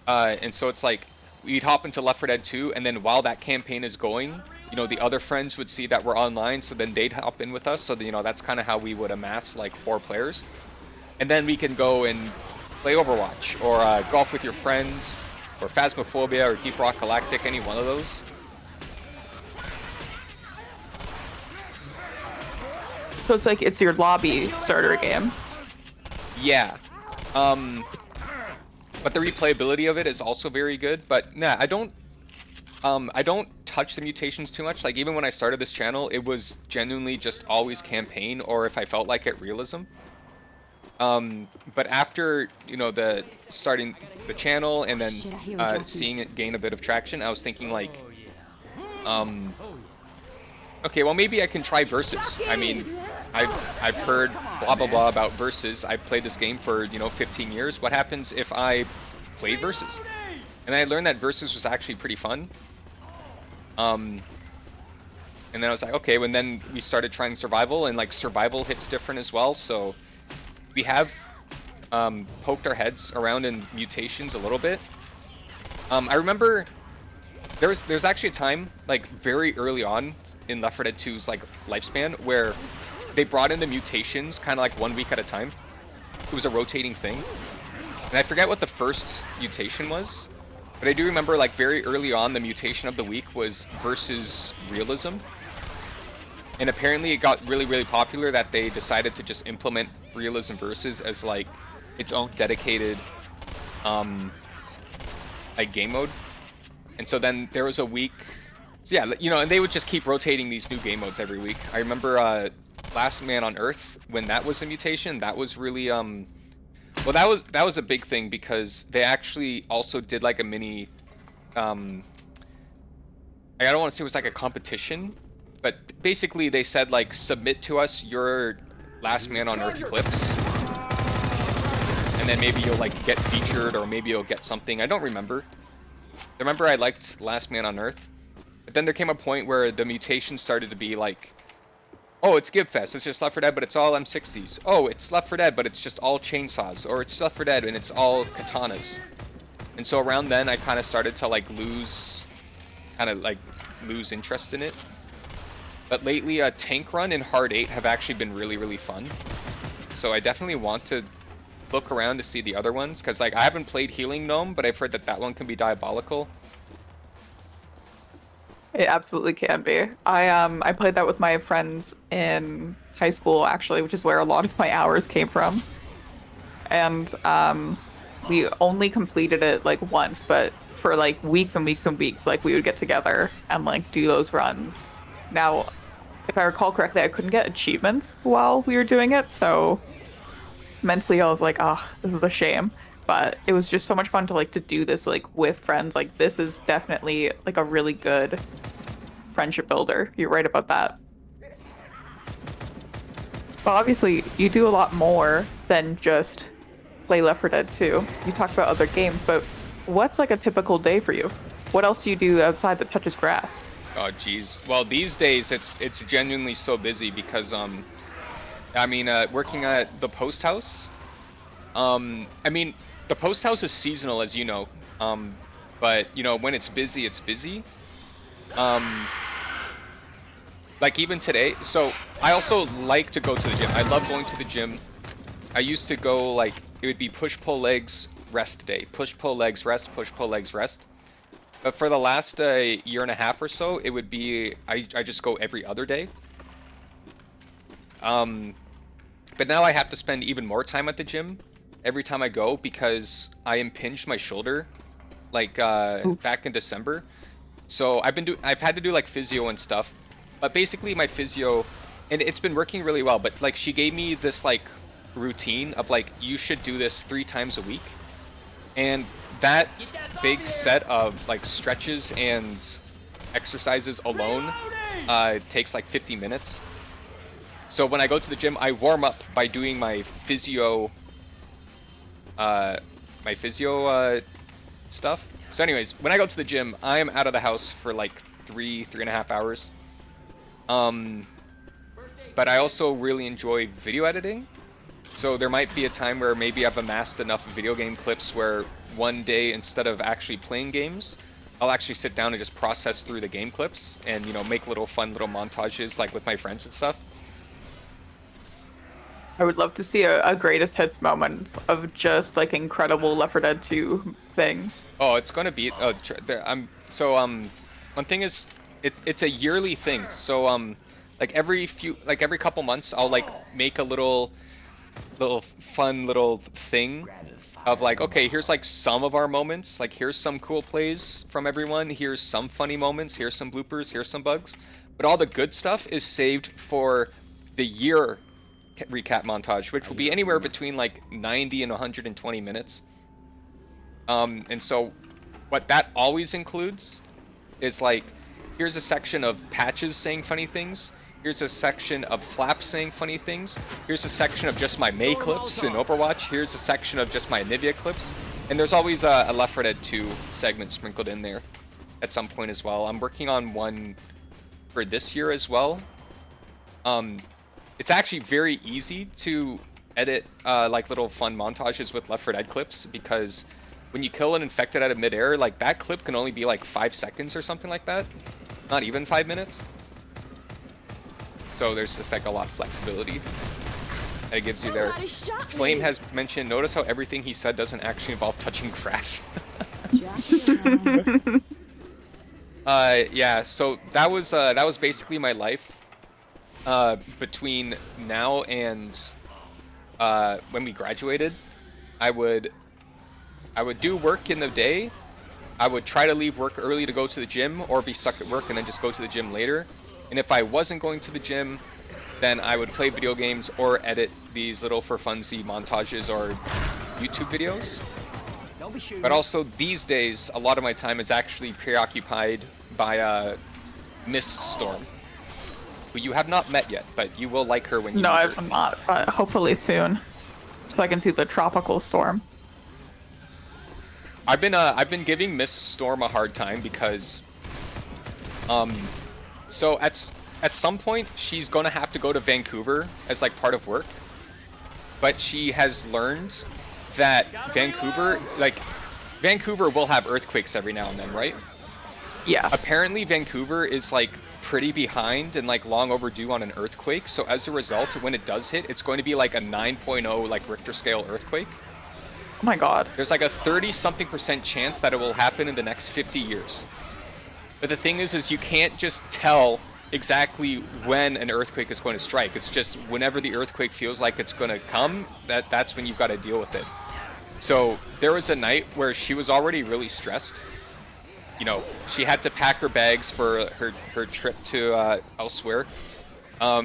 And so it's like, we'd hop into Left 4 Dead 2, and then while that campaign is going, you know, the other friends would see that we're online, so then they'd hop in with us. So, you know, that's kind of how we would amass like 4 players. And then we can go and play Overwatch, or golf with your friends, or Phasmophobia, or Deep Rock Galactic, any one of those. So it's like it's your lobby starter game. Yeah. But the replayability of it is also very good. But nah, I don't touch the mutations too much. Like, even when I started this channel, it was genuinely just always campaign, or if I felt like it, realism. But after, you know, starting the channel and then seeing it gain a bit of traction, I was thinking like, okay, well maybe I can try versus. I mean, I've heard blah blah blah about versus. I've played this game for, you know, 15 years. What happens if I play versus? And I learned that versus was actually pretty fun. And then I was like, okay, and then we started trying survival, and like survival hits different as well. So we have poked our heads around in mutations a little bit. I remember there's actually a time, like very early on in Left 4 Dead 2's like lifespan, where they brought in the mutations kind of like 1 week at a time. It was a rotating thing, and I forget what the first mutation was, but I do remember like very early on the mutation of the week was versus realism, and apparently it got really popular that they decided to just implement realism versus as like its own dedicated like game mode. And so then there was a week, so yeah, you know, and they would just keep rotating these new game modes every week. I remember Last Man on Earth, when that was a mutation, that was really well, that was a big thing because they actually also did like a mini I don't want to say it was like a competition, but basically they said like submit to us your Last Man on Earth clips, and then maybe you'll like get featured, or maybe you'll get something. I don't remember. I remember I liked Last Man on Earth, but then there came a point where the mutation started to be like, oh, it's Gibfest, it's just Left 4 Dead, but it's all M60s. Oh, it's Left 4 Dead, but it's just all chainsaws. Or it's Left 4 Dead and it's all katanas. And so around then I kind of started to like lose interest in it. But lately Tank Run and Hard 8 have actually been really fun. So I definitely want to look around to see the other ones, because like I haven't played Healing Gnome, but I've heard that that one can be diabolical. It absolutely can be. I played that with my friends in high school, actually, which is where a lot of my hours came from. And we only completed it like once, but for like weeks and weeks and weeks, like we would get together and like do those runs. Now, if I recall correctly, I couldn't get achievements while we were doing it, so mentally I was like, oh, this is a shame. But it was just so much fun to like to do this like with friends. Like this is definitely like a really good friendship builder. You're right about that. But obviously you do a lot more than just play Left 4 Dead 2. You talked about other games, but what's like a typical day for you? What else do you do outside that touches grass? Oh geez. Well, these days it's genuinely so busy because I mean working at the post house. I mean, the post house is seasonal, as you know, but you know, when it's busy, it's busy. Like even today, so I also like to go to the gym. I love going to the gym. I used to go, like, it would be push pull legs rest day, push pull legs rest, push pull legs rest. But for the last year and a half or so, it would be I just go every other day. But now I have to spend even more time at the gym every time I go because I impinged my shoulder like back in December. So I've had to do like physio and stuff, but basically my physio, and it's been working really well, but like she gave me this like routine of like, you should do this 3 times a week, and that big set of like stretches and exercises alone takes like 50 minutes. So when I go to the gym, I warm up by doing my physio stuff. So anyways, when I go to the gym, I am out of the house for like 3.5 hours. But I also really enjoy video editing. So there might be a time where maybe I've amassed enough video game clips where one day, instead of actually playing games, I'll actually sit down and just process through the game clips and, you know, make fun little montages like with my friends and stuff. I would love to see a greatest hits moment of just like incredible Left 4 Dead 2 things. Oh, it's gonna be one thing is it's a yearly thing. So like every couple months I'll like make a little fun little thing of like, okay, here's like some of our moments, like here's some cool plays from everyone, here's some funny moments, here's some bloopers, here's some bugs, but all the good stuff is saved for the year recap montage, which will be anywhere between like 90 and 120 minutes. And so what that always includes is like, here's a section of Patches saying funny things, here's a section of Flaps saying funny things, here's a section of just my Mei clips in Overwatch, here's a section of just my Anivia clips, And there's always a Left 4 Dead 2 segment sprinkled in there at some point as well. I'm working on one for this year as well. It's actually very easy to edit like little fun montages with Left 4 Dead clips, because when you kill an infected out of midair, like that clip can only be like 5 seconds or something like that. Not even 5 minutes. So there's just like a lot of flexibility that it gives you there. Flame has mentioned, notice how everything he said doesn't actually involve touching grass. Yeah, so that was basically my life between now and when we graduated. I would do work in the day. I would try to leave work early to go to the gym, or be stuck at work and then just go to the gym later. And if I wasn't going to the gym, then I would play video games or edit these little for funsies montages or YouTube videos. But also these days, a lot of my time is actually preoccupied by Mist Storm, who you have not met yet, but you will like her when you meet her. No, I've not, but hopefully soon, so I can see the tropical storm. I've been giving Mist Storm a hard time because so at some point she's gonna have to go to Vancouver as like part of work, but she has learned that Vancouver will have earthquakes every now and then, right? Yeah. Apparently Vancouver is like pretty behind and like long overdue on an earthquake, so as a result, when it does hit, it's going to be like a 9.0 like Richter scale earthquake. Oh my god. There's like a 30-something% chance that it will happen in the next 50 years. But the thing is you can't just tell exactly when an earthquake is going to strike. It's just whenever the earthquake feels like it's going to come, that's when you've got to deal with it. So there was a night where she was already really stressed. You know, she had to pack her bags for her trip to elsewhere.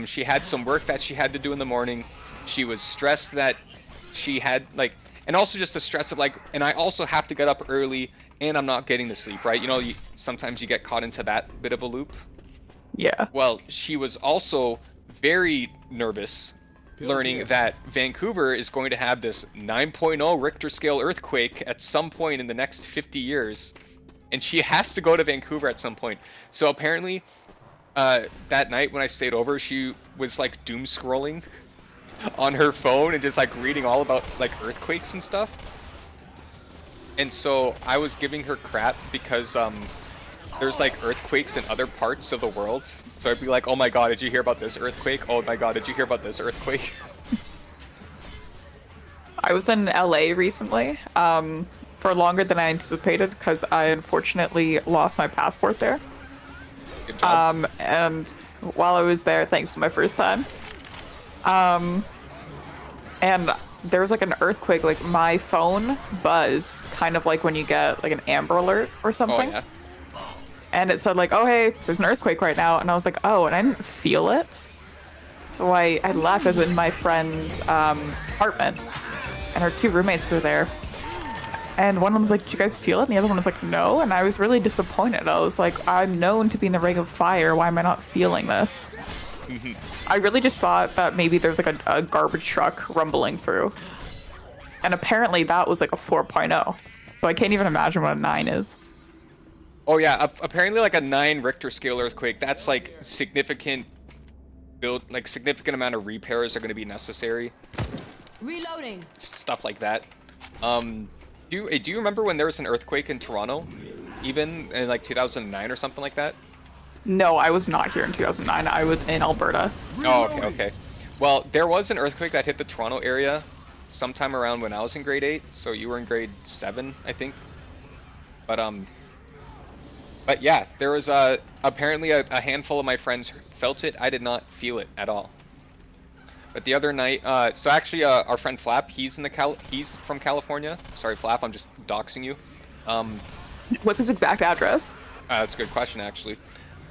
She had some work that she had to do in the morning. She was stressed that she had like, and also just the stress of like, and I also have to get up early and I'm not getting to sleep, right? You know, sometimes you get caught into that bit of a loop. Yeah. Well, she was also very nervous learning that Vancouver is going to have this 9.0 Richter scale earthquake at some point in the next 50 years. And she has to go to Vancouver at some point. So apparently, that night when I stayed over, she was like doom scrolling on her phone and just like reading all about like earthquakes and stuff. And so I was giving her crap because there's like earthquakes in other parts of the world. So I'd be like, oh my god, did you hear about this earthquake? Oh my god, did you hear about this earthquake? I was in LA recently for longer than I anticipated because I unfortunately lost my passport there. Good job. And while I was there, thanks to my first time, and there was like an earthquake, like my phone buzzed, kind of like when you get like an Amber Alert or something. Oh, yeah. And it said like, oh hey, there's an earthquake right now, and I was like, oh, and I didn't feel it. So I left. I was in my friend's apartment, and her 2 roommates were there. And one of them was like, did you guys feel it? And the other one was like, no. And I was really disappointed. I was like, I'm known to be in the ring of fire. Why am I not feeling this? I really just thought that maybe there's like a garbage truck rumbling through. And apparently that was like a 4.0. So I can't even imagine what a 9 is. Oh yeah, apparently like a 9 Richter scale earthquake, that's like significant amount of repairs are going to be necessary. Reloading. Stuff like that. Do you remember when there was an earthquake in Toronto? Even in like 2009 or something like that? No, I was not here in 2009. I was in Alberta. Oh, okay. Well, there was an earthquake that hit the Toronto area sometime around when I was in grade 8. So you were in grade 7, I think. But yeah, there was apparently a handful of my friends felt it. I did not feel it at all. But the other night, so actually our friend Flap, he's from California. Sorry, Flap, I'm just doxing you. What's his exact address? That's a good question, actually.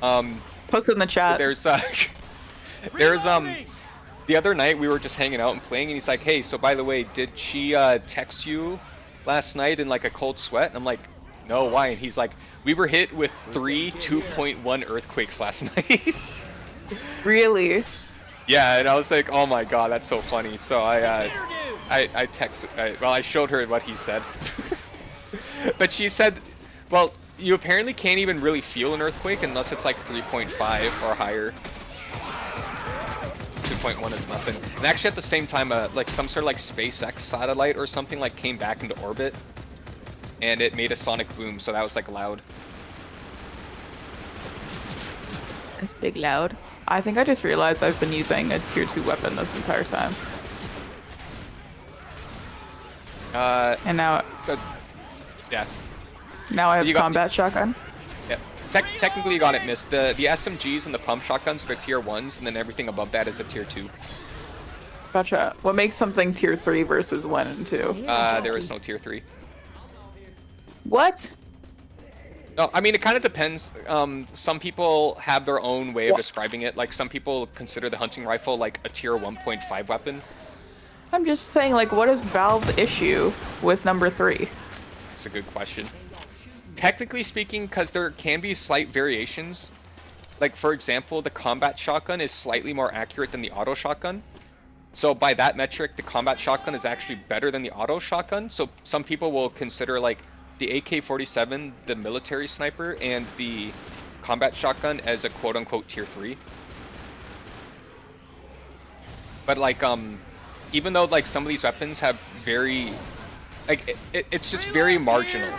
Post it in the chat. There's the other night we were just hanging out and playing, and he's like, hey, so by the way, did she text you last night in like a cold sweat? And I'm like, no, why? And he's like, we were hit with 3 2.1 earthquakes last night. Really? Yeah, and I was like, oh my god, that's so funny. So I showed her what he said. But she said, well, you apparently can't even really feel an earthquake unless it's like 3.5 or higher. 2.1 is nothing. And actually at the same time, like some sort of like SpaceX satellite or something like came back into orbit, and it made a sonic boom, so that was like loud. It's big loud. I think I just realized I've been using a tier 2 weapon this entire time. And now, yeah. Now I have a combat shotgun. Yeah. Technically you got it missed. The SMGs and the pump shotguns, they're tier 1s, and then everything above that is a tier 2. Gotcha. What makes something tier 3 versus 1 and 2? There is no tier 3. What? No, I mean, it kind of depends. Some people have their own way of describing it. Like, some people consider the hunting rifle like a tier 1.5 weapon. I'm just saying, like, what is Valve's issue with number 3? That's a good question. Technically speaking, because there can be slight variations. Like, for example, the combat shotgun is slightly more accurate than the auto shotgun. So by that metric, the combat shotgun is actually better than the auto shotgun. So some people will consider, like, the AK-47, the military sniper, and the combat shotgun as a quote-unquote tier 3. But like, even though like some of these weapons have very, like, it's just very marginal.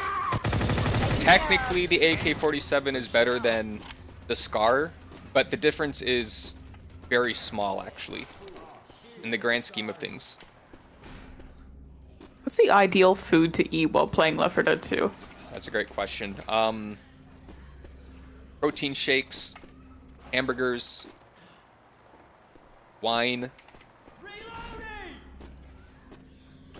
Technically, the AK-47 is better than the SCAR, but the difference is very small, actually, in the grand scheme of things. What's the ideal food to eat while playing Left 4 Dead 2? That's a great question. Protein shakes, hamburgers, wine.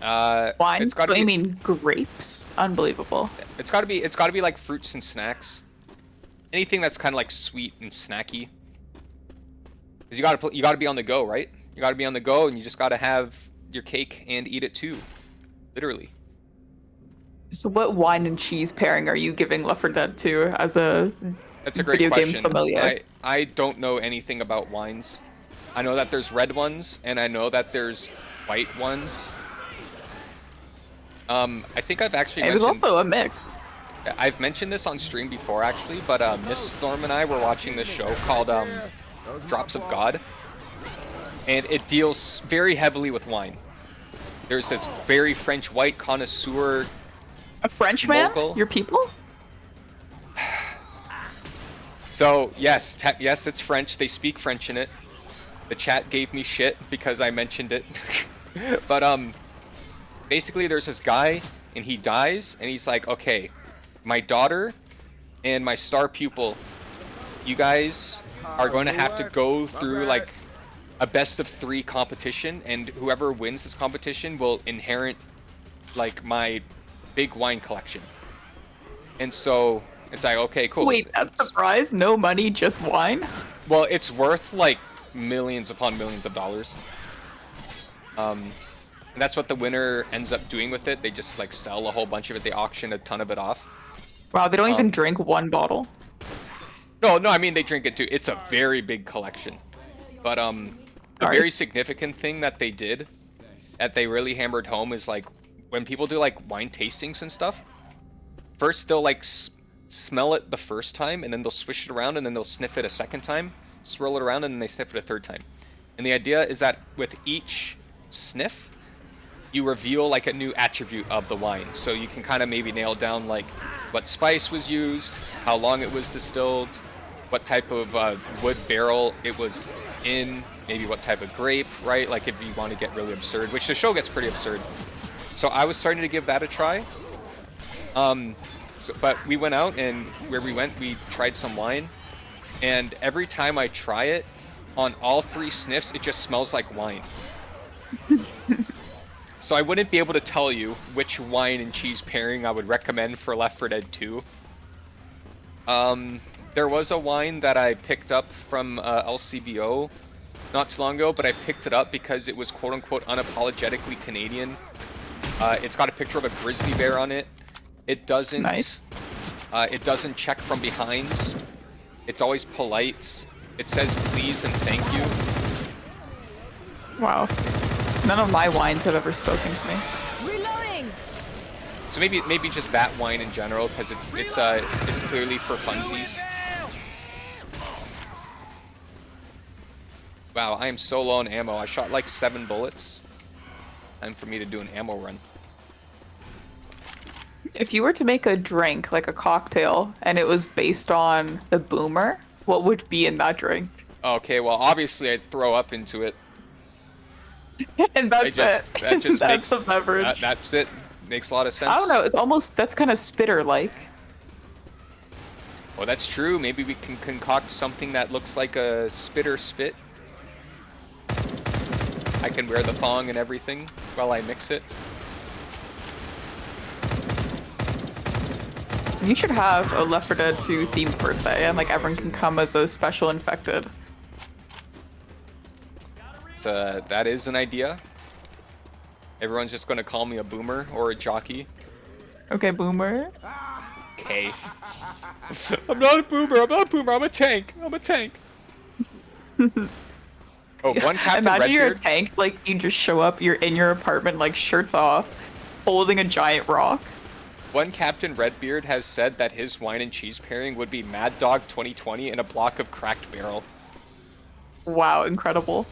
Wine? It's gotta What, be, you mean grapes? Unbelievable. It's gotta be like fruits and snacks. Anything that's kind of like sweet and snacky. Cause you gotta be on the go, right? You gotta be on the go, and you just gotta have your cake and eat it too. Literally. So what wine and cheese pairing are you giving Left 4 Dead 2 as a That's a great video question. game sommelier? I don't know anything about wines. I know that there's red ones, and I know that there's white ones. I think I've actually It was also a mix. I've mentioned this on stream before, actually, but Miss Storm and I were watching this show called Drops of God, and it deals very heavily with wine. There's this very French white connoisseur. A French man? Mogul. Your people? So yes, yes, it's French. They speak French in it. The chat gave me shit because I mentioned it. But basically there's this guy, and he dies, and he's like, okay, my daughter and my star pupil, you guys are going to have to go through like a best of 3 competition, and whoever wins this competition will inherit like my big wine collection. And so it's like, okay, cool. Wait, that's the prize? No money, just wine? Well, it's worth like millions upon millions of dollars. And that's what the winner ends up doing with it. They just like sell a whole bunch of it. They auction a ton of it off. Wow, they don't even drink one bottle. No, I mean they drink it too. It's a very big collection. But a very significant thing that they did, that they really hammered home, is like when people do like wine tastings and stuff. First they'll like smell it the first time, and then they'll swish it around, and then they'll sniff it a second time, swirl it around, and then they sniff it a third time. And the idea is that with each sniff, you reveal like a new attribute of the wine. So you can kind of maybe nail down like what spice was used, how long it was distilled, what type of wood barrel it was in, maybe what type of grape, right? Like if you want to get really absurd, which the show gets pretty absurd. So I was starting to give that a try. But we went out, and where we went, we tried some wine, and every time I try it, on all 3 sniffs, it just smells like wine. So I wouldn't be able to tell you which wine and cheese pairing I would recommend for Left 4 Dead 2. There was a wine that I picked up from LCBO not too long ago, but I picked it up because it was quote-unquote unapologetically Canadian. It's got a picture of a grizzly bear on it. It doesn't. Nice. It doesn't check from behinds. It's always polite. It says please and thank you. Wow. None of my wines have ever spoken to me. Reloading. So maybe just that wine in general, because it's clearly for funsies. Wow, I am so low on ammo. I shot like 7 bullets. Time for me to do an ammo run. If you were to make a drink, like a cocktail, and it was based on the boomer, what would be in that drink? Okay, well, obviously I'd throw up into it. And that's it. That just that's makes, a beverage. that's it. Makes a lot of sense. I don't know. It's almost, that's kind of spitter-like. Well, that's true. Maybe we can concoct something that looks like a spitter spit. I can wear the thong and everything while I mix it. You should have a Left 4 Dead 2 themed birthday, and like everyone can come as a special infected. That is an idea. Everyone's just gonna call me a boomer or a jockey. Okay, boomer. Okay. I'm not a boomer. I'm not a boomer. I'm a tank. I'm a tank. Oh, one Captain Imagine you're a Redbeard. tank, like you just show up, you're in your apartment, like shirts off, holding a giant rock. One Captain Redbeard has said that his wine and cheese pairing would be Mad Dog 2020 and a block of cracked barrel. Wow, incredible.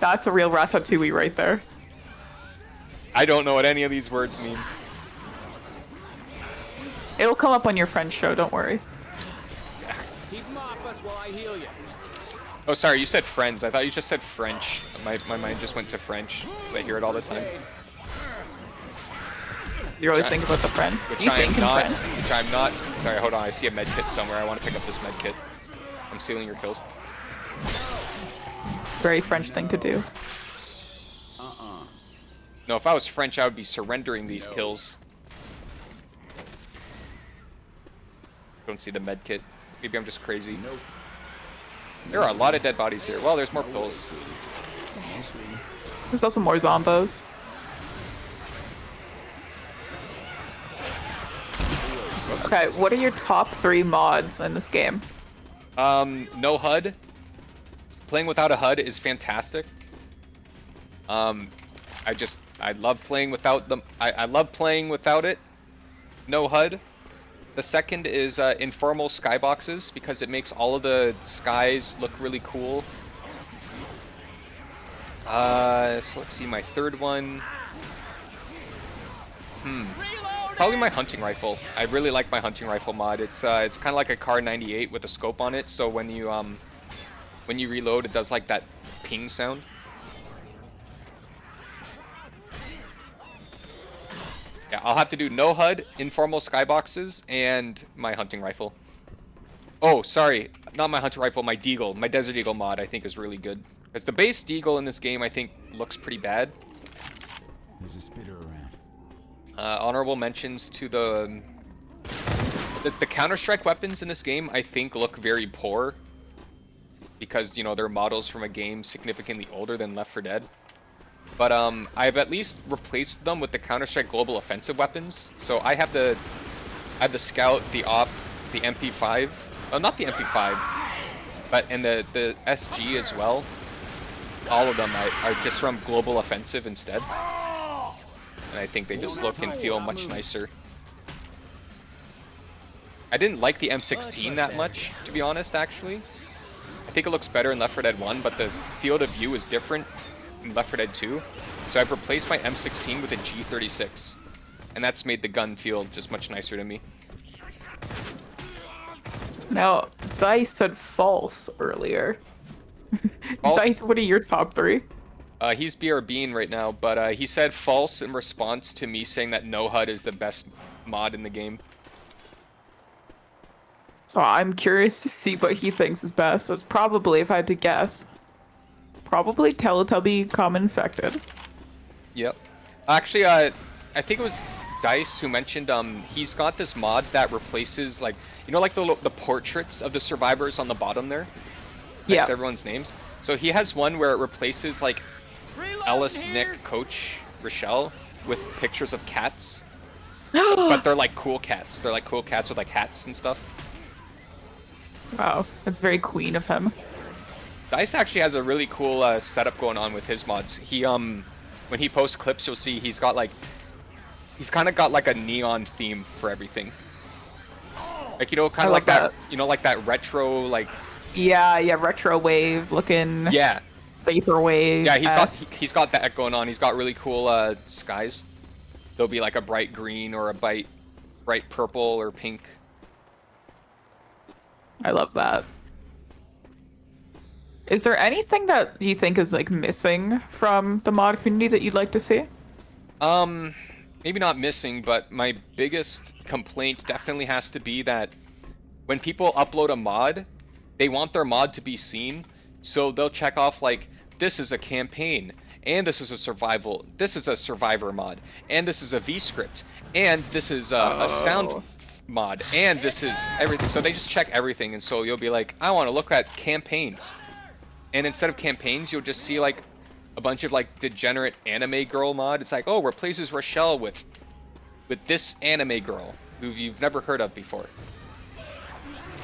That's a real ratatouille right there. I don't know what any of these words means. It'll come up on your friend's show, don't worry. Keep them off us while I heal you. Oh, sorry, you said friends. I thought you just said French. My mind just went to French, because I hear it all the time. You always think about the friend. Which You I am think in not. friend. Which I'm not. Sorry, hold on. I see a med kit somewhere. I want to pick up this med kit. I'm stealing your kills. Very French thing to do. No, if I was French, I would be surrendering these kills. Don't see the med kit. Maybe I'm just crazy. Nope. There are a lot of dead bodies here. Well, there's more pills. There's also more zombos. Okay, what are your top 3 mods in this game? No HUD. Playing without a HUD is fantastic. I love playing without them. I love playing without it. No HUD. The second is informal skyboxes, because it makes all of the skies look really cool. So let's see, my third one. Probably my hunting rifle. I really like my hunting rifle mod. It's kind of like a Car 98 with a scope on it. So when you reload, it does like that ping sound. Yeah, I'll have to do no HUD, informal skyboxes, and my hunting rifle. Oh, sorry, not my hunting rifle, my Deagle. My Desert Eagle mod I think is really good. Because the base Deagle in this game I think looks pretty bad. There's a spitter around. Honorable mentions to the Counter-Strike weapons in this game I think look very poor. Because, you know, they're models from a game significantly older than Left 4 Dead. But I've at least replaced them with the Counter-Strike Global Offensive weapons. So I have the Scout, the Op, the MP5. Oh, not the MP5, but and the SG as well. All of them are just from Global Offensive instead. And I think they just look and feel much nicer. I didn't like the M16 that much, to be honest, actually. I think it looks better in Left 4 Dead 1, but the field of view is different in Left 4 Dead 2. So I've replaced my M16 with a G36. And that's made the gun feel just much nicer to me. Now, Dice said false earlier. False? Dice, what are your top 3? He's BRBing right now, but he said false in response to me saying that no HUD is the best mod in the game. So I'm curious to see what he thinks is best. So it's probably, if I had to guess, probably Teletubby Common Infected. Yep. Actually, I think it was Dice who mentioned he's got this mod that replaces, like, you know, like the portraits of the survivors on the bottom there? Next to everyone's names. So he has one where it replaces, like, Ellis, Nick, Coach, Rochelle with pictures of cats. But they're like cool cats. They're like cool cats with like hats and stuff. Wow, that's very queen of him. Dice actually has a really cool setup going on with his mods. He when he posts clips, you'll see he's got like He's kind of got like a neon theme for everything. Like, you know, kind I of like love that, you know, like that retro, like... Yeah, retro wave looking. Yeah. Vaporwave. Yeah, he's got that going on. He's got really cool skies. There'll be like a bright green or a bright purple or pink. I love that. Is there anything that you think is like missing from the mod community that you'd like to see? Maybe not missing, but my biggest complaint definitely has to be that when people upload a mod, they want their mod to be seen, so they'll check off like, this is a campaign, and this is a survival, this is a survivor mod, and this is a V-script, and this is a sound mod, and this is everything. So they just check everything, and so you'll be like, I want to look at campaigns. And instead of campaigns, you'll just see like a bunch of like degenerate anime girl mod. It's like, oh, replaces Rochelle with this anime girl who you've never heard of before.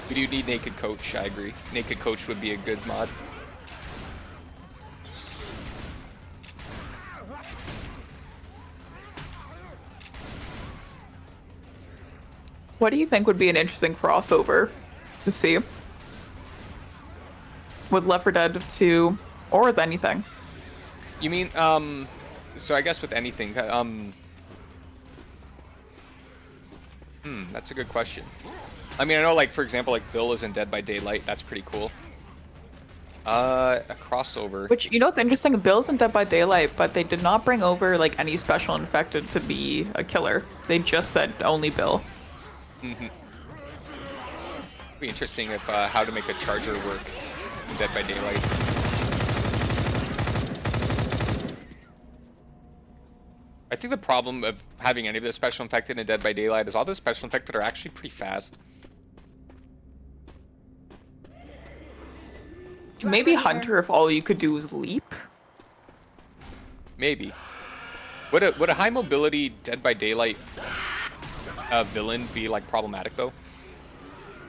We do need Naked Coach, I agree. Naked Coach would be a good mod. What do you think would be an interesting crossover to see with Left 4 Dead 2 or with anything? You mean, so I guess with anything, that's a good question. I mean, I know, like, for example, like, Bill is in Dead by Daylight. That's pretty cool. A crossover. Which, you know what's interesting? Bill's in Dead by Daylight, but they did not bring over, like, any special infected to be a killer. They just said only Bill. Mm-hmm. It'd be interesting if, how to make a charger work in Dead by Daylight. I think the problem of having any of the special infected in Dead by Daylight is all the special infected are actually pretty fast. Maybe Hunter if all you could do was leap? Maybe. Would a high mobility Dead by Daylight villain be like problematic though?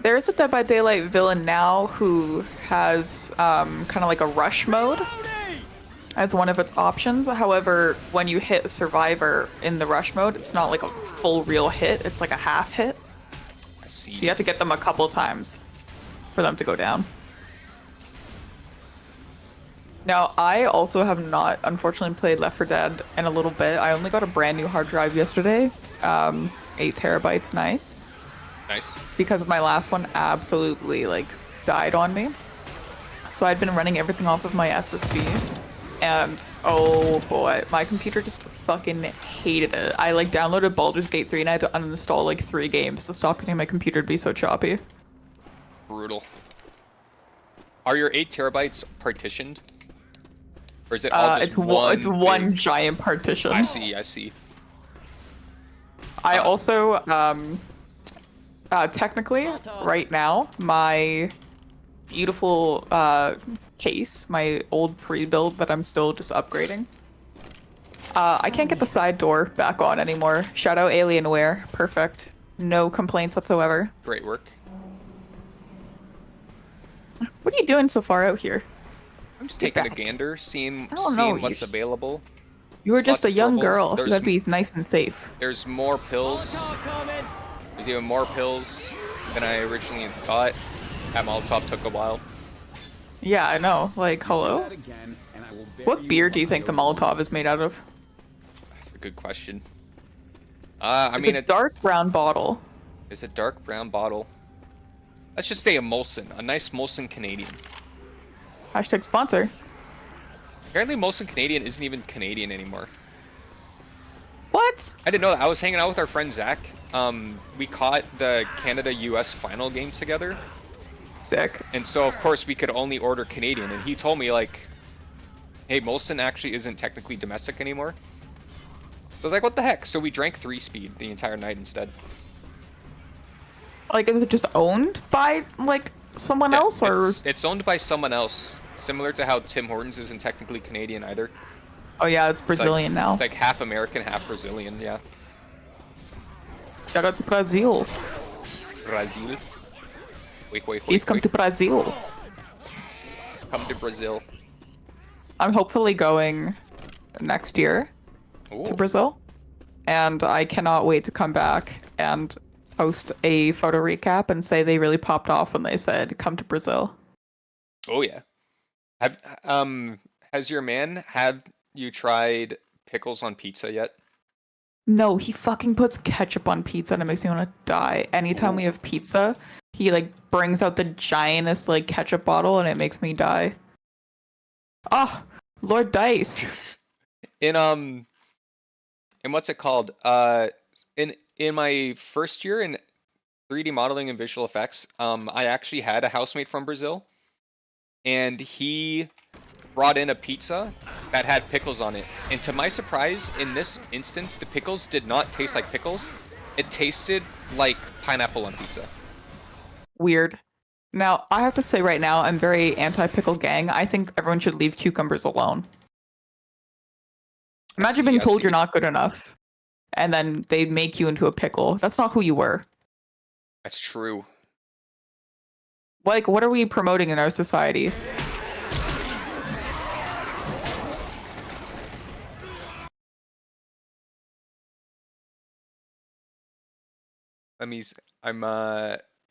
There is a Dead by Daylight villain now who has kind of like a rush mode as one of its options. However, when you hit a survivor in the rush mode, it's not like a full real hit, it's like a half hit. I see. So you have to get them a couple times for them to go down. Now, I also have not, unfortunately, played Left 4 Dead in a little bit. I only got a brand new hard drive yesterday. 8 terabytes, nice. Nice. Because my last one absolutely, like, died on me. So I'd been running everything off of my SSD. And, oh boy, my computer just fucking hated it. I, like, downloaded Baldur's Gate 3 and I had to uninstall, like, 3 games to stop getting my computer to be so choppy. Brutal. Are your 8 terabytes partitioned? Or is it all just it's one giant partition. I see, I see. I also, technically, right now, my beautiful case, my old pre-build that I'm still just upgrading, I can't get the side door back on anymore. Shout out Alienware. Perfect. No complaints whatsoever. Great work. What are you doing so far out here? I'm just taking a gander, seeing what's available. You were just a young girl. You gotta be nice and safe. There's more pills. There's even more pills than I originally thought. That Molotov took a while. Yeah, I know. Like, hello? What beer do you think the Molotov is made out of? That's a good question. It's a dark brown bottle. It's a dark brown bottle. Let's just say a Molson. A nice Molson Canadian. Hashtag sponsor. Apparently Molson Canadian isn't even Canadian anymore. What? I didn't know that. I was hanging out with our friend Zach. We caught the Canada-US final game together. Sick. And so, of course, we could only order Canadian. And he told me, like, hey, Molson actually isn't technically domestic anymore. So I was like, what the heck? So we drank 3-speed the entire night instead. Like, is it just owned by, like, someone else, or? It's owned by someone else. Similar to how Tim Hortons isn't technically Canadian either. Oh yeah, it's Brazilian now. It's like half American, half Brazilian, yeah. Shout out to Brazil. Brazil. Please come to Brazil. Come to Brazil. I'm hopefully going next year to Brazil. and I cannot wait to come back and post a photo recap and say they really popped off when they said come to Brazil. Oh yeah. Has your man had you tried pickles on pizza yet? No, he fucking puts ketchup on pizza and it makes me want to die. Anytime we have pizza, he like brings out the giantest like ketchup bottle and it makes me die. Oh, Lord Dice. In what's it called? In my first year in 3D modeling and visual effects, I actually had a housemate from Brazil, and he brought in a pizza that had pickles on it. And to my surprise, in this instance, the pickles did not taste like pickles. It tasted like pineapple on pizza. Weird. Now, I have to say right now, I'm very anti-pickle gang. I think everyone should leave cucumbers alone. Imagine being told you're not good enough, and then they make you into a pickle. That's not who you were. That's true. Like, what are we promoting in our society?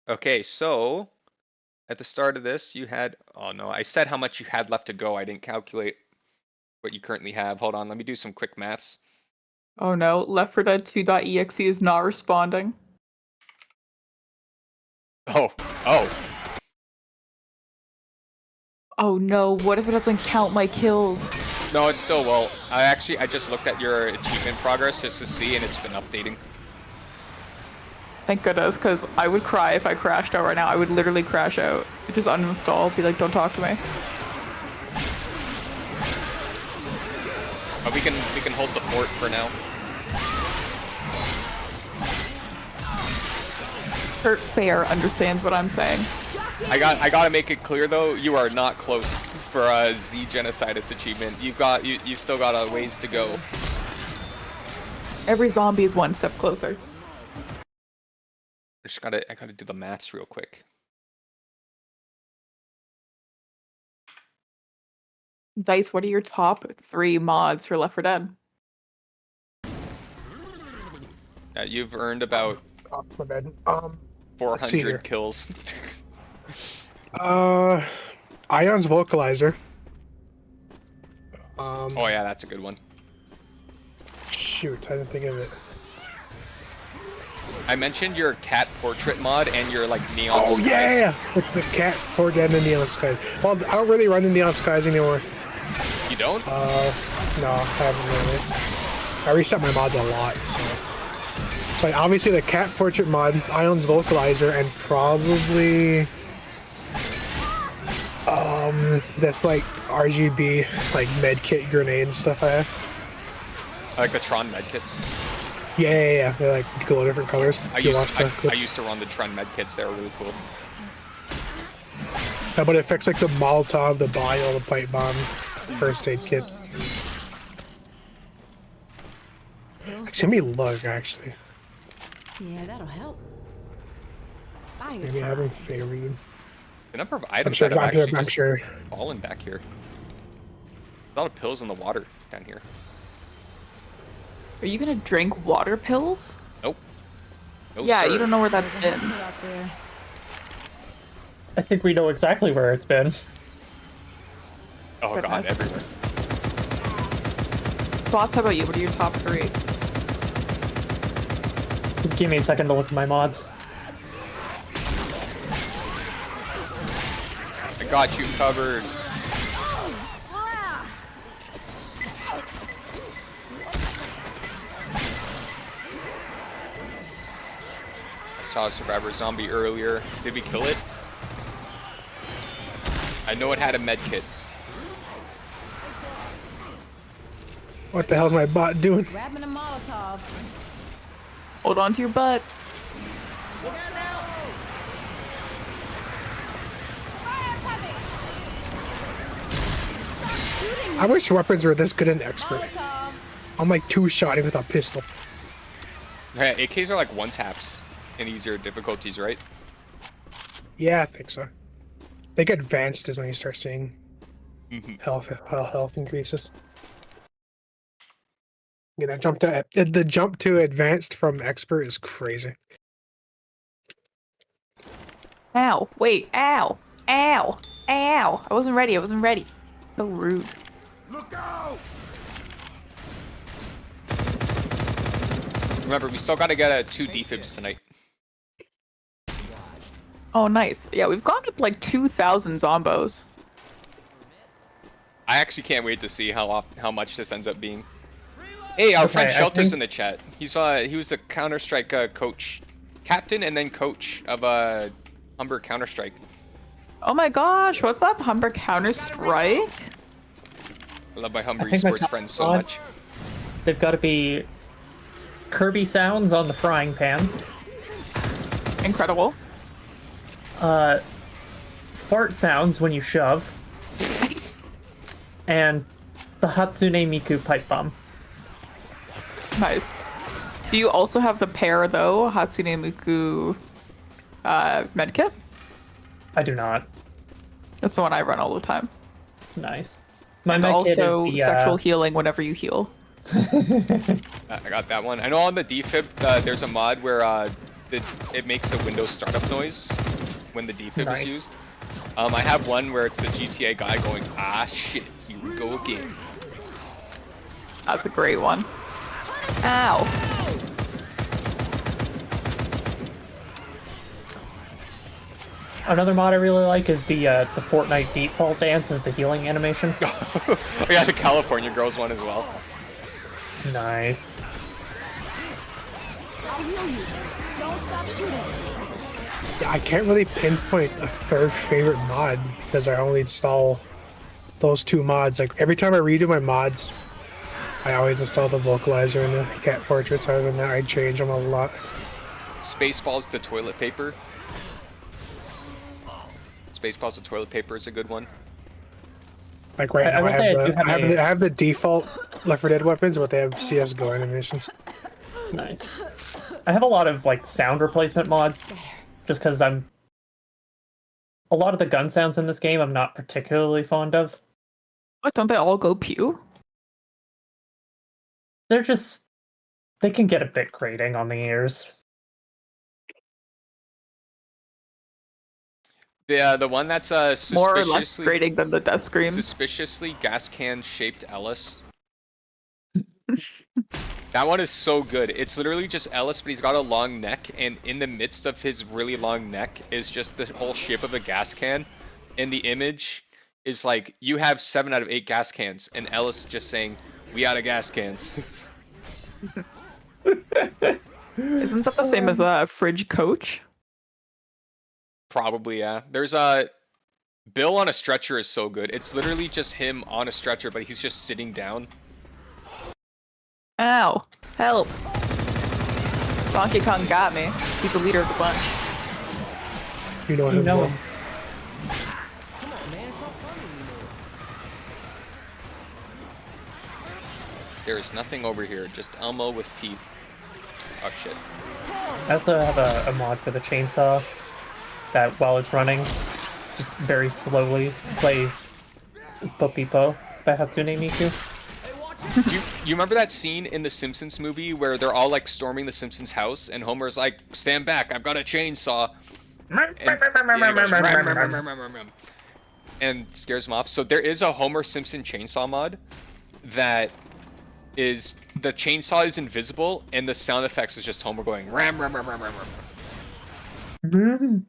Okay, so at the start of this, you had, oh no, I said how much you had left to go. I didn't calculate what you currently have. Hold on, let me do some quick maths. Oh no, Left4Dead2.exe is not responding. Oh. Oh no, what if it doesn't count my kills? No, it still will. I just looked at your achievement progress just to see, and it's been updating. Thank goodness, because I would cry if I crashed out right now. I would literally crash out. Just uninstall, be like, don't talk to me. We can hold the fort for now. Kurt Fair understands what I'm saying. I gotta make it clear though, you are not close for a Z Genocidus achievement. You've still got a ways to go. Every zombie is one step closer. I gotta do the maths real quick. Dice, what are your top 3 mods for Left 4 Dead? You've earned about my bad. 400 kills. Ion's vocalizer. Oh yeah, that's a good one. Shoot, I didn't think of it. I mentioned your cat portrait mod and your like neon Oh skies. yeah! The cat portrait and the neon skies. Well, I don't really run the neon skies anymore. You don't? No, I haven't really. I reset my mods a lot, so like obviously the cat portrait mod, Ion's vocalizer, and probably this like RGB like medkit grenade and stuff I have. Like the Tron medkits. Yeah. They like glow different colors. I used to run the Tron medkits. They were really cool. But it affects like the Molotov, the bio, the pipe bomb, the first aid kit. Let me look actually. Yeah, that'll help. Maybe I haven't favored. The number of items that have actually fallen back here. A lot of pills in the water down here. Are you gonna drink water pills? Nope. No, yeah, sir. you don't know where that's been. I think we know exactly where it's been. Oh god, everywhere. Boss, how about you? What are your top 3? Give me a second to look at my mods. I got you covered. I saw a survivor zombie earlier. Did we kill it? I know it had a med kit. What the hell's my bot doing? Grabbing a Molotov. Hold on to your butts. I wish weapons were this good and expert. I'm like 2-shotting with a pistol. Yeah, AKs are like one taps in easier difficulties, right? Yeah, I think so. They get advanced is when you start seeing health increases. Yeah, the jump to advanced from expert is crazy. Ow. Wait. Ow. Ow. Ow. I wasn't ready. I wasn't ready. So rude. Look out! Remember, we still gotta get 2 defibs tonight. Oh, nice. Yeah, we've gone up like 2,000 zombos. I actually can't wait to see how much this ends up being. Hey, our friend Shelter's in the chat. He was the Counter-Strike coach, captain, and then coach of Humber Counter-Strike. Oh my gosh, what's up, Humber Counter-Strike? I love my Humber esports friends so much. They've got to be Kirby sounds on the frying pan. Incredible. Fart sounds when you shove. And the Hatsune Miku pipe bomb. Nice. Do you also have the pair, though? Hatsune Miku medkit? I do not. That's the one I run all the time. Nice. My and also is the, sexual healing whenever you heal. I got that one. I know on the defib, there's a mod where it makes the Windows startup noise when the defib is used. I have one where it's the GTA guy going, ah shit, here we go again. That's a great one. Ow. Another mod I really like is the Fortnite default dance is the healing animation. Oh yeah, the California Girls one as well. Nice. I'll heal you. Don't stop shooting. Yeah, I can't really pinpoint a third favorite mod because I only install those 2 mods. Like every time I redo my mods, I always install the vocalizer and the cat portraits. Other than that, I change them a lot. Spaceballs the toilet paper. Spaceballs the toilet paper is a good one. Like right now, I have the default Left 4 Dead weapons, but they have CS:GO animations. Nice. I have a lot of like sound replacement mods, just because a lot of the gun sounds in this game I'm not particularly fond of. What, don't they all go pew? They can get a bit grating on the ears. The one that's more or less grating than the death screams. Suspiciously gas can shaped Ellis. That one is so good. It's literally just Ellis, but he's got a long neck, and in the midst of his really long neck is just the whole shape of a gas can, and the image is like, you have 7 out of 8 gas cans, and Ellis just saying, we out of gas cans. Isn't that the same as a fridge coach? Probably, yeah. There's Bill on a stretcher is so good. It's literally just him on a stretcher, but he's just sitting down. Ow. Help. Donkey Kong got me. He's the leader of the bunch. You know him. Come on, man. It's not funny anymore. There is nothing over here, just Elmo with teeth. Oh shit. I also have a mod for the chainsaw that while it's running, just very slowly plays Popipo by Hatsune Miku. You remember that scene in the Simpsons movie where they're all like storming the Simpsons house and Homer's like, stand back, I've got a chainsaw. And scares him off. So there is a Homer Simpson chainsaw mod that is, the chainsaw is invisible and the sound effects is just Homer going ram ram ram ram ram ram.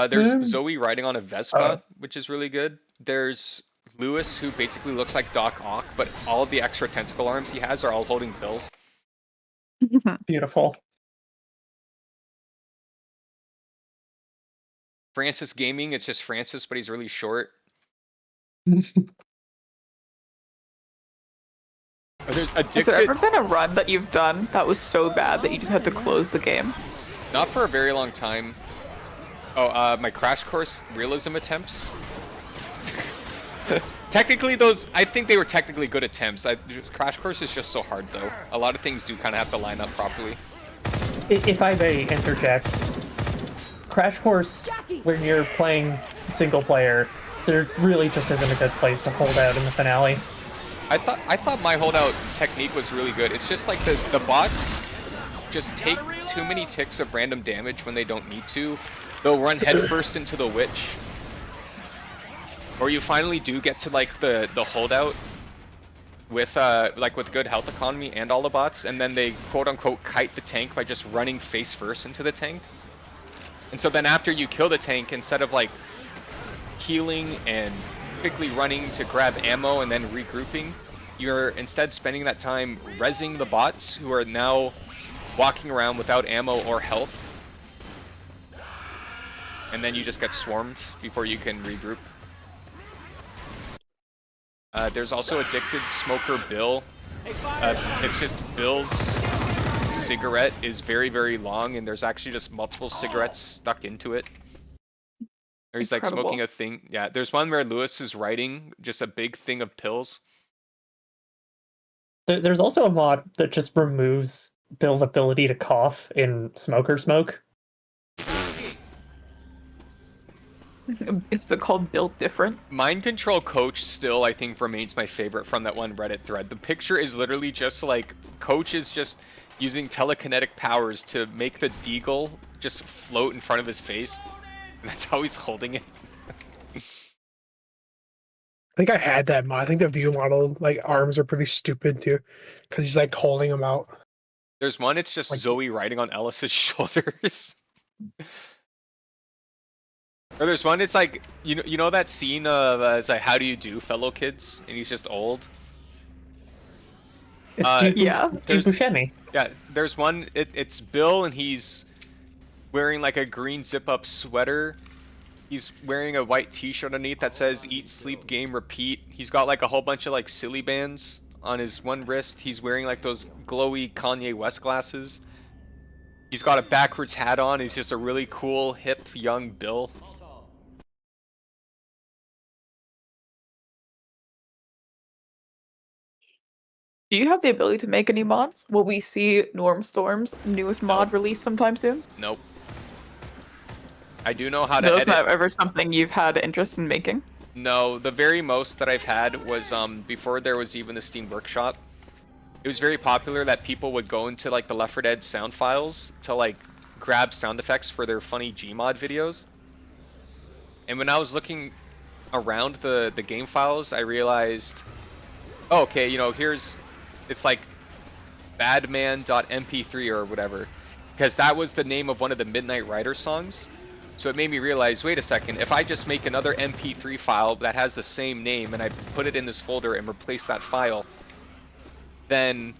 There's Zoe riding on a Vespa, which is really good. There's Lewis, who basically looks like Doc Ock, but all of the extra tentacle arms he has are all holding pills. Beautiful. Francis Gaming, it's just Francis, but he's really short. There's Addicted. Has there ever been a run that you've done that was so bad that you just had to close the game? Not for a very long time. Oh, my Crash Course Realism attempts. Technically, I think they were technically good attempts. Crash Course is just so hard, though. A lot of things do kind of have to line up properly. If I may interject, Crash Course, when you're playing single player, there really just isn't a good place to hold out in the finale. I thought my holdout technique was really good. It's just like the bots just take too many ticks of random damage when they don't need to. They'll run headfirst into the witch. Or you finally do get to like the holdout with like with good health economy and all the bots, and then they quote unquote kite the tank by just running face first into the tank. And so then after you kill the tank, instead of like healing and quickly running to grab ammo and then regrouping, you're instead spending that time rezzing the bots who are now walking around without ammo or health. And then you just get swarmed before you can regroup. There's also Addicted Smoker Bill. It's just Bill's cigarette is very, very long, and there's actually just multiple cigarettes stuck into it. Or he's like smoking a thing. Yeah, there's one where Lewis is writing just a big thing of pills. There's also a mod that just removes Bill's ability to cough in Smoker Smoke. Is it called Built Different? Mind Control Coach still, I think, remains my favorite from that one Reddit thread. The picture is literally just like Coach is just using telekinetic powers to make the deagle just float in front of his face. And that's how he's holding it. I think I had that mod. I think the view model like arms are pretty stupid too, because he's like holding them out. There's one, it's just like Zoe riding on Ellis's shoulders. Or there's one, it's like, you know that scene of, it's like, how do you do, fellow kids? And he's just old. It's Steve Buscemi. Yeah, there's one, it's Bill, and he's wearing like a green zip-up sweater. He's wearing a white t-shirt underneath that says, eat, sleep, game, repeat. He's got like a whole bunch of like silly bands on his one wrist. He's wearing like those glowy Kanye West glasses. He's got a backwards hat on. He's just a really cool, hip, young Bill. Do you have the ability to make any mods? Will we see Normstorm's newest mod release sometime soon? Nope. I do know how to edit. Is that ever something you've had interest in making? No, the very most that I've had was before there was even the Steam Workshop. It was very popular that people would go into like the Left 4 Dead sound files to like grab sound effects for their funny Gmod videos. And when I was looking around the game files, I realized, oh, okay, you know, it's like badman.mp3 or whatever, because that was the name of one of the Midnight Rider songs. So it made me realize, wait a second, if I just make another mp3 file that has the same name and I put it in this folder and replace that file, then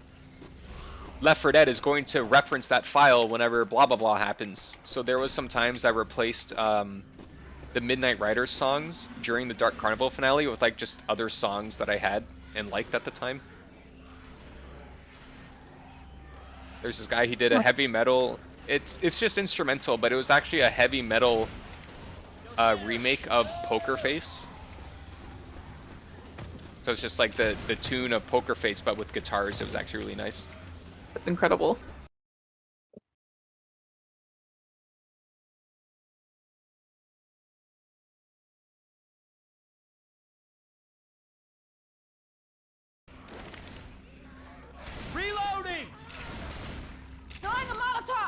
Left 4 Dead is going to reference that file whenever blah blah blah happens. So there was some times I replaced the Midnight Rider songs during the Dark Carnival finale with like just other songs that I had and liked at the time. There's this guy, he did a heavy metal, it's just instrumental, but it was actually a heavy metal remake of Poker Face. So it's just like the tune of Poker Face but with guitars. It was actually really nice. That's incredible.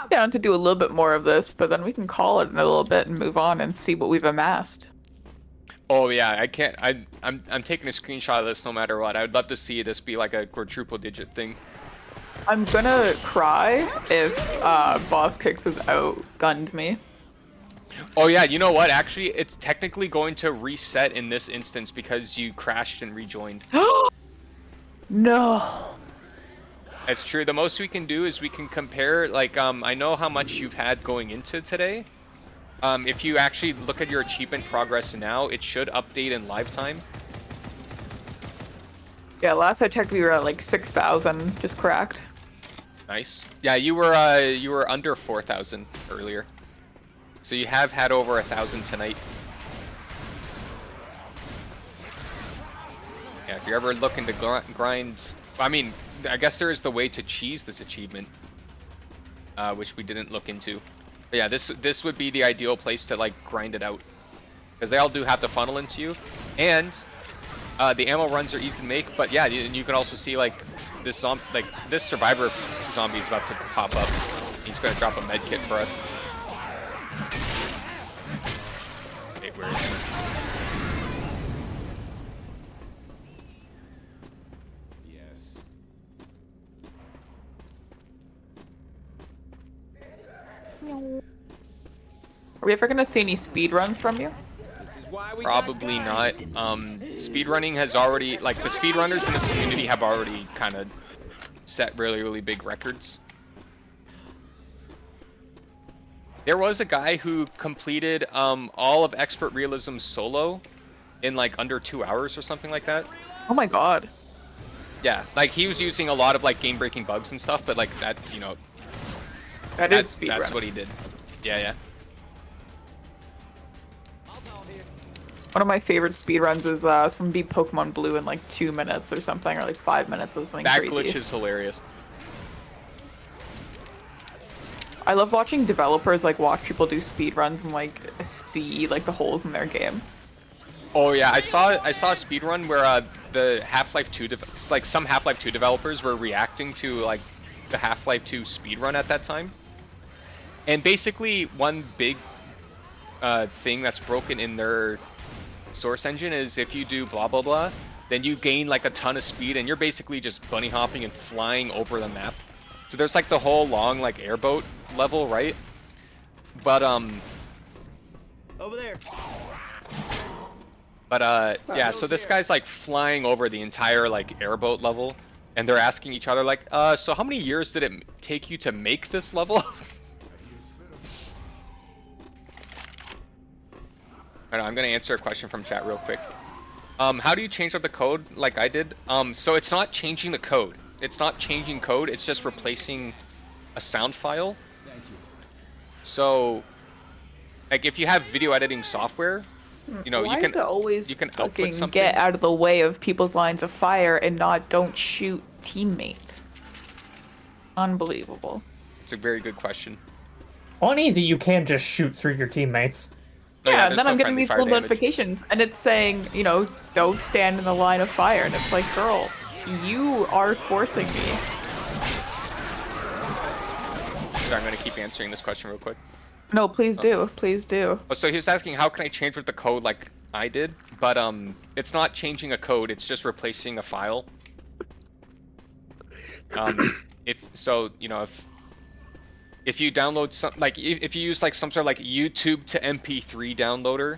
Down to do a little bit more of this, but then we can call it in a little bit and move on and see what we've amassed. Oh yeah, I can't. I'm taking a screenshot of this no matter what. I would love to see this be like a quadruple digit thing. I'm gonna cry if Boss Kicks has outgunned me. Oh yeah, you know what? Actually, it's technically going to reset in this instance because you crashed and rejoined. No. It's true. The most we can do is we can compare, like, I know how much you've had going into today. If you actually look at your achievement progress now, it should update in live time. Yeah, last I checked we were at like 6,000, just cracked. Nice. Yeah, you were under 4,000 earlier. So you have had over 1,000 tonight. Yeah, if you're ever looking to grind, I mean, I guess there is the way to cheese this achievement, which we didn't look into. But yeah, this would be the ideal place to like grind it out, because they all do have to funnel into you. And The ammo runs are easy to make, but yeah, you can also see like this this survivor zombie is about to pop up. He's gonna drop a med kit for us. Okay, where is he? Are we ever gonna see any speed runs from you? Probably not. Speedrunning has already, like, the speedrunners in this community have already kind of set really big records. There was a guy who completed all of Expert Realism solo in like under 2 hours or something like that. Oh my god. Yeah, like he was using a lot of like game-breaking bugs and stuff, but like that, you know, that's what he did. Yeah. One of my favorite speedruns is from beat Pokemon Blue in like 2 minutes or something, or like 5 minutes or something crazy. That glitch is hilarious. I love watching developers like watch people do speedruns and like see like the holes in their game. Oh yeah, I saw a speedrun where the Half-Life 2 like some Half-Life 2 developers were reacting to like the Half-Life 2 speedrun at that time. And basically one big thing that's broken in their source engine is if you do blah blah blah, then you gain like a ton of speed and you're basically just bunny hopping and flying over the map. So there's like the whole long like airboat level, right? But Over there. But yeah, so this guy's like flying over the entire like airboat level, and they're asking each other like, so how many years did it take you to make this level? Alright, I'm gonna answer a question from chat real quick. How do you change up the code like I did? So it's not changing the code. It's not changing code, it's just replacing a sound file. Thank you. So, like if you have video editing software, you know, Why you can is it always output fucking something. get out of the way of people's lines of fire and not don't shoot teammates? Unbelievable. It's a very good question. On easy, you can just shoot through your teammates. Oh, Yeah, and there's then no I'm getting friendly these fire little damage. notifications, and it's saying, you know, don't stand in the line of fire, and it's like, girl, you are forcing me. Sorry, I'm gonna keep answering this question real quick. No, please do, please do. Oh, so he was asking how can I change with the code like I did, but it's not changing a code, it's just replacing a file. If so, you know, if you download some, like if you use like some sort of like YouTube to MP3 downloader,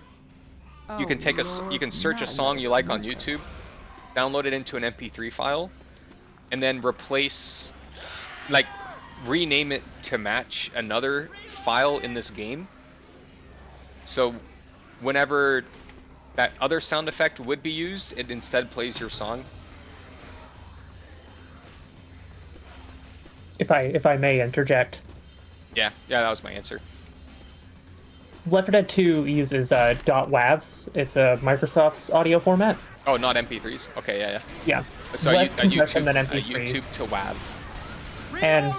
you can take you can search a song you like on YouTube, download it into an MP3 file, and then replace, like, rename it to match another file in this game. So whenever that other sound effect would be used, it instead plays your song. If I may interject. Yeah, that was my answer. Left 4 Dead 2 uses .wavs. It's a Microsoft's audio format. Oh, not MP3s. Okay, yeah. Yeah. So Less a compression YouTube, than a MP3s. YouTube to WAV. And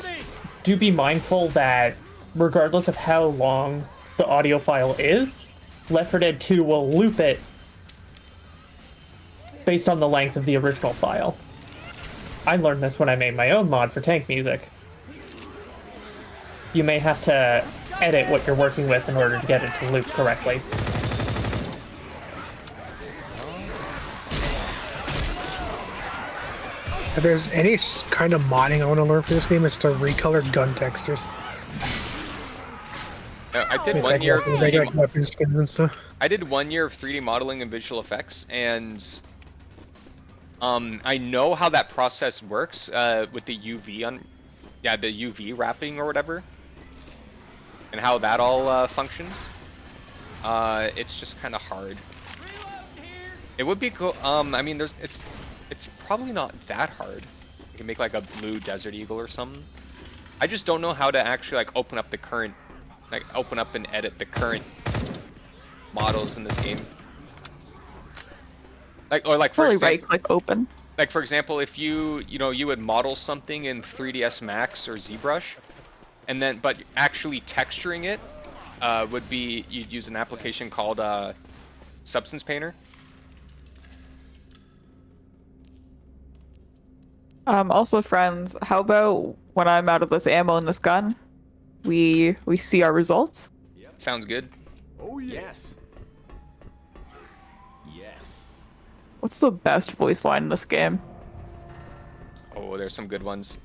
do be mindful that regardless of how long the audio file is, Left 4 Dead 2 will loop it based on the length of the original file. I learned this when I made my own mod for tank music. You may have to edit what you're working with in order to get it to loop correctly. If there's any kind of modding I want to learn for this game, it's to recolor gun textures. I did Make, 1 like, year of make, 3D like, weapon skins and stuff. I did 1 year of 3D modeling and visual effects, and I know how that process works with the UV the UV wrapping or whatever, and how that all functions. It's just kind of hard. It would be cool. I mean, it's probably not that hard. You can make like a blue desert eagle or something. I just don't know how to actually like open up and edit the current models in this game. Like, or like for Probably example, right click open. like for example, if you would model something in 3ds Max or ZBrush, and then but actually texturing it would be you'd use an application called Substance Painter. Also, friends, how about when I'm out of this ammo in this gun, we see our results? Sounds good. Oh, yes. Yes. What's the best voice line in this game? Oh, there's some good ones.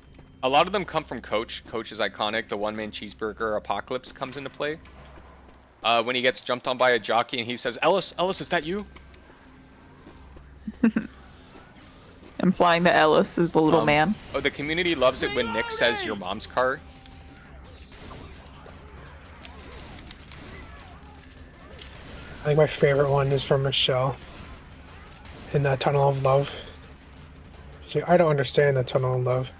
A lot of them come from Coach. Coach is iconic. The one-man cheeseburger apocalypse comes into play. When he gets jumped on by a jockey and he says, Ellis, is that you? Implying that Ellis is the little man. Oh, the community loves it when Nick says your mom's car. I think my favorite one is from Michelle in the Tunnel of Love. She's like, I don't understand the Tunnel of Love.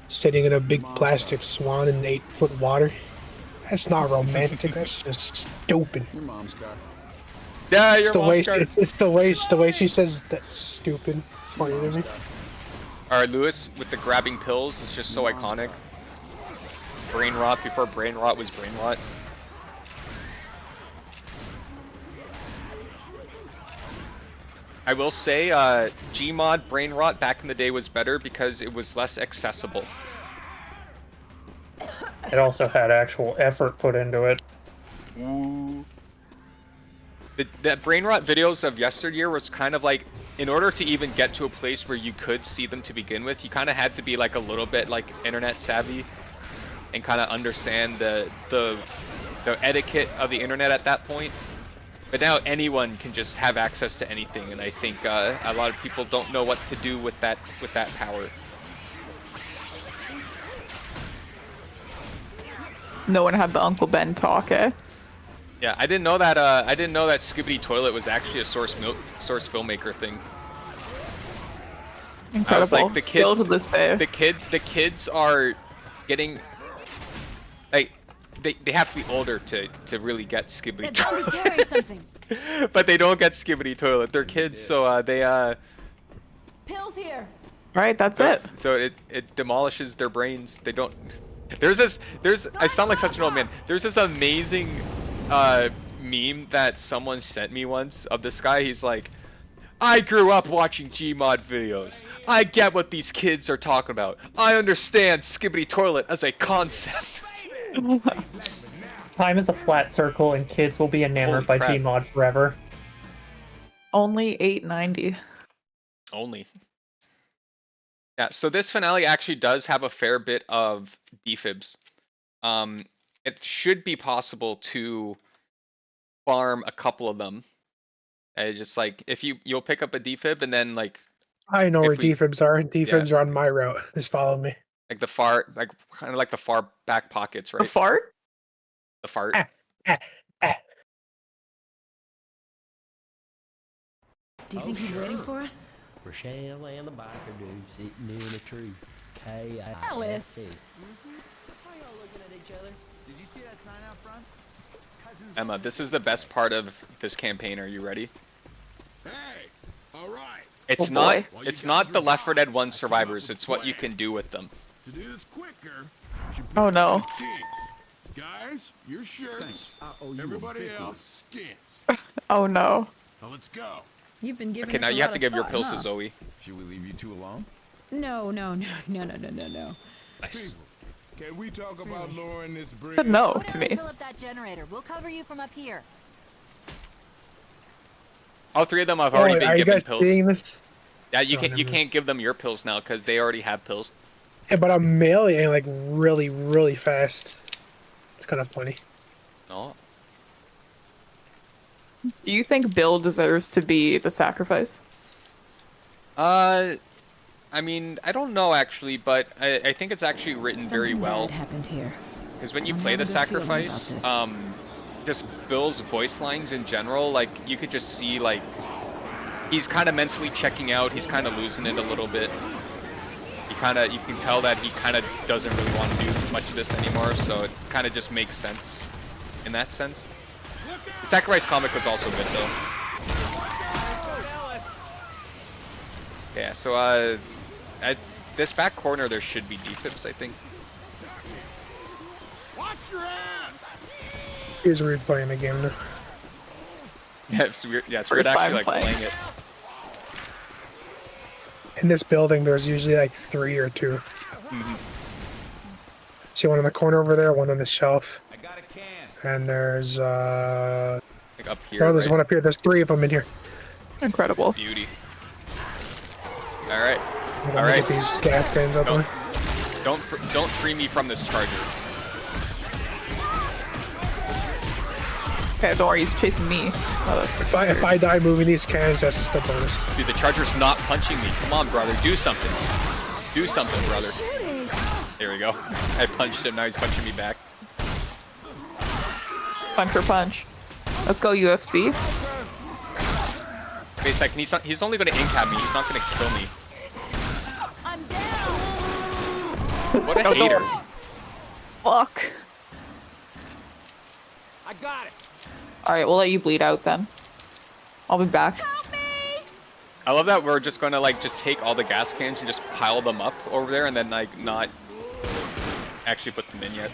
Sitting in a big plastic swan in 8-foot water. That's not romantic. That's just stupid. Your mom's car. Yeah, It's your the way. mom's car. It's the way she says that's stupid. It's funny to me. Alright, Lewis with the grabbing pills is just so iconic. Brain rot before brain rot was brain rot. I will say, Gmod brain rot back in the day was better because it was less accessible. It also had actual effort put into it. Ooh. The brain rot videos of yesteryear was kind of like, in order to even get to a place where you could see them to begin with, you kind of had to be like a little bit like internet savvy and kind of understand the etiquette of the internet at that point. But now anyone can just have access to anything, and I think a lot of people don't know what to do with that power. No one had the Uncle Ben talk, eh? Yeah, I didn't know that. I didn't know that Skibbity Toilet was actually a source filmmaker thing. Incredible. I was like, Still to this day. the kids are getting like they have to be older to really get Skibbity That was carrying something. Toilet. But they don't get Skibbity Toilet. They're kids, so they Pills here. Right, that's it. So it demolishes their brains. They don't. I sound like such an old man. There's this amazing meme that someone sent me once of this guy. He's like, I grew up watching Gmod videos. I get what these kids are talking about. I understand Skibbity Toilet as a concept. Time is a flat circle, and kids will be enamored by Gmod forever. Only $8.90. Only. Yeah, so this finale actually does have a fair bit of defibs. It should be possible to farm a couple of them. Just like if you'll pick up a defib and then like I know where defibs are. Defibs are on my route. Just follow me. Like the far, like kind of like the far back pockets, right? The fart? The fart. Do you think he's waiting for us? Rochelle and the biker dude sitting in a tree. Alice. K-I-S-S. I saw y'all looking at each other. Did you see that sign out front? Emma, this is the best part of this campaign. Are you ready? Hey, all right. It's not the Left 4 Dead 1 survivors. It's what you can do with them. To do this quicker, you should Oh no. teams. Guys, your shirts. Everybody else, skins. Oh no. Now let's go. You've been giving Okay, us now a you have lot to of give your thought, pills huh? to Zoe. Should we leave you two alone? No. Nice. Can we talk about lowering this bridge? Said no Go to down and me. fill up that generator. We'll cover you from up here. All three of them have already been are you given guys pills. seeing this? Yeah, you Oh, can't give them your pills now because they already have pills. Yeah, but I'm mailing like really, really fast. It's kind of funny. No. Do you think Bill deserves to be the sacrifice? I mean, I don't know actually, but I think it's actually written very Something well. bad happened here. Because when you I'm play the having a good feeling sacrifice, about just Bill's voice lines in general, like you could just see like he's kind of mentally checking out. He's kind of losing it a little bit. You can tell that he kind of doesn't really want to do much of this anymore. So it kind of just makes sense in that sense. The sacrifice comic was also good though. Yeah. So at this back corner there should be defibs, I think. Watch your ass! It's weird playing the game now. Yeah, it's weird. Yeah, it's weird First actually time like playing it. in this building, there's usually like 3 or 2. See one in the corner over there, one on the shelf. I got a can. And there's Like up here. oh, there's right? one up here. There's 3 of them in here. Incredible. Beauty. All right. All right. Get these gas cans out the way. Don't free me from this charger. Okay, don't worry, he's chasing me. If I die moving these cans, that's just a bonus. Dude, the charger's not punching me. Come on, brother, do something. Do something, brother. There we go. I punched him, now he's punching me back. Punch for punch. Let's go, UFC. Wait a second, he's only gonna incap me, he's not gonna kill me. I'm down. What a hater. Fuck. I got it. Alright, we'll let you bleed out then. I'll be back. I love that we're just gonna like just take all the gas cans and just pile them up over there and then like not actually put them in yet.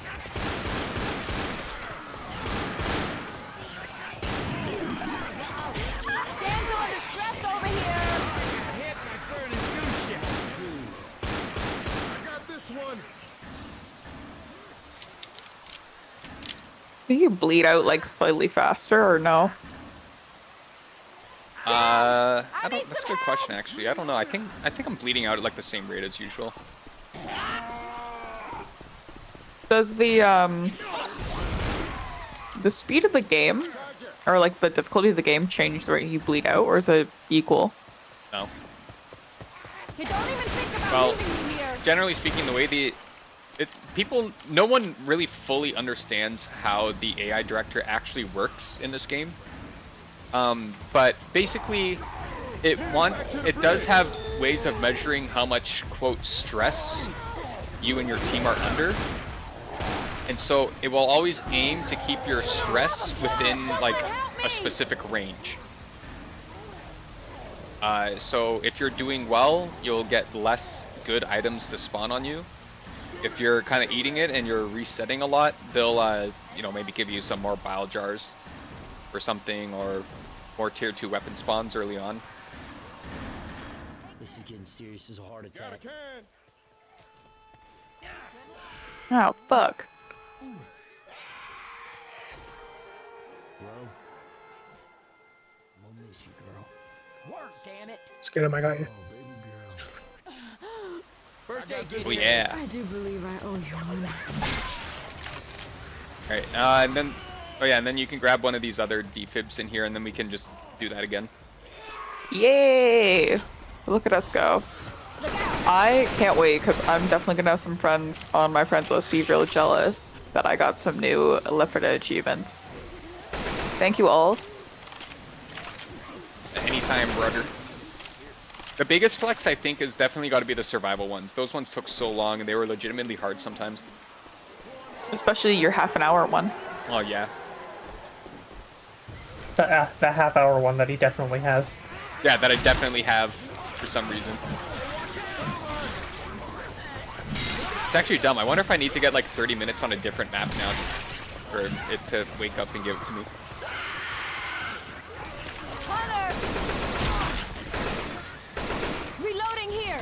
Damsel in distress over here. Hit my burning goose shit. I got this one. Can you bleed out like slightly faster or no? I don't. That's a good question, actually. I don't know. I think I'm bleeding out at like the same rate as usual. Does the speed of the game, or like the difficulty of the game, change the rate you bleed out, or is it equal? No. You don't even think about Well, leaving me here. generally speaking, the way no one really fully understands how the AI director actually works in this game. But basically, it does have ways of measuring how much, quote, stress you and your team are under. And so it will always aim to keep your stress within like a specific range. So if you're doing well, you'll get less good items to spawn on you. If you're kind of eating it and you're resetting a lot, they'll you know, maybe give you some more bile jars or something, or more tier 2 weapon spawns early on. This is getting serious as a heart attack. Oh, fuck. Bro. I'm gonna miss you, girl. Work, damn it. Let's get him, I got you. First aid kit. Oh yeah. I do believe I owe you one. Alright, and then, oh yeah, and then you can grab one of these other defibs in here, and then we can just do that again. Yay! Look at us go. I can't wait, because I'm definitely gonna have some friends on my friends list be real jealous that I got some new L4D2 achievements. Thank you all. Anytime, brother. The biggest flex, I think, is definitely got to be the survival ones. Those ones took so long, and they were legitimately hard sometimes. Especially your half-an-hour one. Oh yeah. The half-hour one that he definitely has. Yeah, that I definitely have for some reason. It's actually dumb. I wonder if I need to get like 30 minutes on a different map now for it to wake up and give it to me. Hunter! Reloading here.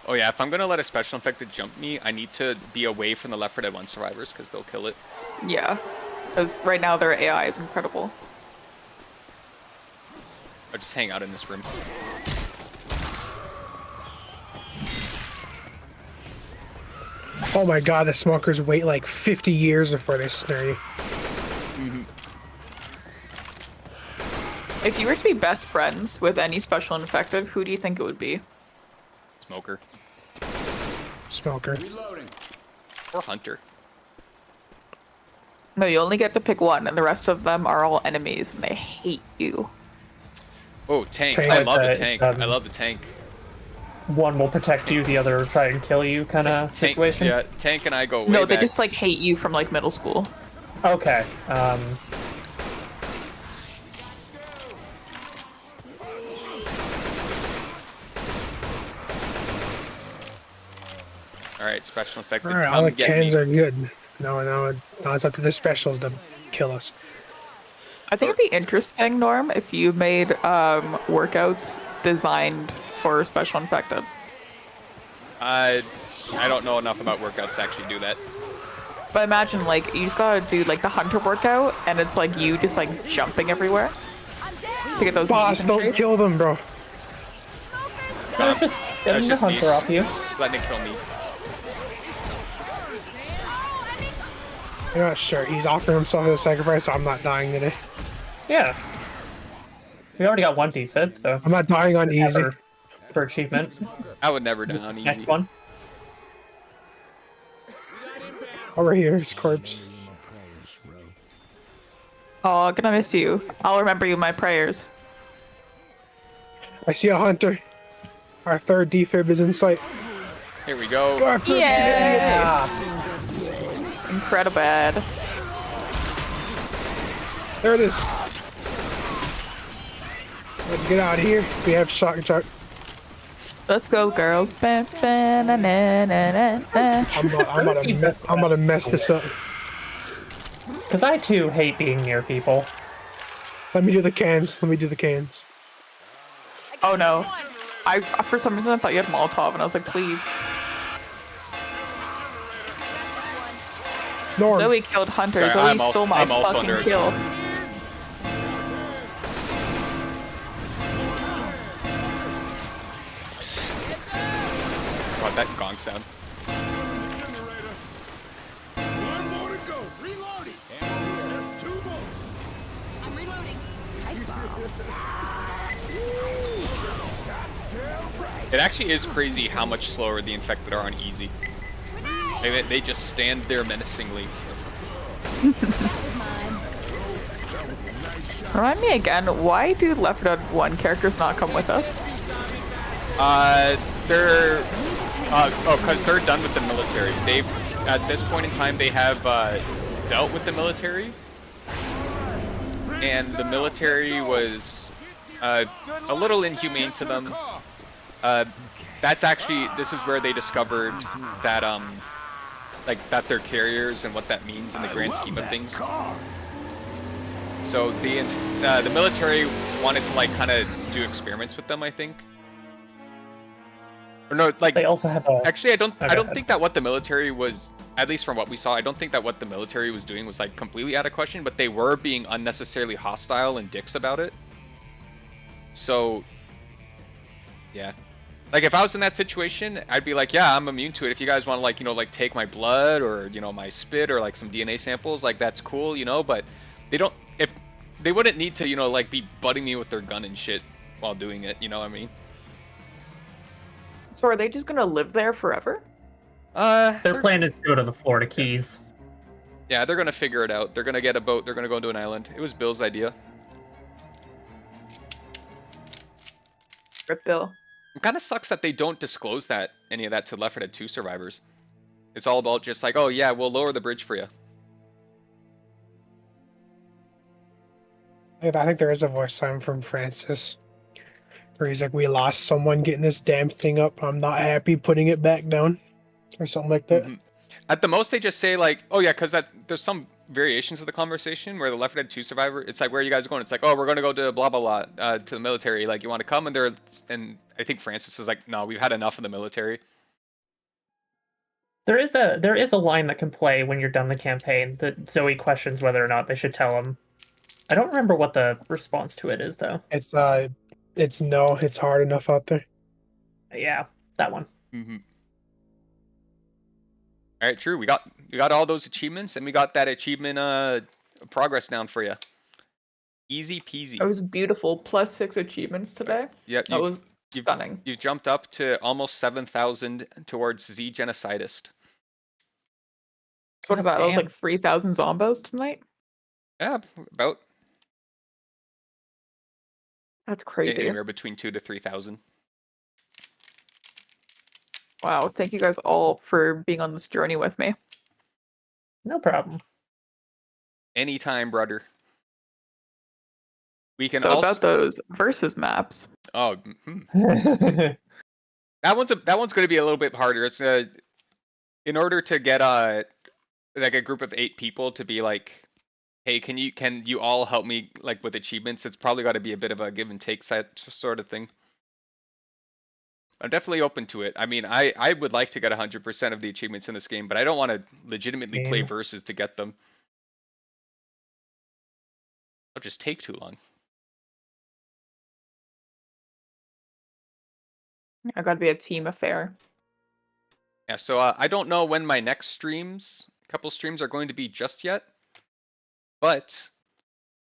Oh yeah, if I'm gonna let a special infected jump me, I need to be away from the Left 4 Dead 1 survivors because they'll kill it. Yeah. Because right now their AI is incredible. I'll just hang out in this room. Oh my god, the smokers wait like 50 years before they snare you. If you were to be best friends with any special infected, who do you think it would be? Smoker. Smoker. Reloading. Or Hunter. No, you only get to pick one, and the rest of them are all enemies, and they hate you. Oh, tank. Tank. I love the Like, tank. I love the tank. One will protect you, the other will try and kill you kind of Tank, situation. yeah, tank and I go way No, they back. just like hate you from like middle school. Okay. Alright, special effect. Alright, all the cans are good. Now it's up to the specials to kill us. I think it'd be interesting, Norm, if you made workouts designed for special infected. I don't know enough about workouts to actually do that. But imagine, like, you just gotta do, like, the hunter workout, and it's, like, you just, like, jumping everywhere to get those Boss, don't kill them, bro. Just getting the hunter off you. Just letting it kill me. You're not sure. He's offering himself as a sacrifice, so I'm not dying today. Yeah. We already got one defib, so... I'm not dying on easy. For achievement. I would never die on easy. Next one. Over here, his corpse. Oh, gonna miss you. I'll remember you in my prayers. I see a hunter. Our third defib is in sight. Here we go. Yeah! Incredible. There it is. Let's get out of here. We have shock and chuck. Let's go, girls. I'm about to mess this up. Because I too hate being near people. Let me do the cans. Let me do the cans. Oh no. For some reason I thought you had Molotov and I was like, please. Norm. Zoe killed Hunter. Sorry, Zoe stole my fucking kill. God, that gong sound. One more to go. Reloading. Just 2 more. I'm reloading. It actually is crazy how much slower the infected are on easy. They just stand there menacingly. Remind me again, why do Left 4 Dead 1 characters not come with us? They're because they're done with the military. At this point in time, they have dealt with the military, and the military was a little inhumane to them. This is where they discovered that that they're carriers and what that means in the grand scheme of things. So the military wanted to kind of do experiments with them, I think. Or no, they also have a... Actually, I don't think that what the military was, at least from what we saw, I don't think that what the military was doing was completely out of question, but they were being unnecessarily hostile and dicks about it. So, yeah. If I was in that situation, I'd be like, yeah, I'm immune to it. If you guys want to take my blood or, my spit or some DNA samples, that's cool, but they wouldn't need to, be butting me with their gun and shit while doing it, you know what I mean? So are they just gonna live there forever? Their plan is to go to the Florida Keys. Yeah, they're gonna figure it out. They're gonna get a boat. They're gonna go to an island. It was Bill's idea. Rip Bill. It kind of sucks that they don't disclose any of that to Left 4 Dead 2 survivors. It's all about just oh yeah, we'll lower the bridge for you. I think there is a voice line from Francis where he's like, we lost someone getting this damn thing up. I'm not happy putting it back down. Or something like that. Mm-hmm. At the most, they just say oh yeah, because there's some variations of the conversation where the Left 4 Dead 2 survivor, it's where are you guys going? It's oh, we're going to go to blah, blah, blah, to the military. You want to come? And I think Francis is no, we've had enough of the military. There is a line that can play when you're done the campaign that Zoe questions whether or not they should tell him. I don't remember what the response to it is, though. It's no, it's hard enough out there. Yeah, that one. Mm-hmm. All right, true. We got all those achievements, and we got that achievement progress down for you. Easy peasy. That was beautiful. +6 achievements today. Yep. That was stunning. You've jumped up to almost 7,000 towards Z Genocidist. So what is that? That was 3,000 zombos tonight? Yeah, about. That's crazy. Anywhere between 2,000 to 3,000. Wow, thank you guys all for being on this journey with me. No problem. Anytime, brother. We can about those versus maps. Oh, that one's going to be a little bit harder. It's in order to get like a group of 8 people to be like, hey, can you all help me like with achievements? It's probably got to be a bit of a give and take sort of thing. I'm definitely open to it. I mean, I would like to get 100% of the achievements in this game, but I don't want to legitimately play versus to get them. It'll just take too long. I gotta be a team affair. Yeah, so I don't know when my next couple streams are going to be just yet, but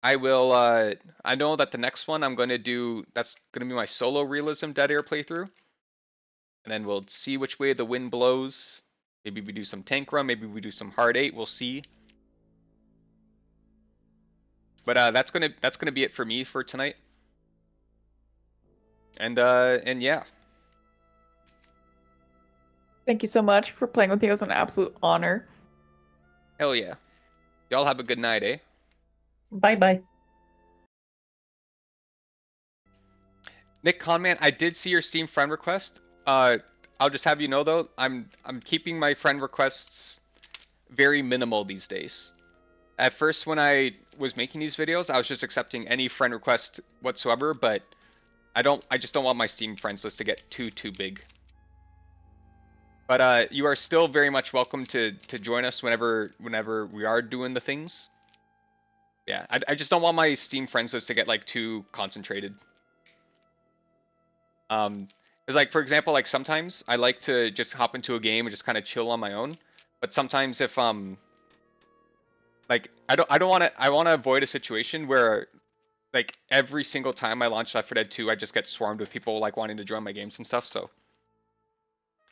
I will, I know that the next one I'm going to do, that's going to be my solo realism dead air playthrough. And then we'll see which way the wind blows. Maybe we do some tank run, maybe we do some hard 8, we'll see. But that's gonna be it for me for tonight. And yeah. Thank you so much for playing with me. It was an absolute honor. Hell yeah. Y'all have a good night, eh? Bye bye. Nick Conman, I did see your Steam friend request. I'll just have you know though, I'm keeping my friend requests very minimal these days. At first when I was making these videos, I was just accepting any friend request whatsoever, but I just don't want my Steam friends list to get too big. But you are still very much welcome to join us whenever we are doing the things. Yeah, I just don't want my Steam friends list to get like too concentrated. Because like for example, like sometimes I like to just hop into a game and just kind of chill on my own. But sometimes if like I want to avoid a situation where like every single time I launch Left 4 Dead 2, I just get swarmed with people like wanting to join my games and stuff. So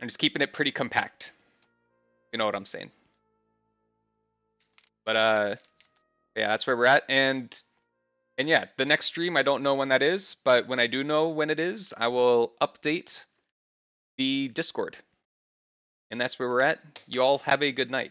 I'm just keeping it pretty compact. You know what I'm saying? But yeah, that's where we're at. And yeah, the next stream, I don't know when that is, but when I do know when it is, I will update the Discord. And that's where we're at. You all have a good night.